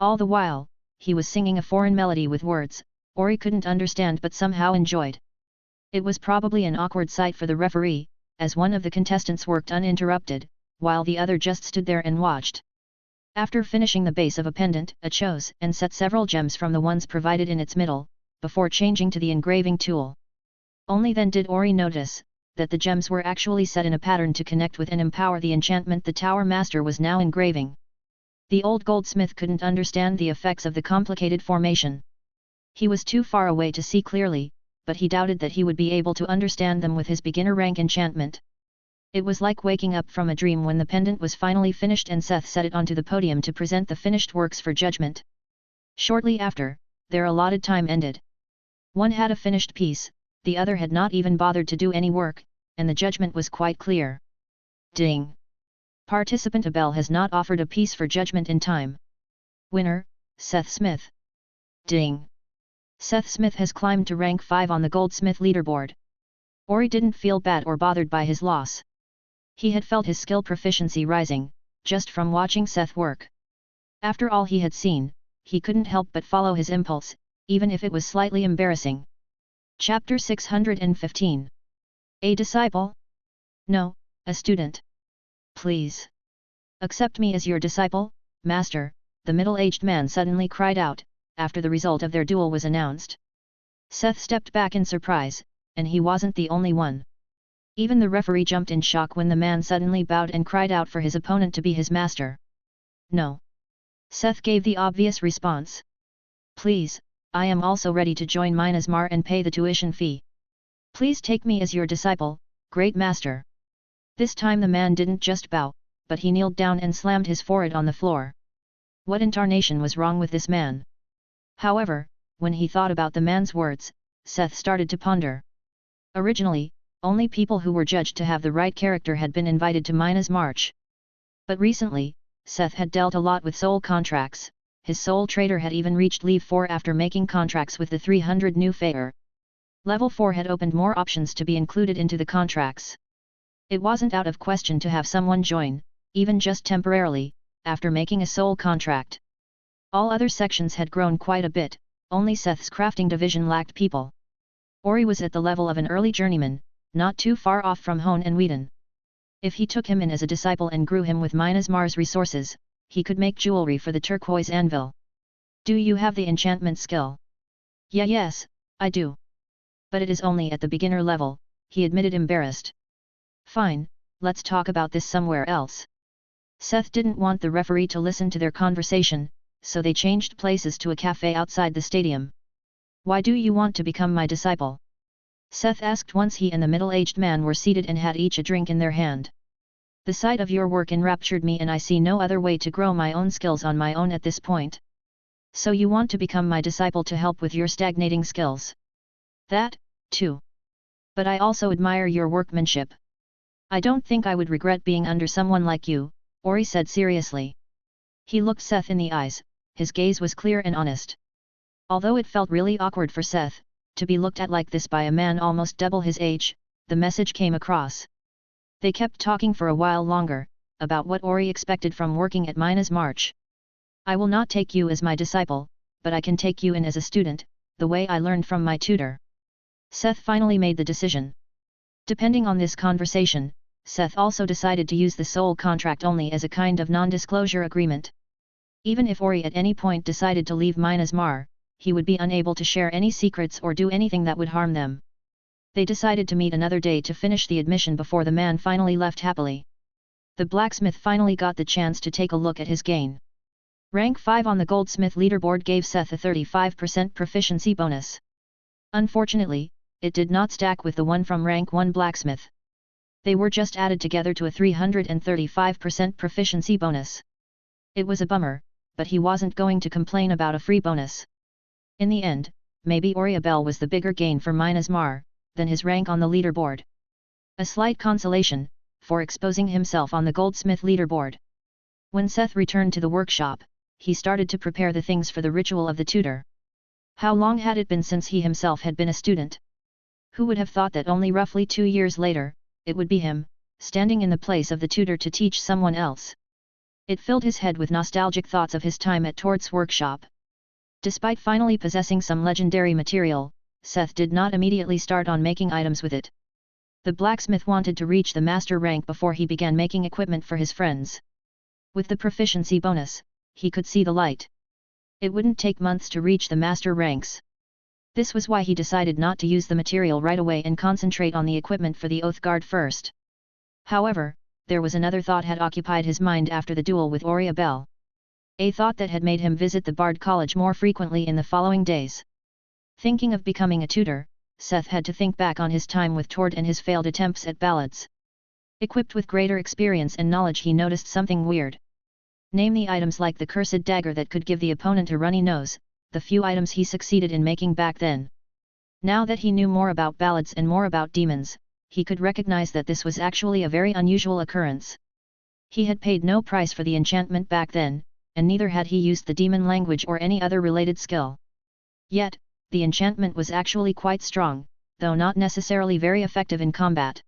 All the while, he was singing a foreign melody with words, Ori couldn't understand but somehow enjoyed. It was probably an awkward sight for the referee, as one of the contestants worked uninterrupted, while the other just stood there and watched. After finishing the base of a pendant, it chose and set several gems from the ones provided in its middle, before changing to the engraving tool. Only then did Ori notice that the gems were actually set in a pattern to connect with and empower the enchantment the Tower Master was now engraving. The old goldsmith couldn't understand the effects of the complicated formation. He was too far away to see clearly, but he doubted that he would be able to understand them with his beginner rank enchantment. It was like waking up from a dream when the pendant was finally finished and Seth set it onto the podium to present the finished works for judgment. Shortly after, their allotted time ended. One had a finished piece, the other had not even bothered to do any work, and the judgment was quite clear. Ding! Participant Abel has not offered a piece for judgment in time. Winner, Seth Smith. Ding! Seth Smith has climbed to rank 5 on the Goldsmith leaderboard. Ori didn't feel bad or bothered by his loss. He had felt his skill proficiency rising, just from watching Seth work. After all he had seen, he couldn't help but follow his impulse, even if it was slightly embarrassing. Chapter 615. A disciple? No, a student. Please. Accept me as your disciple, master, the middle-aged man suddenly cried out, after the result of their duel was announced. Seth stepped back in surprise, and he wasn't the only one. Even the referee jumped in shock when the man suddenly bowed and cried out for his opponent to be his master. No. Seth gave the obvious response. Please, I am also ready to join Minas Mar and pay the tuition fee. Please take me as your disciple, great master. This time the man didn't just bow, but he kneeled down and slammed his forehead on the floor. What in tarnation was wrong with this man? However, when he thought about the man's words, Seth started to ponder. Originally, only people who were judged to have the right character had been invited to Minas March. But recently, Seth had dealt a lot with soul contracts. His soul trader had even reached level 4 after making contracts with the 300 new Faer. Level 4 had opened more options to be included into the contracts. It wasn't out of question to have someone join, even just temporarily, after making a soul contract. All other sections had grown quite a bit, only Seth's crafting division lacked people. Ori was at the level of an early journeyman, not too far off from Hone and Whedon. If he took him in as a disciple and grew him with Minas Mar's resources, he could make jewelry for the turquoise anvil. Do you have the enchantment skill? Yes, I do. But it is only at the beginner level, he admitted embarrassed. Fine, let's talk about this somewhere else. Seth didn't want the referee to listen to their conversation, so they changed places to a cafe outside the stadium. Why do you want to become my disciple? Seth asked once he and the middle-aged man were seated and had each a drink in their hand. The sight of your work enraptured me and I see no other way to grow my own skills on my own at this point. So you want to become my disciple to help with your stagnating skills? That, too. But I also admire your workmanship. I don't think I would regret being under someone like you, Ori said seriously. He looked Seth in the eyes, his gaze was clear and honest. Although it felt really awkward for Seth, to be looked at like this by a man almost double his age, the message came across. They kept talking for a while longer, about what Ori expected from working at Minas March. I will not take you as my disciple, but I can take you in as a student, the way I learned from my tutor. Seth finally made the decision. Depending on this conversation, Seth also decided to use the soul contract only as a kind of non-disclosure agreement. Even if Ori at any point decided to leave Minas Mar, he would be unable to share any secrets or do anything that would harm them. They decided to meet another day to finish the admission before the man finally left happily. The blacksmith finally got the chance to take a look at his gain. Rank 5 on the Goldsmith leaderboard gave Seth a 35% proficiency bonus. Unfortunately, it did not stack with the one from rank 1 blacksmith. They were just added together to a 335% proficiency bonus. It was a bummer, but he wasn't going to complain about a free bonus. In the end, maybe Ori Abel was the bigger gain for Minas Mar than his rank on the leaderboard. A slight consolation, for exposing himself on the Goldsmith leaderboard. When Seth returned to the workshop, he started to prepare the things for the ritual of the tutor. How long had it been since he himself had been a student? Who would have thought that only roughly 2 years later, it would be him, standing in the place of the tutor to teach someone else? It filled his head with nostalgic thoughts of his time at Tort's workshop. Despite finally possessing some legendary material, Seth did not immediately start on making items with it. The blacksmith wanted to reach the master rank before he began making equipment for his friends. With the proficiency bonus, he could see the light. It wouldn't take months to reach the master ranks. This was why he decided not to use the material right away and concentrate on the equipment for the Oath Guard first. However, there was another thought had occupied his mind after the duel with Aurea Bell. A thought that had made him visit the Bard College more frequently in the following days. Thinking of becoming a tutor, Seth had to think back on his time with Tord and his failed attempts at ballads. Equipped with greater experience and knowledge, he noticed something weird. Name the items like the cursed dagger that could give the opponent a runny nose, the few items he succeeded in making back then. Now that he knew more about ballads and more about demons, he could recognize that this was actually a very unusual occurrence. He had paid no price for the enchantment back then, and neither had he used the demon language or any other related skill. Yet, the enchantment was actually quite strong, though not necessarily very effective in combat.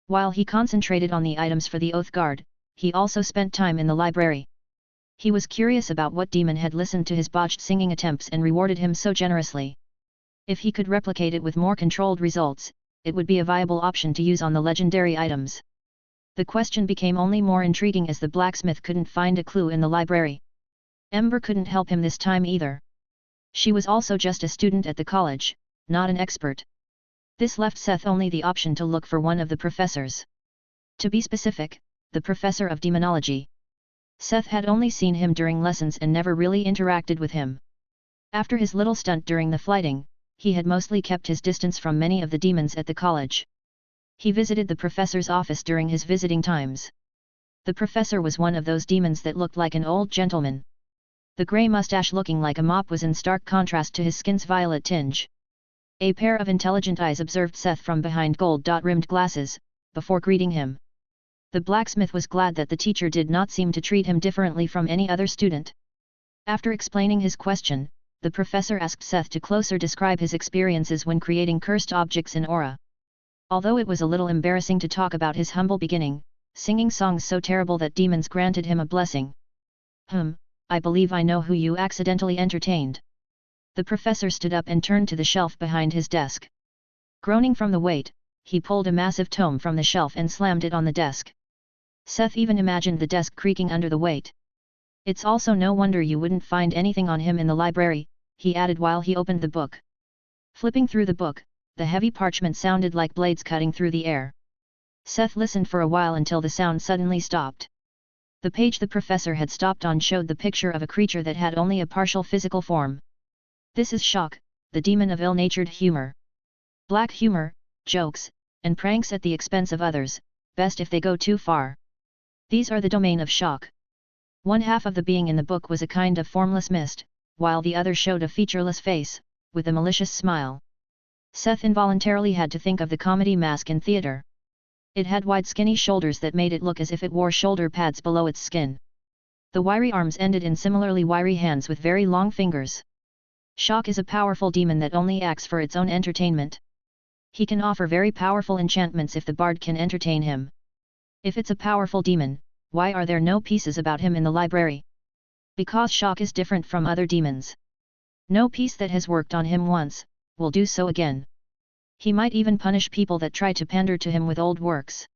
While he concentrated on the items for the Oath Guard, he also spent time in the library. He was curious about what demon had listened to his botched singing attempts and rewarded him so generously. If he could replicate it with more controlled results, it would be a viable option to use on the legendary items. The question became only more intriguing as the blacksmith couldn't find a clue in the library. Ember couldn't help him this time either. She was also just a student at the college, not an expert. This left Seth only the option to look for one of the professors. To be specific, the professor of demonology. Seth had only seen him during lessons and never really interacted with him. After his little stunt during the fighting, he had mostly kept his distance from many of the demons at the college. He visited the professor's office during his visiting times. The professor was one of those demons that looked like an old gentleman. The grey mustache looking like a mop was in stark contrast to his skin's violet tinge. A pair of intelligent eyes observed Seth from behind gold-rimmed glasses, before greeting him. The blacksmith was glad that the teacher did not seem to treat him differently from any other student. After explaining his question, the professor asked Seth to closer describe his experiences when creating cursed objects in Aura. Although it was a little embarrassing to talk about his humble beginning, singing songs so terrible that demons granted him a blessing. I believe I know who you accidentally entertained. The professor stood up and turned to the shelf behind his desk. Groaning from the weight, he pulled a massive tome from the shelf and slammed it on the desk. Seth even imagined the desk creaking under the weight. It's also no wonder you wouldn't find anything on him in the library, he added while he opened the book. Flipping through the book, the heavy parchment sounded like blades cutting through the air. Seth listened for a while until the sound suddenly stopped. The page the professor had stopped on showed the picture of a creature that had only a partial physical form. This is Shock, the demon of ill-natured humor. Black humor, jokes, and pranks at the expense of others, best if they go too far. These are the domain of Shock. One half of the being in the book was a kind of formless mist, while the other showed a featureless face, with a malicious smile. Seth involuntarily had to think of the comedy mask in theater. It had wide skinny shoulders that made it look as if it wore shoulder pads below its skin. The wiry arms ended in similarly wiry hands with very long fingers. Shock is a powerful demon that only acts for its own entertainment. He can offer very powerful enchantments if the bard can entertain him. If it's a powerful demon, why are there no pieces about him in the library? Because Shock is different from other demons. No piece that has worked on him once, will do so again. He might even punish people that try to pander to him with old works.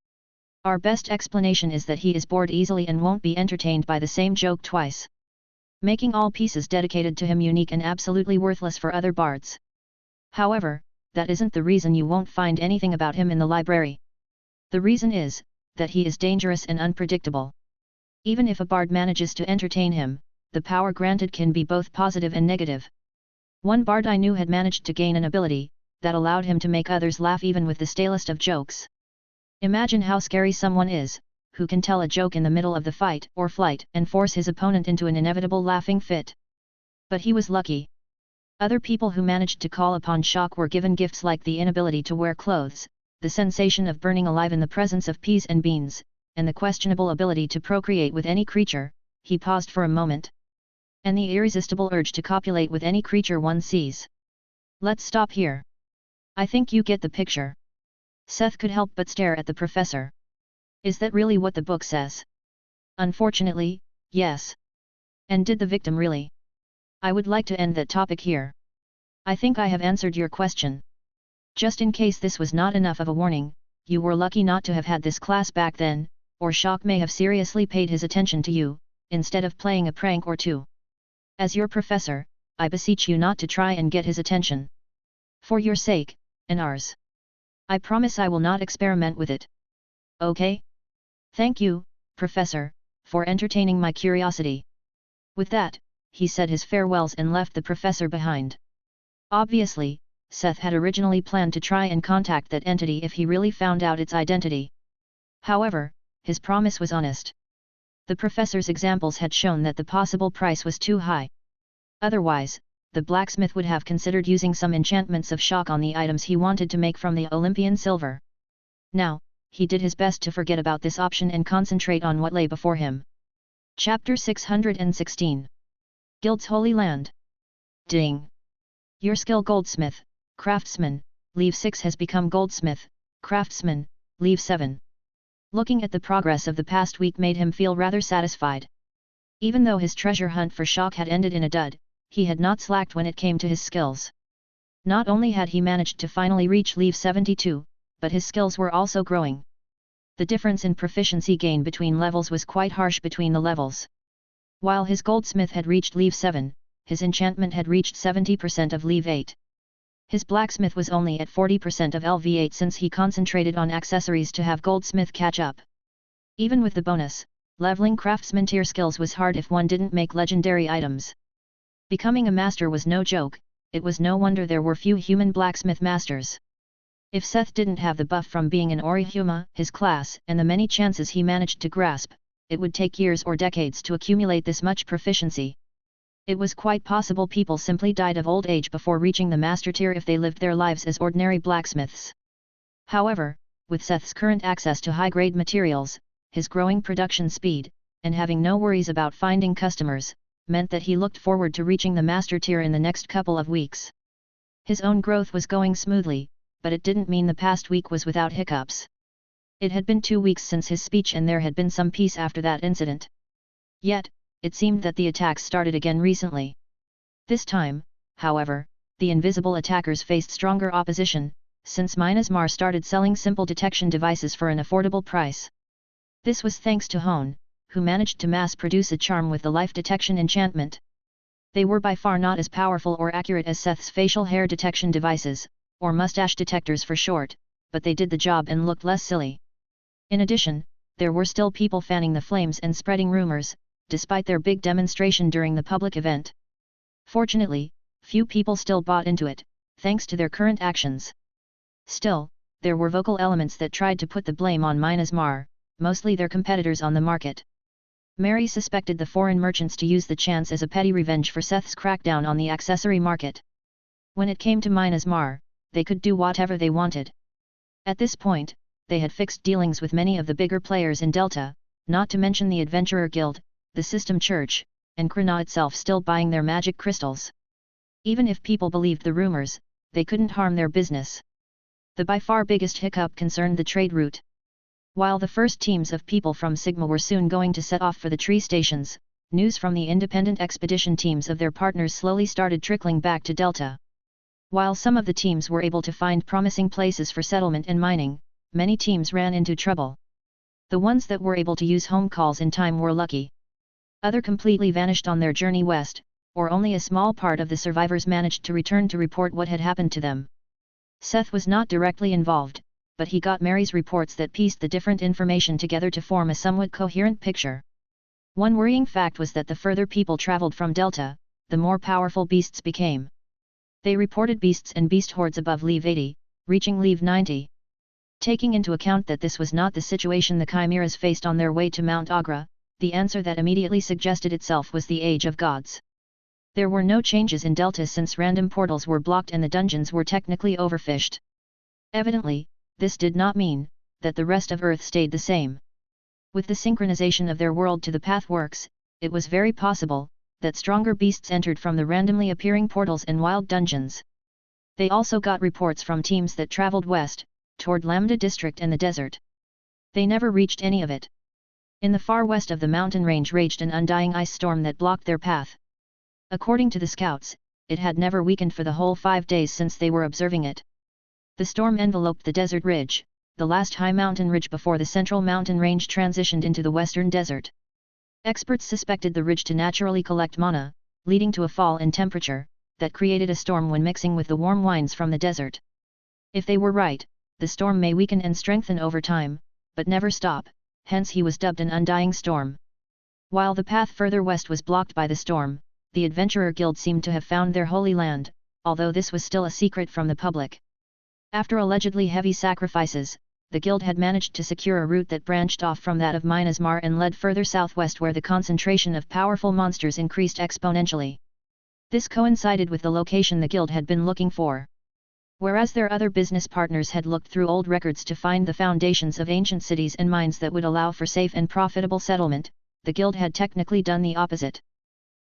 Our best explanation is that he is bored easily and won't be entertained by the same joke twice. Making all pieces dedicated to him unique and absolutely worthless for other bards. However, that isn't the reason you won't find anything about him in the library. The reason is, that he is dangerous and unpredictable. Even if a bard manages to entertain him, the power granted can be both positive and negative. One bard I knew had managed to gain an ability that allowed him to make others laugh even with the stalest of jokes. Imagine how scary someone is, who can tell a joke in the middle of the fight or flight and force his opponent into an inevitable laughing fit. But he was lucky. Other people who managed to call upon Shock were given gifts like the inability to wear clothes, the sensation of burning alive in the presence of peas and beans, and the questionable ability to procreate with any creature. He paused for a moment. and the irresistible urge to copulate with any creature one sees. Let's stop here. I think you get the picture. Seth could help but stare at the professor. Is that really what the book says? Unfortunately, yes. And did the victim really? I would like to end that topic here. I think I have answered your question. Just in case this was not enough of a warning, you were lucky not to have had this class back then, or Shock may have seriously paid his attention to you, instead of playing a prank or two. As your professor, I beseech you not to try and get his attention. For your sake, and ours. I promise I will not experiment with it. Okay? Thank you, Professor, for entertaining my curiosity. With that, he said his farewells and left the professor behind. Obviously, Seth had originally planned to try and contact that entity if he really found out its identity. However, his promise was honest. The professor's examples had shown that the possible price was too high. Otherwise, the blacksmith would have considered using some enchantments of shock on the items he wanted to make from the Olympian silver. Now, he did his best to forget about this option and concentrate on what lay before him. Chapter 616. Guild's Holy Land. Ding! Your skill Goldsmith, Craftsman, Leave 6 has become Goldsmith, Craftsman, Leave 7. Looking at the progress of the past week made him feel rather satisfied. Even though his treasure hunt for shock had ended in a dud, he had not slacked when it came to his skills. Not only had he managed to finally reach Leave 72, but his skills were also growing. The difference in proficiency gain between levels was quite harsh between the levels. While his Goldsmith had reached Leave 7, his enchantment had reached 70% of Leave 8. His blacksmith was only at 40% of LV8 since he concentrated on accessories to have Goldsmith catch up. Even with the bonus, leveling craftsman tier skills was hard if one didn't make legendary items. Becoming a master was no joke, it was no wonder there were few human blacksmith masters. If Seth didn't have the buff from being an Orihuma, his class, and the many chances he managed to grasp, it would take years or decades to accumulate this much proficiency. It was quite possible people simply died of old age before reaching the master tier if they lived their lives as ordinary blacksmiths. However, with Seth's current access to high-grade materials, his growing production speed, and having no worries about finding customers, meant that he looked forward to reaching the master tier in the next couple of weeks. His own growth was going smoothly, but it didn't mean the past week was without hiccups. It had been 2 weeks since his speech and there had been some peace after that incident. Yet, it seemed that the attacks started again recently. This time, however, the invisible attackers faced stronger opposition, since Myanmar started selling simple detection devices for an affordable price. This was thanks to Hone, who managed to mass-produce a charm with the life detection enchantment. They were by far not as powerful or accurate as Seth's facial hair detection devices, or mustache detectors for short, but they did the job and looked less silly. In addition, there were still people fanning the flames and spreading rumors, despite their big demonstration during the public event. Fortunately, few people still bought into it, thanks to their current actions. Still, there were vocal elements that tried to put the blame on Myanmar, mostly their competitors on the market. Mary suspected the foreign merchants to use the chance as a petty revenge for Seth's crackdown on the accessory market. When it came to Myanmar, they could do whatever they wanted. At this point, they had fixed dealings with many of the bigger players in Delta, not to mention the Adventurer Guild, the System Church, and Krana itself still buying their magic crystals. Even if people believed the rumors, they couldn't harm their business. The by far biggest hiccup concerned the trade route. While the first teams of people from Sigma were soon going to set off for the tree stations, news from the independent expedition teams of their partners slowly started trickling back to Delta. While some of the teams were able to find promising places for settlement and mining, many teams ran into trouble. The ones that were able to use home calls in time were lucky. Others completely vanished on their journey west, or only a small part of the survivors managed to return to report what had happened to them. Seth was not directly involved, but he got Mary's reports that pieced the different information together to form a somewhat coherent picture. One worrying fact was that the further people traveled from Delta, the more powerful beasts became. They reported beasts and beast hordes above Leave 80, reaching Leave 90. Taking into account that this was not the situation the Chimeras faced on their way to Mount Agra, the answer that immediately suggested itself was the Age of Gods. There were no changes in Delta since random portals were blocked and the dungeons were technically overfished. Evidently, this did not mean that the rest of Earth stayed the same. With the synchronization of their world to the pathworks, it was very possible that stronger beasts entered from the randomly appearing portals and wild dungeons. They also got reports from teams that traveled west, toward Lambda District and the desert. They never reached any of it. In the far west of the mountain range raged an undying ice storm that blocked their path. According to the scouts, it had never weakened for the whole 5 days since they were observing it. The storm enveloped the desert ridge, the last high mountain ridge before the central mountain range transitioned into the western desert. Experts suspected the ridge to naturally collect mana, leading to a fall in temperature, that created a storm when mixing with the warm winds from the desert. If they were right, the storm may weaken and strengthen over time, but never stop, hence he was dubbed an undying storm. While the path further west was blocked by the storm, the Adventurer Guild seemed to have found their holy land, although this was still a secret from the public. After allegedly heavy sacrifices, the guild had managed to secure a route that branched off from that of Minas Mar and led further southwest where the concentration of powerful monsters increased exponentially. This coincided with the location the guild had been looking for. Whereas their other business partners had looked through old records to find the foundations of ancient cities and mines that would allow for safe and profitable settlement, the guild had technically done the opposite.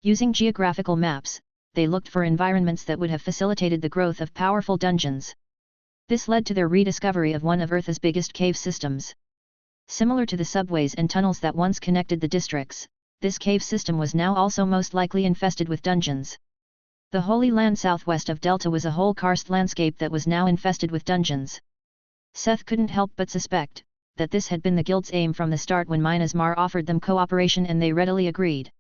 Using geographical maps, they looked for environments that would have facilitated the growth of powerful dungeons. This led to their rediscovery of one of Earth's biggest cave systems. Similar to the subways and tunnels that once connected the districts, this cave system was now also most likely infested with dungeons. The Holy Land southwest of Delta was a whole karst landscape that was now infested with dungeons. Seth couldn't help but suspect that this had been the guild's aim from the start when Minas Mar offered them cooperation, and they readily agreed.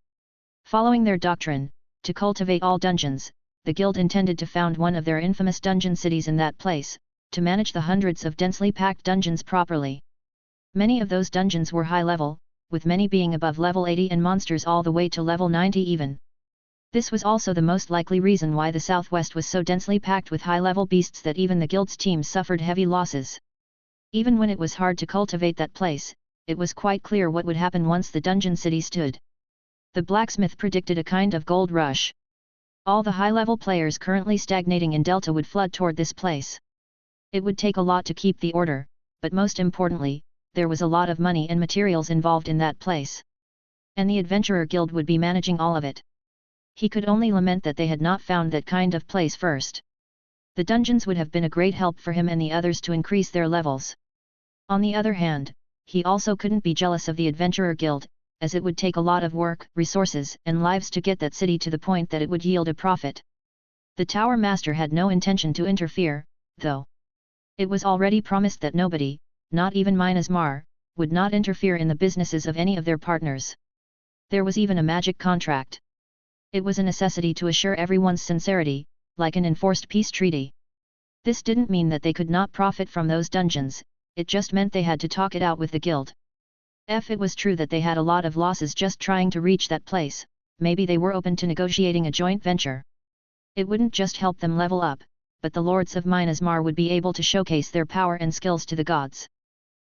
Following their doctrine, to cultivate all dungeons, the guild intended to found one of their infamous dungeon cities in that place, to manage the hundreds of densely packed dungeons properly. Many of those dungeons were high level, with many being above level 80 and monsters all the way to level 90 even. This was also the most likely reason why the southwest was so densely packed with high-level beasts that even the guild's team suffered heavy losses. Even when it was hard to cultivate that place, it was quite clear what would happen once the dungeon city stood. The blacksmith predicted a kind of gold rush. All the high-level players currently stagnating in Delta would flood toward this place. It would take a lot to keep the order, but most importantly, there was a lot of money and materials involved in that place. And the Adventurer Guild would be managing all of it. He could only lament that they had not found that kind of place first. The dungeons would have been a great help for him and the others to increase their levels. On the other hand, he also couldn't be jealous of the Adventurer Guild, as it would take a lot of work, resources, and lives to get that city to the point that it would yield a profit. The Tower Master had no intention to interfere, though. It was already promised that nobody, not even Minas Mar, would not interfere in the businesses of any of their partners. There was even a magic contract. It was a necessity to assure everyone's sincerity, like an enforced peace treaty. This didn't mean that they could not profit from those dungeons, it just meant they had to talk it out with the guild. If it was true that they had a lot of losses just trying to reach that place, maybe they were open to negotiating a joint venture. It wouldn't just help them level up, but the lords of Minas Mar would be able to showcase their power and skills to the gods.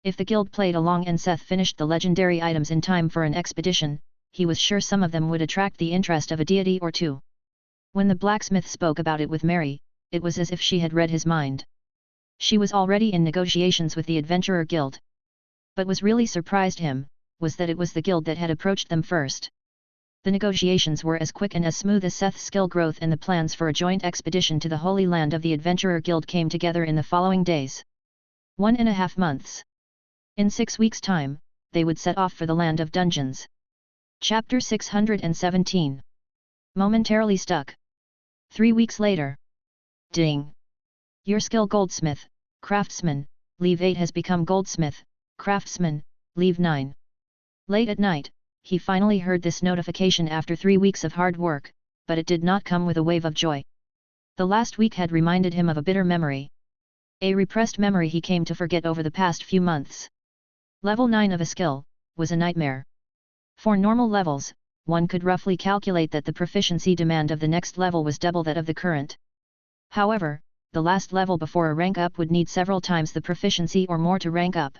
If the guild played along and Seth finished the legendary items in time for an expedition, he was sure some of them would attract the interest of a deity or two. When the blacksmith spoke about it with Mary, it was as if she had read his mind. She was already in negotiations with the Adventurer Guild. But what really surprised him was that it was the guild that had approached them first. The negotiations were as quick and as smooth as Seth's skill growth, and the plans for a joint expedition to the Holy Land of the Adventurer Guild came together in the following days. 1.5 months. In 6 weeks' time, they would set off for the Land of Dungeons. Chapter 617. Momentarily stuck. 3 weeks later. Ding! Your skill Goldsmith, Craftsman, Leave 8 has become Goldsmith, Craftsman, Leave 9. Late at night, he finally heard this notification after 3 weeks of hard work, but it did not come with a wave of joy. The last week had reminded him of a bitter memory. A repressed memory he came to forget over the past few months. Level 9 of a skill was a nightmare. For normal levels, one could roughly calculate that the proficiency demand of the next level was double that of the current. However, the last level before a rank up would need several times the proficiency or more to rank up.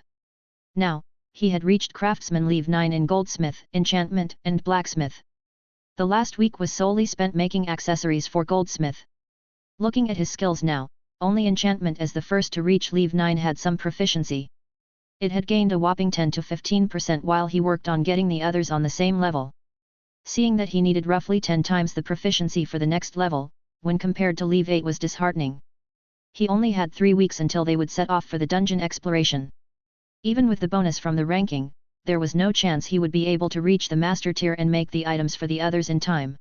Now, he had reached Craftsman Leave 9 in Goldsmith, Enchantment, and Blacksmith. The last week was solely spent making accessories for Goldsmith. Looking at his skills now, only Enchantment as the first to reach Leave 9 had some proficiency. It had gained a whopping 10 to 15% while he worked on getting the others on the same level. Seeing that he needed roughly 10 times the proficiency for the next level, when compared to Leave 8 was disheartening. He only had 3 weeks until they would set off for the dungeon exploration. Even with the bonus from the ranking, there was no chance he would be able to reach the master tier and make the items for the others in time.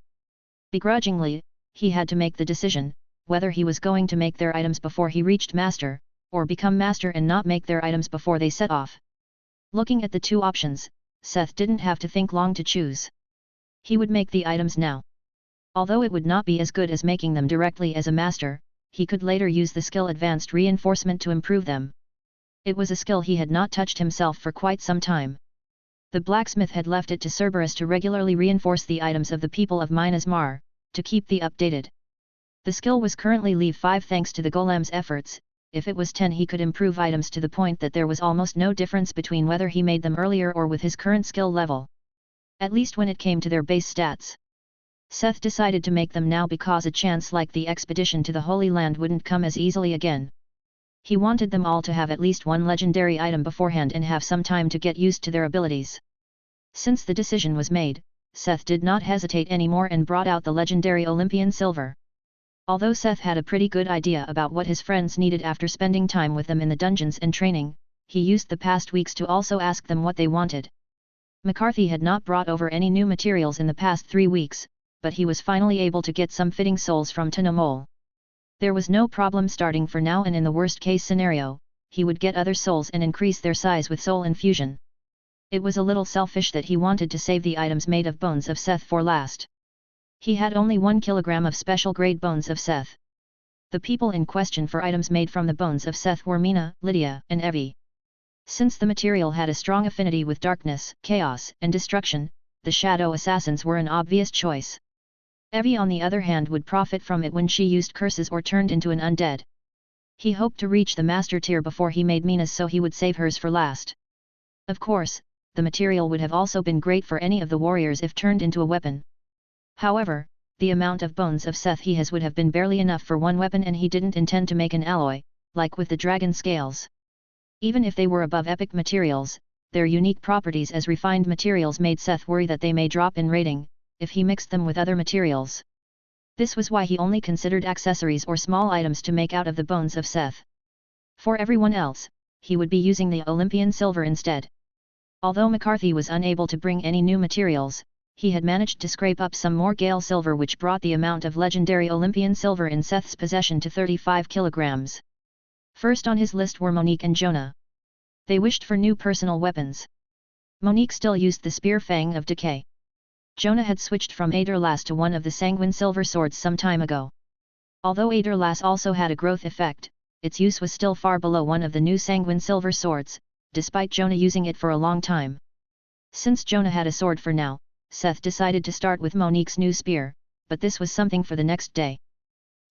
Begrudgingly, he had to make the decision, whether he was going to make their items before he reached master, or become master and not make their items before they set off. Looking at the two options, Seth didn't have to think long to choose. He would make the items now. Although it would not be as good as making them directly as a master, he could later use the skill Advanced Reinforcement to improve them. It was a skill he had not touched himself for quite some time. The blacksmith had left it to Cerberus to regularly reinforce the items of the people of Minas Mar, to keep the updated. The skill was currently Leave 5 thanks to the golem's efforts. If it was 10 he could improve items to the point that there was almost no difference between whether he made them earlier or with his current skill level. At least when it came to their base stats. Seth decided to make them now because a chance like the expedition to the Holy Land wouldn't come as easily again. He wanted them all to have at least one legendary item beforehand and have some time to get used to their abilities. Since the decision was made, Seth did not hesitate anymore and brought out the legendary Olympian Silver. Although Seth had a pretty good idea about what his friends needed after spending time with them in the dungeons and training, he used the past weeks to also ask them what they wanted. McCarthy had not brought over any new materials in the past 3 weeks, but he was finally able to get some fitting souls from Tanomol. There was no problem starting for now, and in the worst case scenario, he would get other souls and increase their size with soul infusion. It was a little selfish that he wanted to save the items made of bones of Seth for last. He had only 1 kilogram of special grade bones of Seth. The people in question for items made from the bones of Seth were Mina, Lydia, and Evie. Since the material had a strong affinity with darkness, chaos, and destruction, the shadow assassins were an obvious choice. Evie on the other hand would profit from it when she used curses or turned into an undead. He hoped to reach the master tier before he made Mina's, so he would save hers for last. Of course, the material would have also been great for any of the warriors if turned into a weapon. However, the amount of bones of Seth he has would have been barely enough for one weapon, and he didn't intend to make an alloy, like with the dragon scales. Even if they were above epic materials, their unique properties as refined materials made Seth worry that they may drop in rating, if he mixed them with other materials. This was why he only considered accessories or small items to make out of the bones of Seth. For everyone else, he would be using the Olympian Silver instead. Although McCarthy was unable to bring any new materials, he had managed to scrape up some more Gale Silver, which brought the amount of legendary Olympian Silver in Seth's possession to 35 kilograms. First on his list were Monique and Jonah. They wished for new personal weapons. Monique still used the Spear Fang of Decay. Jonah had switched from Aderlass to one of the Sanguine Silver swords some time ago. Although Aderlass also had a growth effect, its use was still far below one of the new Sanguine Silver swords, despite Jonah using it for a long time. Since Jonah had a sword for now, Seth decided to start with Monique's new spear, but this was something for the next day.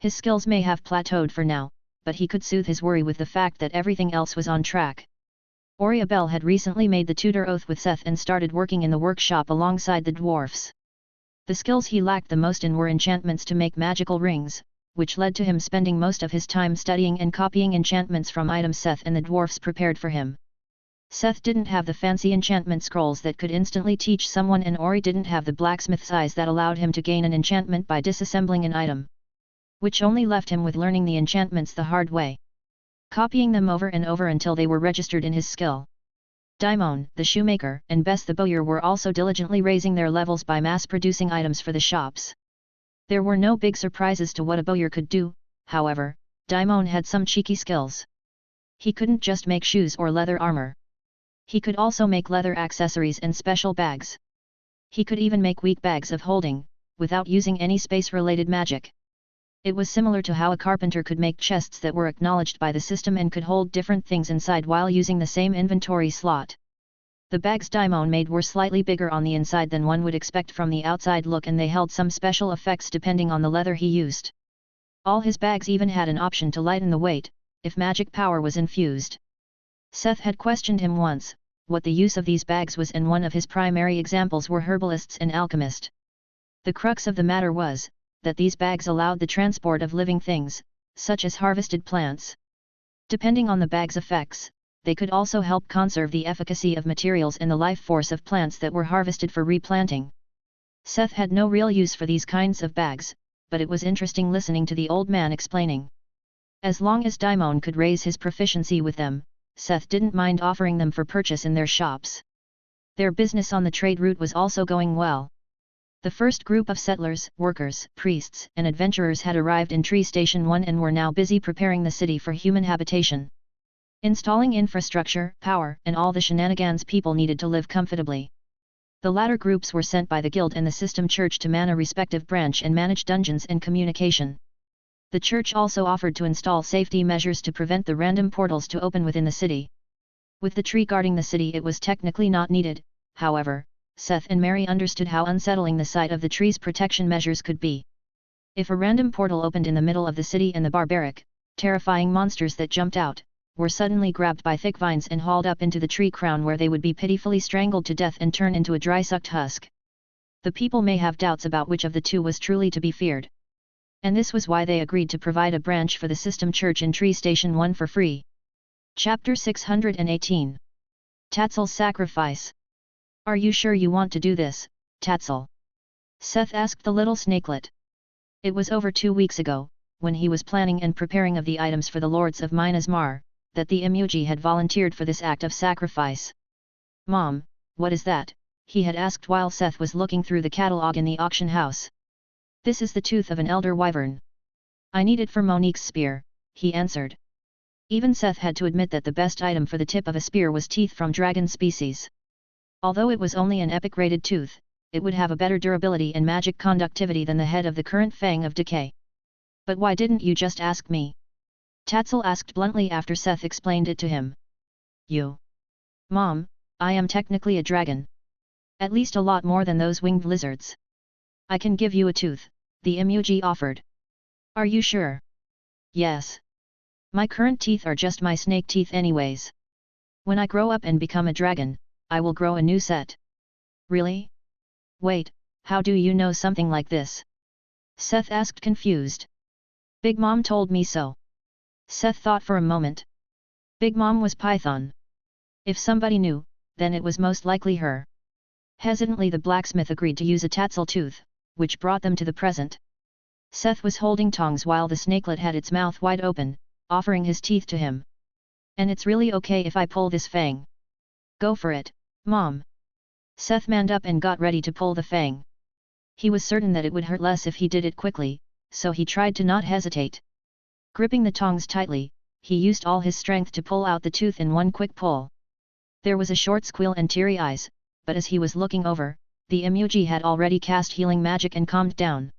His skills may have plateaued for now, but he could soothe his worry with the fact that everything else was on track. Oriabel had recently made the tutor oath with Seth and started working in the workshop alongside the dwarfs. The skills he lacked the most in were enchantments to make magical rings, which led to him spending most of his time studying and copying enchantments from items Seth and the dwarfs prepared for him. Seth didn't have the fancy enchantment scrolls that could instantly teach someone, and Ori didn't have the blacksmith's eyes that allowed him to gain an enchantment by disassembling an item. Which only left him with learning the enchantments the hard way. Copying them over and over until they were registered in his skill. Daimon, the shoemaker, and Bess the bowyer were also diligently raising their levels by mass-producing items for the shops. There were no big surprises to what a bowyer could do, however, Daimon had some cheeky skills. He couldn't just make shoes or leather armor. He could also make leather accessories and special bags. He could even make weak bags of holding, without using any space-related magic. It was similar to how a carpenter could make chests that were acknowledged by the system and could hold different things inside while using the same inventory slot. The bags Daimon made were slightly bigger on the inside than one would expect from the outside look, and they held some special effects depending on the leather he used. All his bags even had an option to lighten the weight, if magic power was infused. Seth had questioned him once, what the use of these bags was, and one of his primary examples were herbalists and alchemists. The crux of the matter was, that these bags allowed the transport of living things, such as harvested plants. Depending on the bag's effects, they could also help conserve the efficacy of materials and the life force of plants that were harvested for replanting. Seth had no real use for these kinds of bags, but it was interesting listening to the old man explaining. As long as Daimon could raise his proficiency with them, Seth didn't mind offering them for purchase in their shops. Their business on the trade route was also going well. The first group of settlers, workers, priests, and adventurers had arrived in Tree Station 1 and were now busy preparing the city for human habitation. Installing infrastructure, power, and all the shenanigans people needed to live comfortably. The latter groups were sent by the guild and the system church to man a respective branch and manage dungeons and communication. The church also offered to install safety measures to prevent the random portals to open within the city. With the tree guarding the city, it was technically not needed. However, Seth and Mary understood how unsettling the sight of the tree's protection measures could be. If a random portal opened in the middle of the city and the barbaric, terrifying monsters that jumped out, were suddenly grabbed by thick vines and hauled up into the tree crown, where they would be pitifully strangled to death and turn into a dry-sucked husk. The people may have doubts about which of the two was truly to be feared. And this was why they agreed to provide a branch for the system church in Tree Station 1 for free. Chapter 618. Tatzel's Sacrifice. Are you sure you want to do this, Tatzel? Seth asked the little snakelet. It was over 2 weeks ago, when he was planning and preparing of the items for the Lords of Minas Mar, that the Imuji had volunteered for this act of sacrifice. Mom, what is that? He had asked while Seth was looking through the catalogue in the auction house. This is the tooth of an elder wyvern. I need it for Monique's spear, he answered. Even Seth had to admit that the best item for the tip of a spear was teeth from dragon species. Although it was only an epic-rated tooth, it would have a better durability and magic conductivity than the head of the current Fang of Decay. But why didn't you just ask me? Tatzel asked bluntly after Seth explained it to him. You. Mom, I am technically a dragon. At least a lot more than those winged lizards. I can give you a tooth, the Imuji offered. Are you sure? Yes. My current teeth are just my snake teeth anyways. When I grow up and become a dragon, I will grow a new set. Really? Wait, how do you know something like this? Seth asked confused. Big Mom told me so. Seth thought for a moment. Big Mom was Python. If somebody knew, then it was most likely her. Hesitantly the blacksmith agreed to use a Tatzel tooth, which brought them to the present. Seth was holding tongs while the snakelet had its mouth wide open, offering his teeth to him. And it's really okay if I pull this fang. Go for it, Mom. Seth manned up and got ready to pull the fang. He was certain that it would hurt less if he did it quickly, so he tried to not hesitate. Gripping the tongs tightly, he used all his strength to pull out the tooth in one quick pull. There was a short squeal and teary eyes, but as he was looking over, the Imuji had already cast healing magic and calmed down.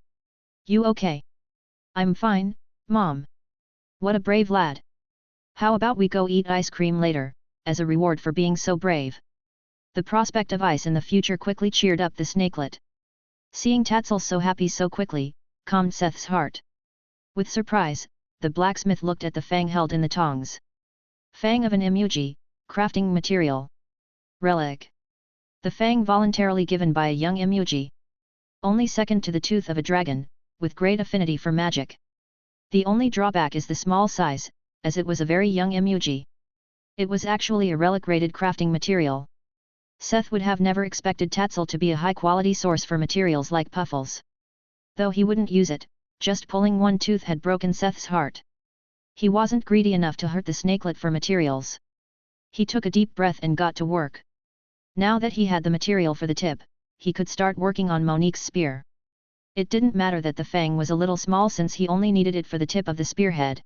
You okay? I'm fine, Mom. What a brave lad. How about we go eat ice cream later, as a reward for being so brave? The prospect of ice in the future quickly cheered up the snakelet. Seeing Tatzel so happy so quickly, calmed Seth's heart. With surprise, the blacksmith looked at the fang held in the tongs. Fang of an Imuji, crafting material. Relic. The fang voluntarily given by a young Imuji. Only second to the tooth of a dragon, with great affinity for magic. The only drawback is the small size, as it was a very young Imuji. It was actually a relic-rated crafting material. Seth would have never expected Tatzel to be a high-quality source for materials like puffles. Though he wouldn't use it, just pulling one tooth had broken Seth's heart. He wasn't greedy enough to hurt the snakelet for materials. He took a deep breath and got to work. Now that he had the material for the tip, he could start working on Monique's spear. It didn't matter that the fang was a little small since he only needed it for the tip of the spearhead.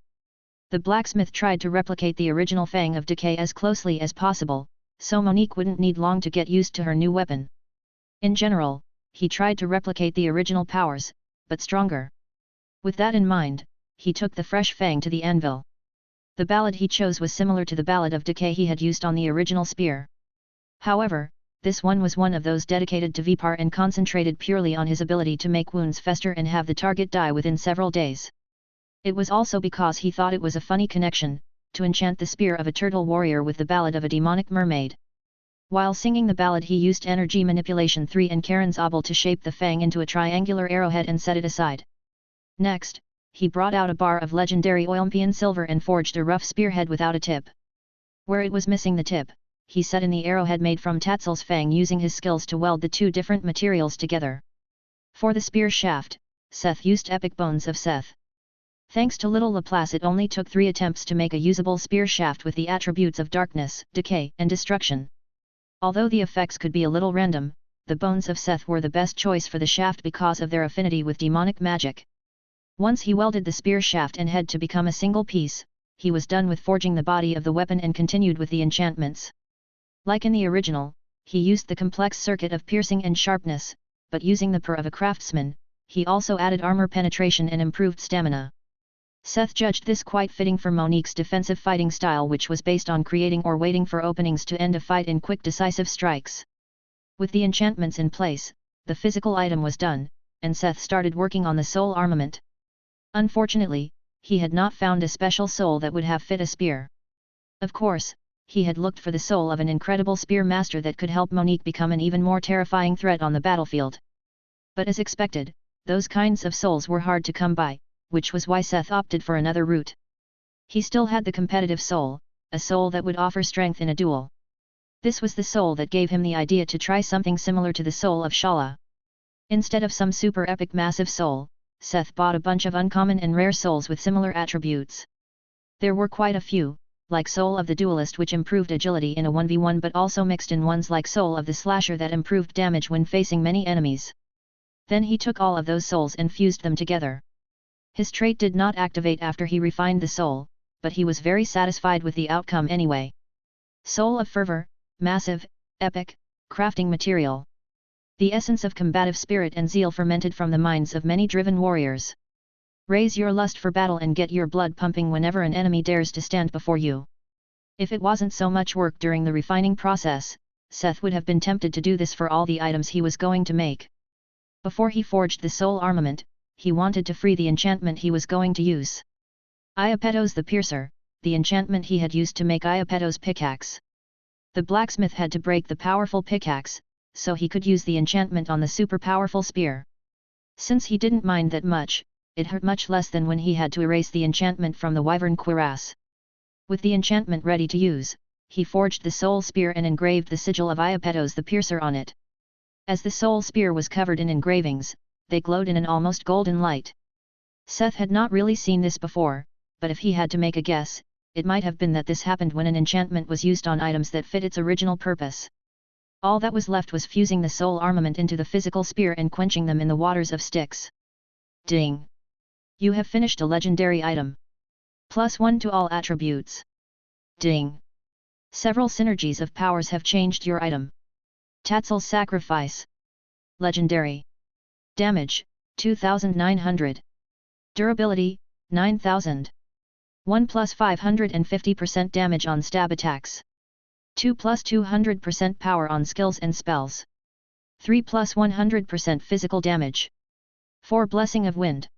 The blacksmith tried to replicate the original Fang of Decay as closely as possible, so Monique wouldn't need long to get used to her new weapon. In general, he tried to replicate the original powers, but stronger. With that in mind, he took the fresh Fang to the anvil. The ballad he chose was similar to the ballad of Decay he had used on the original spear. However, this one was one of those dedicated to Vipar and concentrated purely on his ability to make wounds fester and have the target die within several days. It was also because he thought it was a funny connection, to enchant the spear of a turtle warrior with the ballad of a demonic mermaid. While singing the ballad he used energy manipulation 3 and Karen's obel to shape the fang into a triangular arrowhead and set it aside. Next, he brought out a bar of legendary Olympian silver and forged a rough spearhead without a tip. Where it was missing the tip, he set in the arrowhead made from Tatzel's fang using his skills to weld the two different materials together. For the spear shaft, Seth used Epic Bones of Seth. Thanks to Little Laplace, it only took 3 attempts to make a usable spear shaft with the attributes of darkness, decay, and destruction. Although the effects could be a little random, the Bones of Seth were the best choice for the shaft because of their affinity with demonic magic. Once he welded the spear shaft and head to become a single piece, he was done with forging the body of the weapon and continued with the enchantments. Like in the original, he used the complex circuit of piercing and sharpness, but using the prayer of a craftsman, he also added armor penetration and improved stamina. Seth judged this quite fitting for Monique's defensive fighting style, which was based on creating or waiting for openings to end a fight in quick decisive strikes. With the enchantments in place, the physical item was done, and Seth started working on the soul armament. Unfortunately, he had not found a special soul that would have fit a spear. Of course, he had looked for the soul of an incredible spear master that could help Monique become an even more terrifying threat on the battlefield. But as expected, those kinds of souls were hard to come by, which was why Seth opted for another route. He still had the competitive soul, a soul that would offer strength in a duel. This was the soul that gave him the idea to try something similar to the soul of Shala. Instead of some super epic massive soul, Seth bought a bunch of uncommon and rare souls with similar attributes. There were quite a few, like Soul of the Duelist, which improved agility in a 1v1, but also mixed in ones like Soul of the Slasher that improved damage when facing many enemies. Then he took all of those souls and fused them together. His trait did not activate after he refined the soul, but he was very satisfied with the outcome anyway. Soul of Fervor, massive, epic, crafting material. The essence of combative spirit and zeal fermented from the minds of many driven warriors. Raise your lust for battle and get your blood pumping whenever an enemy dares to stand before you. If it wasn't so much work during the refining process, Seth would have been tempted to do this for all the items he was going to make. Before he forged the soul armament, he wanted to free the enchantment he was going to use. Iapetos the Piercer, the enchantment he had used to make Iapetos' pickaxe. The blacksmith had to break the powerful pickaxe, so he could use the enchantment on the super powerful spear. Since he didn't mind that much, it hurt much less than when he had to erase the enchantment from the wyvern cuirass. With the enchantment ready to use, he forged the soul spear and engraved the sigil of Iapetos the Piercer on it. As the soul spear was covered in engravings, they glowed in an almost golden light. Seth had not really seen this before, but if he had to make a guess, it might have been that this happened when an enchantment was used on items that fit its original purpose. All that was left was fusing the soul armament into the physical spear and quenching them in the waters of Styx. Ding! You have finished a legendary item. +1 to all attributes. Ding! Several synergies of powers have changed your item. Tatzel's Sacrifice. Legendary. Damage, 2900. Durability, 9000. 1 plus 550% damage on stab attacks. 2 plus 200% power on skills and spells. 3 plus 100% physical damage. 4 Blessing of Wind.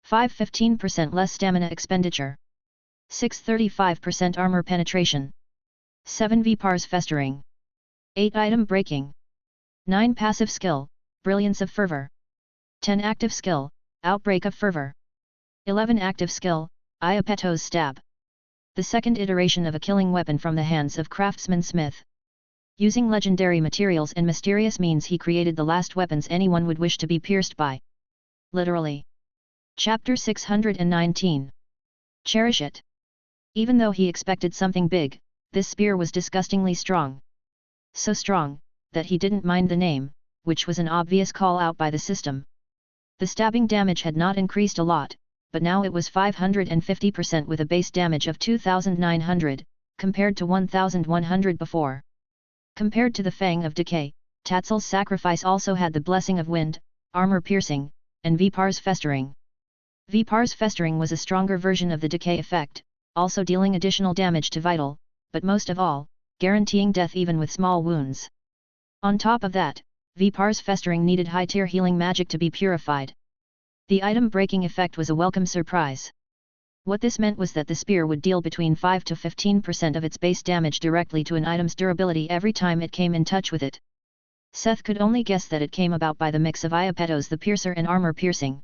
5 15% less stamina expenditure. 6 35% armor penetration. 7 Vipars Festering. 8 Item Breaking. 9 Passive Skill, Brilliance of Fervor. 10 Active Skill, Outbreak of Fervor. 11 Active Skill, Iapetos Stab. The second iteration of a killing weapon from the hands of craftsman Smith. Using legendary materials and mysterious means, he created the last weapons anyone would wish to be pierced by. Literally. Chapter 619. Cherish it. Even though he expected something big, this spear was disgustingly strong. So strong, that he didn't mind the name, which was an obvious call out by the system. The stabbing damage had not increased a lot, but now it was 550% with a base damage of 2900, compared to 1100 before. Compared to the Fang of Decay, Tatzel's Sacrifice also had the Blessing of Wind, Armor Piercing, and Vipars Festering. Vipars Festering was a stronger version of the decay effect, also dealing additional damage to vital, but most of all, guaranteeing death even with small wounds. On top of that, Vipars Festering needed high-tier healing magic to be purified. The item breaking effect was a welcome surprise. What this meant was that the spear would deal between 5 to 15% of its base damage directly to an item's durability every time it came in touch with it. Seth could only guess that it came about by the mix of Iapetos the Piercer and Armor Piercing.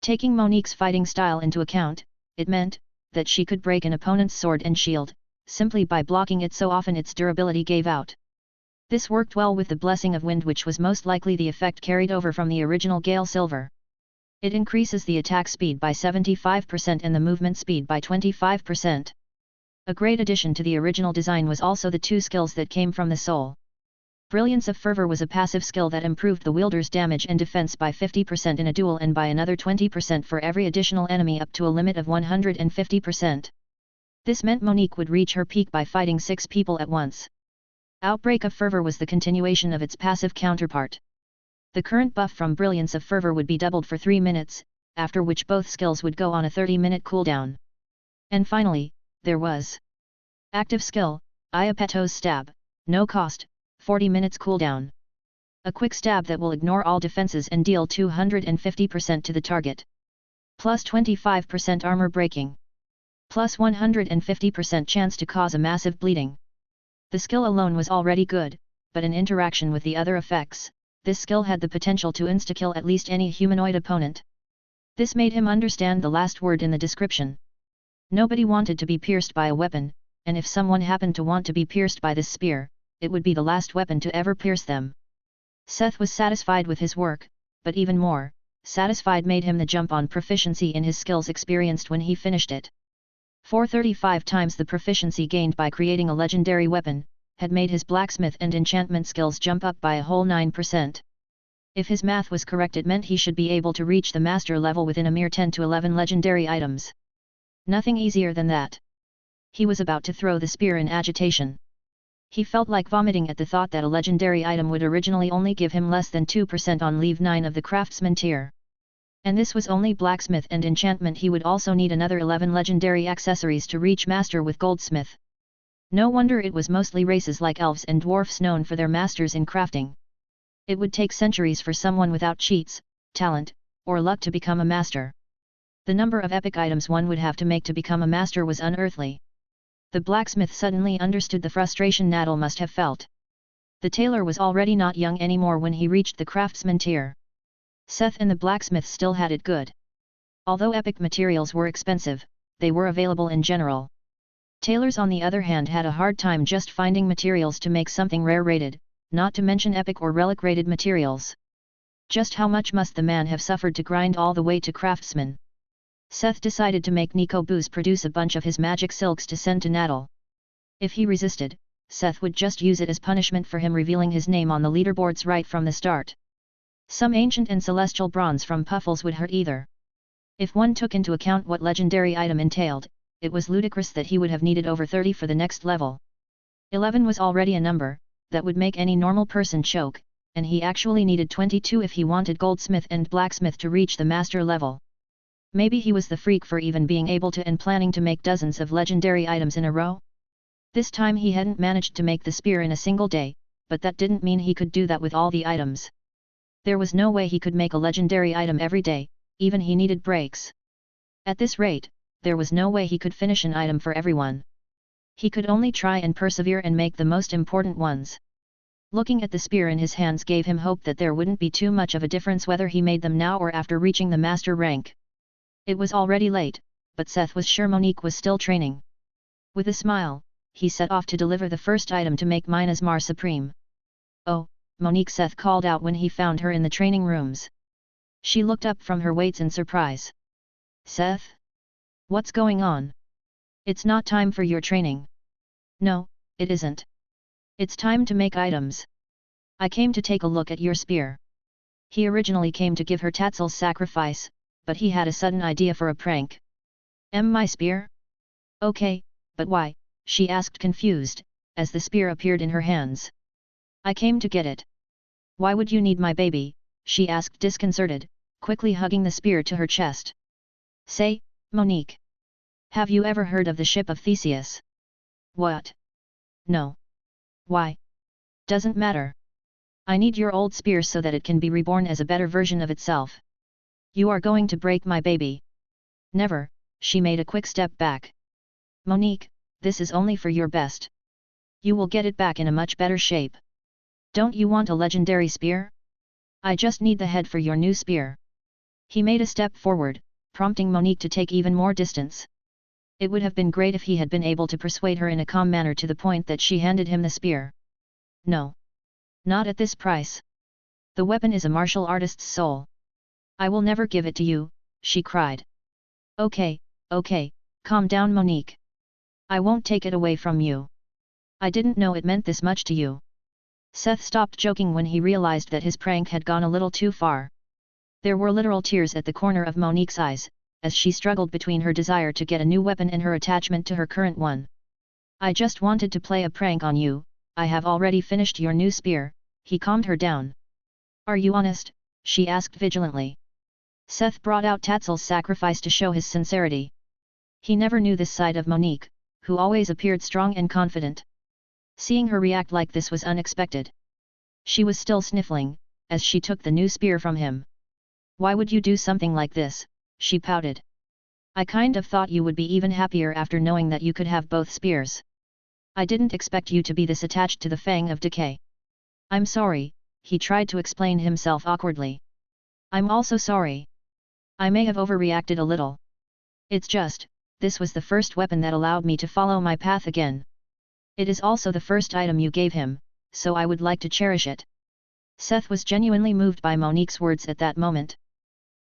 Taking Monique's fighting style into account, it meant that she could break an opponent's sword and shield, simply by blocking it so often its durability gave out. This worked well with the blessing of wind, which was most likely the effect carried over from the original Gale Silver. It increases the attack speed by 75% and the movement speed by 25%. A great addition to the original design was also the two skills that came from the soul. Brilliance of Fervor was a passive skill that improved the wielder's damage and defense by 50% in a duel and by another 20% for every additional enemy up to a limit of 150%. This meant Monique would reach her peak by fighting 6 people at once. Outbreak of Fervor was the continuation of its passive counterpart. The current buff from Brilliance of Fervor would be doubled for 3 minutes, after which both skills would go on a 30-minute cooldown. And finally, there was Active Skill, Iapeto's Stab, no cost, 40 minutes cooldown. A quick stab that will ignore all defenses and deal 250% to the target. Plus 25% armor breaking. Plus 150% chance to cause a massive bleeding. The skill alone was already good, but in interaction with the other effects, this skill had the potential to insta-kill at least any humanoid opponent. This made him understand the last word in the description. Nobody wanted to be pierced by a weapon, and if someone happened to want to be pierced by this spear, it would be the last weapon to ever pierce them. Seth was satisfied with his work, but even more, satisfied made him the jump on proficiency in his skills experienced when he finished it. 435 times the proficiency gained by creating a legendary weapon, had made his blacksmith and enchantment skills jump up by a whole 9%. If his math was correct, it meant he should be able to reach the master level within a mere 10 to 11 legendary items. Nothing easier than that. He was about to throw the spear in agitation. He felt like vomiting at the thought that a legendary item would originally only give him less than 2% on Leave 9 of the Craftsman tier. And this was only blacksmith and enchantment. He would also need another 11 legendary accessories to reach master with Goldsmith. No wonder it was mostly races like elves and dwarfs known for their masters in crafting. It would take centuries for someone without cheats, talent, or luck to become a master. The number of epic items one would have to make to become a master was unearthly. The blacksmith suddenly understood the frustration Nadal must have felt. The tailor was already not young anymore when he reached the craftsman tier. Seth and the blacksmith still had it good. Although epic materials were expensive, they were available in general. Tailors on the other hand had a hard time just finding materials to make something rare rated, not to mention epic or relic rated materials. Just how much must the man have suffered to grind all the way to craftsman? Seth decided to make Nico Booz produce a bunch of his magic silks to send to Nadal. If he resisted, Seth would just use it as punishment for him revealing his name on the leaderboards right from the start. Some ancient and celestial bronze from Puffles would hurt either. If one took into account what legendary item entailed, it was ludicrous that he would have needed over 30 for the next level. 11 was already a number that would make any normal person choke, and he actually needed 22 if he wanted Goldsmith and Blacksmith to reach the master level. Maybe he was the freak for even being able to and planning to make dozens of legendary items in a row? This time he hadn't managed to make the spear in a single day, but that didn't mean he could do that with all the items. There was no way he could make a legendary item every day, even he needed breaks. At this rate, there was no way he could finish an item for everyone. He could only try and persevere and make the most important ones. Looking at the spear in his hands gave him hope that there wouldn't be too much of a difference whether he made them now or after reaching the master rank. It was already late, but Seth was sure Monique was still training. With a smile, he set off to deliver the first item to make Mina's Mar Supreme. "Oh, Monique," Seth called out when he found her in the training rooms. She looked up from her weights in surprise. "Seth? What's going on? It's not time for your training." "No, it isn't. It's time to make items. I came to take a look at your spear." He originally came to give her Tatzel's sacrifice, but he had a sudden idea for a prank. My spear? Okay, but why?" she asked confused, as the spear appeared in her hands. "I came to get it." "Why would you need my baby?" she asked disconcerted, quickly hugging the spear to her chest. "Say, Monique. Have you ever heard of the ship of Theseus?" "What? No. Why?" "Doesn't matter. I need your old spear so that it can be reborn as a better version of itself." "You are going to break my baby." "Never," she made a quick step back. "Monique, this is only for your best. You will get it back in a much better shape. Don't you want a legendary spear? I just need the head for your new spear." He made a step forward, prompting Monique to take even more distance. It would have been great if he had been able to persuade her in a calm manner to the point that she handed him the spear. "No. Not at this price. The weapon is a martial artist's soul. I will never give it to you, she cried. Okay, calm down Monique. I won't take it away from you. I didn't know it meant this much to you. Seth stopped joking when he realized that his prank had gone a little too far. There were literal tears at the corner of Monique's eyes, as she struggled between her desire to get a new weapon and her attachment to her current one. I just wanted to play a prank on you, I have already finished your new spear, he calmed her down. Are you honest? She asked vigilantly. Seth brought out Tatzel's sacrifice to show his sincerity. He never knew this side of Monique, who always appeared strong and confident. Seeing her react like this was unexpected. She was still sniffling, as she took the new spear from him. Why would you do something like this? She pouted. I kind of thought you would be even happier after knowing that you could have both spears. I didn't expect you to be this attached to the Fang of Decay. I'm sorry, he tried to explain himself awkwardly. I'm also sorry. I may have overreacted a little. It's just, this was the first weapon that allowed me to follow my path again. It is also the first item you gave him, so I would like to cherish it. Seth was genuinely moved by Monique's words at that moment.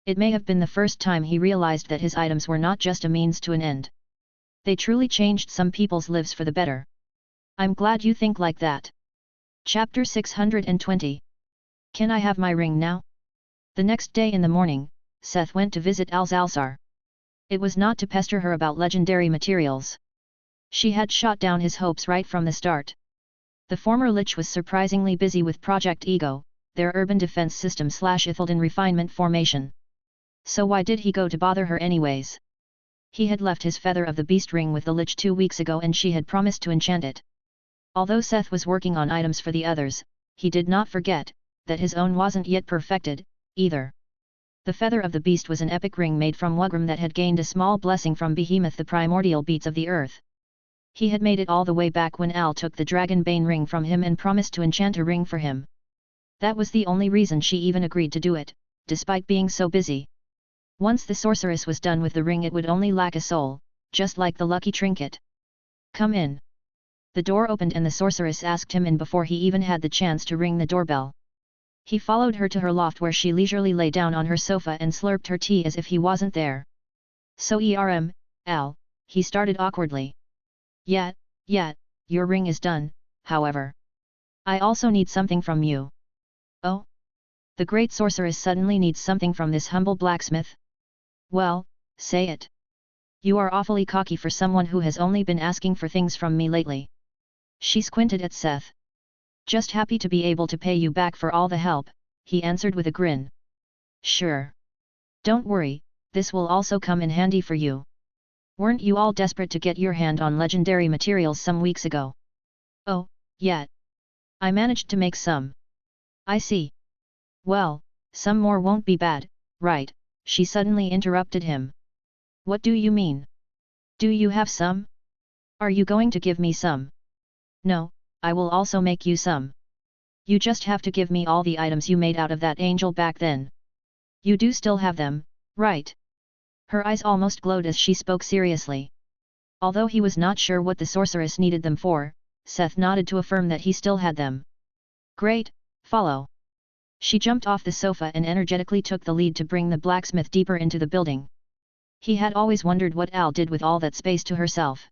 It may have been the first time he realized that his items were not just a means to an end. They truly changed some people's lives for the better. I'm glad you think like that. Chapter 620. Can I have my ring now? The next day in the morning, Seth went to visit Alzalsar. It was not to pester her about legendary materials. She had shot down his hopes right from the start. The former Lich was surprisingly busy with Project Ego, their urban defense system / Ithildan refinement formation. So why did he go to bother her anyways? He had left his Feather of the Beast ring with the Lich 2 weeks ago and she had promised to enchant it. Although Seth was working on items for the others, he did not forget that his own wasn't yet perfected, either. The Feather of the Beast was an epic ring made from Wugram that had gained a small blessing from Behemoth, the primordial beats of the earth. He had made it all the way back when Al took the Dragonbane ring from him and promised to enchant a ring for him. That was the only reason she even agreed to do it, despite being so busy. Once the sorceress was done with the ring it would only lack a soul, just like the lucky trinket. Come in. The door opened and the sorceress asked him in before he even had the chance to ring the doorbell. He followed her to her loft where she leisurely lay down on her sofa and slurped her tea as if he wasn't there. So Al, he started awkwardly. Yeah, your ring is done, however. I also need something from you. Oh? The great sorceress suddenly needs something from this humble blacksmith? Well, say it. You are awfully cocky for someone who has only been asking for things from me lately. She squinted at Seth. Just happy to be able to pay you back for all the help, he answered with a grin. Sure. Don't worry, this will also come in handy for you. Weren't you all desperate to get your hand on legendary materials some weeks ago? Oh, yeah. I managed to make some. I see. Well, some more won't be bad, right? She suddenly interrupted him. What do you mean? Do you have some? Are you going to give me some? No, I will also make you some. You just have to give me all the items you made out of that angel back then. You do still have them, right? Her eyes almost glowed as she spoke seriously. Although he was not sure what the sorceress needed them for, Seth nodded to affirm that he still had them. Great, follow. She jumped off the sofa and energetically took the lead to bring the blacksmith deeper into the building. He had always wondered what Al did with all that space to herself.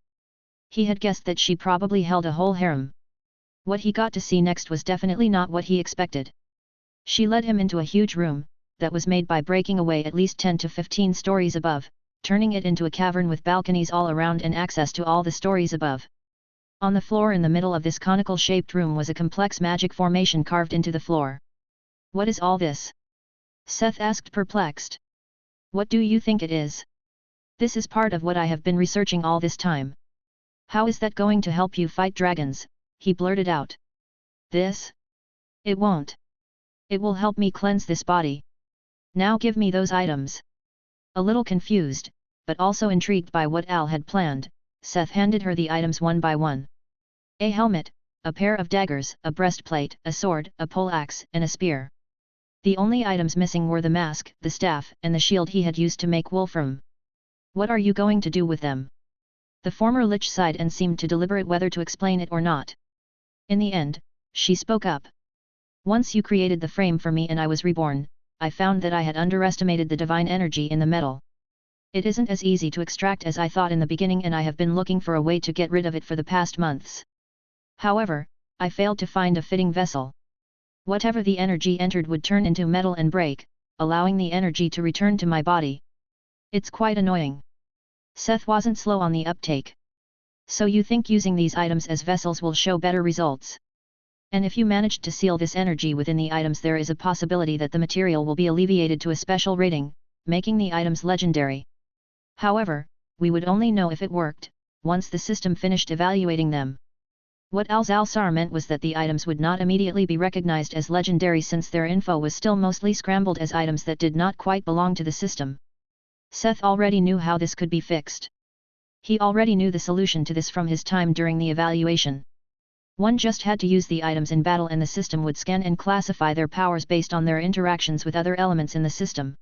He had guessed that she probably held a whole harem. What he got to see next was definitely not what he expected. She led him into a huge room, that was made by breaking away at least 10 to 15 stories above, turning it into a cavern with balconies all around and access to all the stories above. On the floor in the middle of this conical-shaped room was a complex magic formation carved into the floor. What is all this? Seth asked, perplexed. What do you think it is? This is part of what I have been researching all this time. How is that going to help you fight dragons? He blurted out. This? It won't. It will help me cleanse this body. Now give me those items. A little confused, but also intrigued by what Al had planned, Seth handed her the items one by one. A helmet, a pair of daggers, a breastplate, a sword, a poleaxe, and a spear. The only items missing were the mask, the staff, and the shield he had used to make Wolfram. What are you going to do with them? The former Lich sighed and seemed to deliberate whether to explain it or not. In the end, she spoke up. Once you created the frame for me and I was reborn, I found that I had underestimated the divine energy in the metal. It isn't as easy to extract as I thought in the beginning, and I have been looking for a way to get rid of it for the past months. However, I failed to find a fitting vessel. Whatever the energy entered would turn into metal and break, allowing the energy to return to my body. It's quite annoying. Seth wasn't slow on the uptake. So you think using these items as vessels will show better results? And if you managed to seal this energy within the items, there is a possibility that the material will be alleviated to a special rating, making the items legendary. However, we would only know if it worked, once the system finished evaluating them. What Al-Zalsar meant was that the items would not immediately be recognized as legendary since their info was still mostly scrambled as items that did not quite belong to the system. Seth already knew how this could be fixed. He already knew the solution to this from his time during the evaluation. One just had to use the items in battle and the system would scan and classify their powers based on their interactions with other elements in the system.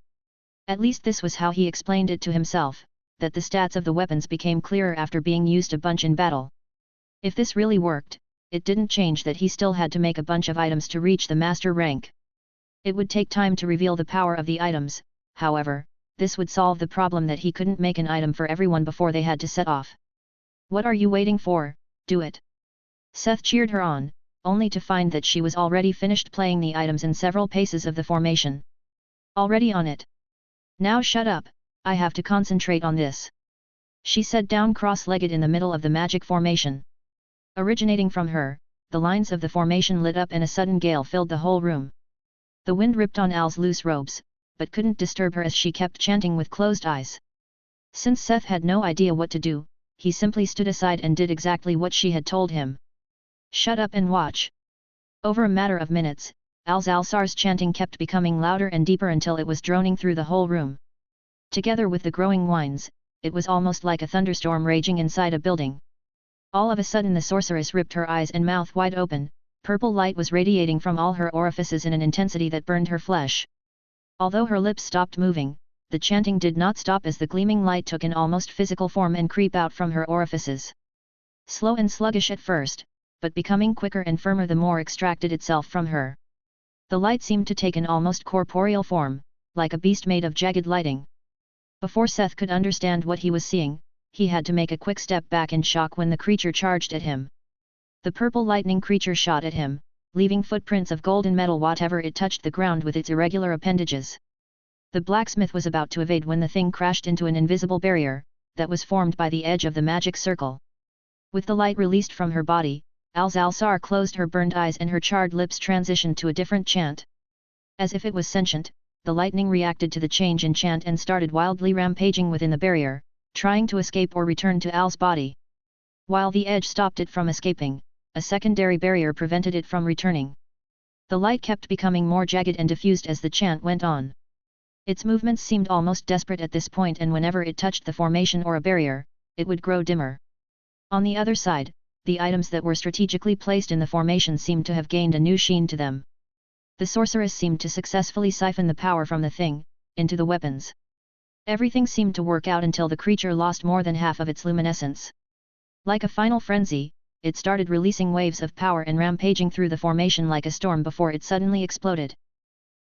At least this was how he explained it to himself, that the stats of the weapons became clearer after being used a bunch in battle. If this really worked, it didn't change that he still had to make a bunch of items to reach the master rank. It would take time to reveal the power of the items, however, this would solve the problem that he couldn't make an item for everyone before they had to set off. What are you waiting for? Do it! Seth cheered her on, only to find that she was already finished playing the items in several paces of the formation. Already on it. Now shut up, I have to concentrate on this. She sat down cross-legged in the middle of the magic formation. Originating from her, the lines of the formation lit up and a sudden gale filled the whole room. The wind ripped on Al's loose robes, but couldn't disturb her as she kept chanting with closed eyes. Since Seth had no idea what to do, he simply stood aside and did exactly what she had told him. Shut up and watch. Over a matter of minutes, Al-Zalsar's chanting kept becoming louder and deeper until it was droning through the whole room. Together with the growing whines, it was almost like a thunderstorm raging inside a building. All of a sudden the sorceress ripped her eyes and mouth wide open, purple light was radiating from all her orifices in an intensity that burned her flesh. Although her lips stopped moving, the chanting did not stop as the gleaming light took an almost physical form and creep out from her orifices. Slow and sluggish at first, but becoming quicker and firmer the more extracted itself from her. The light seemed to take an almost corporeal form, like a beast made of jagged lighting. Before Seth could understand what he was seeing, he had to make a quick step back in shock when the creature charged at him. The purple lightning creature shot at him, leaving footprints of golden metal whatever it touched the ground with its irregular appendages. The blacksmith was about to evade when the thing crashed into an invisible barrier, that was formed by the edge of the magic circle. With the light released from her body, Al-Zalsar closed her burned eyes and her charred lips transitioned to a different chant. As if it was sentient, the lightning reacted to the change in chant and started wildly rampaging within the barrier, trying to escape or return to Al's body. While the edge stopped it from escaping, a secondary barrier prevented it from returning. The light kept becoming more jagged and diffused as the chant went on. Its movements seemed almost desperate at this point, and whenever it touched the formation or a barrier, it would grow dimmer. On the other side, the items that were strategically placed in the formation seemed to have gained a new sheen to them. The sorceress seemed to successfully siphon the power from the thing, into the weapons. Everything seemed to work out until the creature lost more than half of its luminescence. Like a final frenzy, it started releasing waves of power and rampaging through the formation like a storm before it suddenly exploded.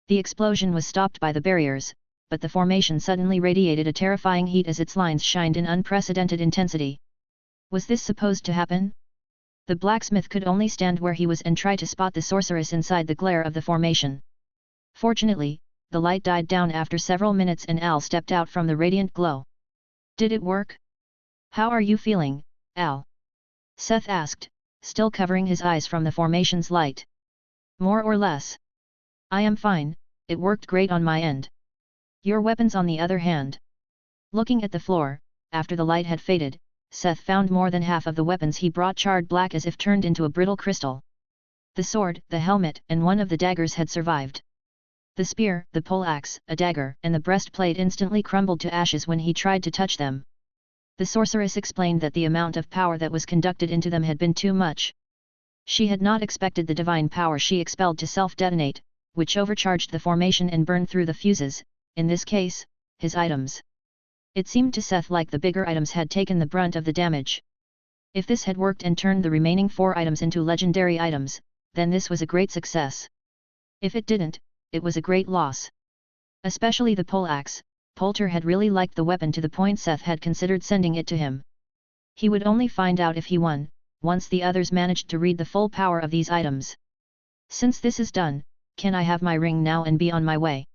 The explosion was stopped by the barriers, but the formation suddenly radiated a terrifying heat as its lines shined in unprecedented intensity. Was this supposed to happen? The blacksmith could only stand where he was and try to spot the sorceress inside the glare of the formation. Fortunately, the light died down after several minutes and Al stepped out from the radiant glow. Did it work? How are you feeling, Al? Seth asked, still covering his eyes from the formation's light. More or less. I am fine, it worked great on my end. Your weapons on the other hand. Looking at the floor, after the light had faded, Seth found more than half of the weapons he brought charred black as if turned into a brittle crystal. The sword, the helmet, and one of the daggers had survived. The spear, the poleaxe, a dagger, and the breastplate instantly crumbled to ashes when he tried to touch them. The sorceress explained that the amount of power that was conducted into them had been too much. She had not expected the divine power she expelled to self-detonate, which overcharged the formation and burned through the fuses, in this case, his items. It seemed to Seth like the bigger items had taken the brunt of the damage. If this had worked and turned the remaining 4 items into legendary items, then this was a great success. If it didn't, it was a great loss. Especially the poleaxe. Poulter had really liked the weapon to the point Seth had considered sending it to him. He would only find out if he won, once the others managed to read the full power of these items. Since this is done, can I have my ring now and be on my way?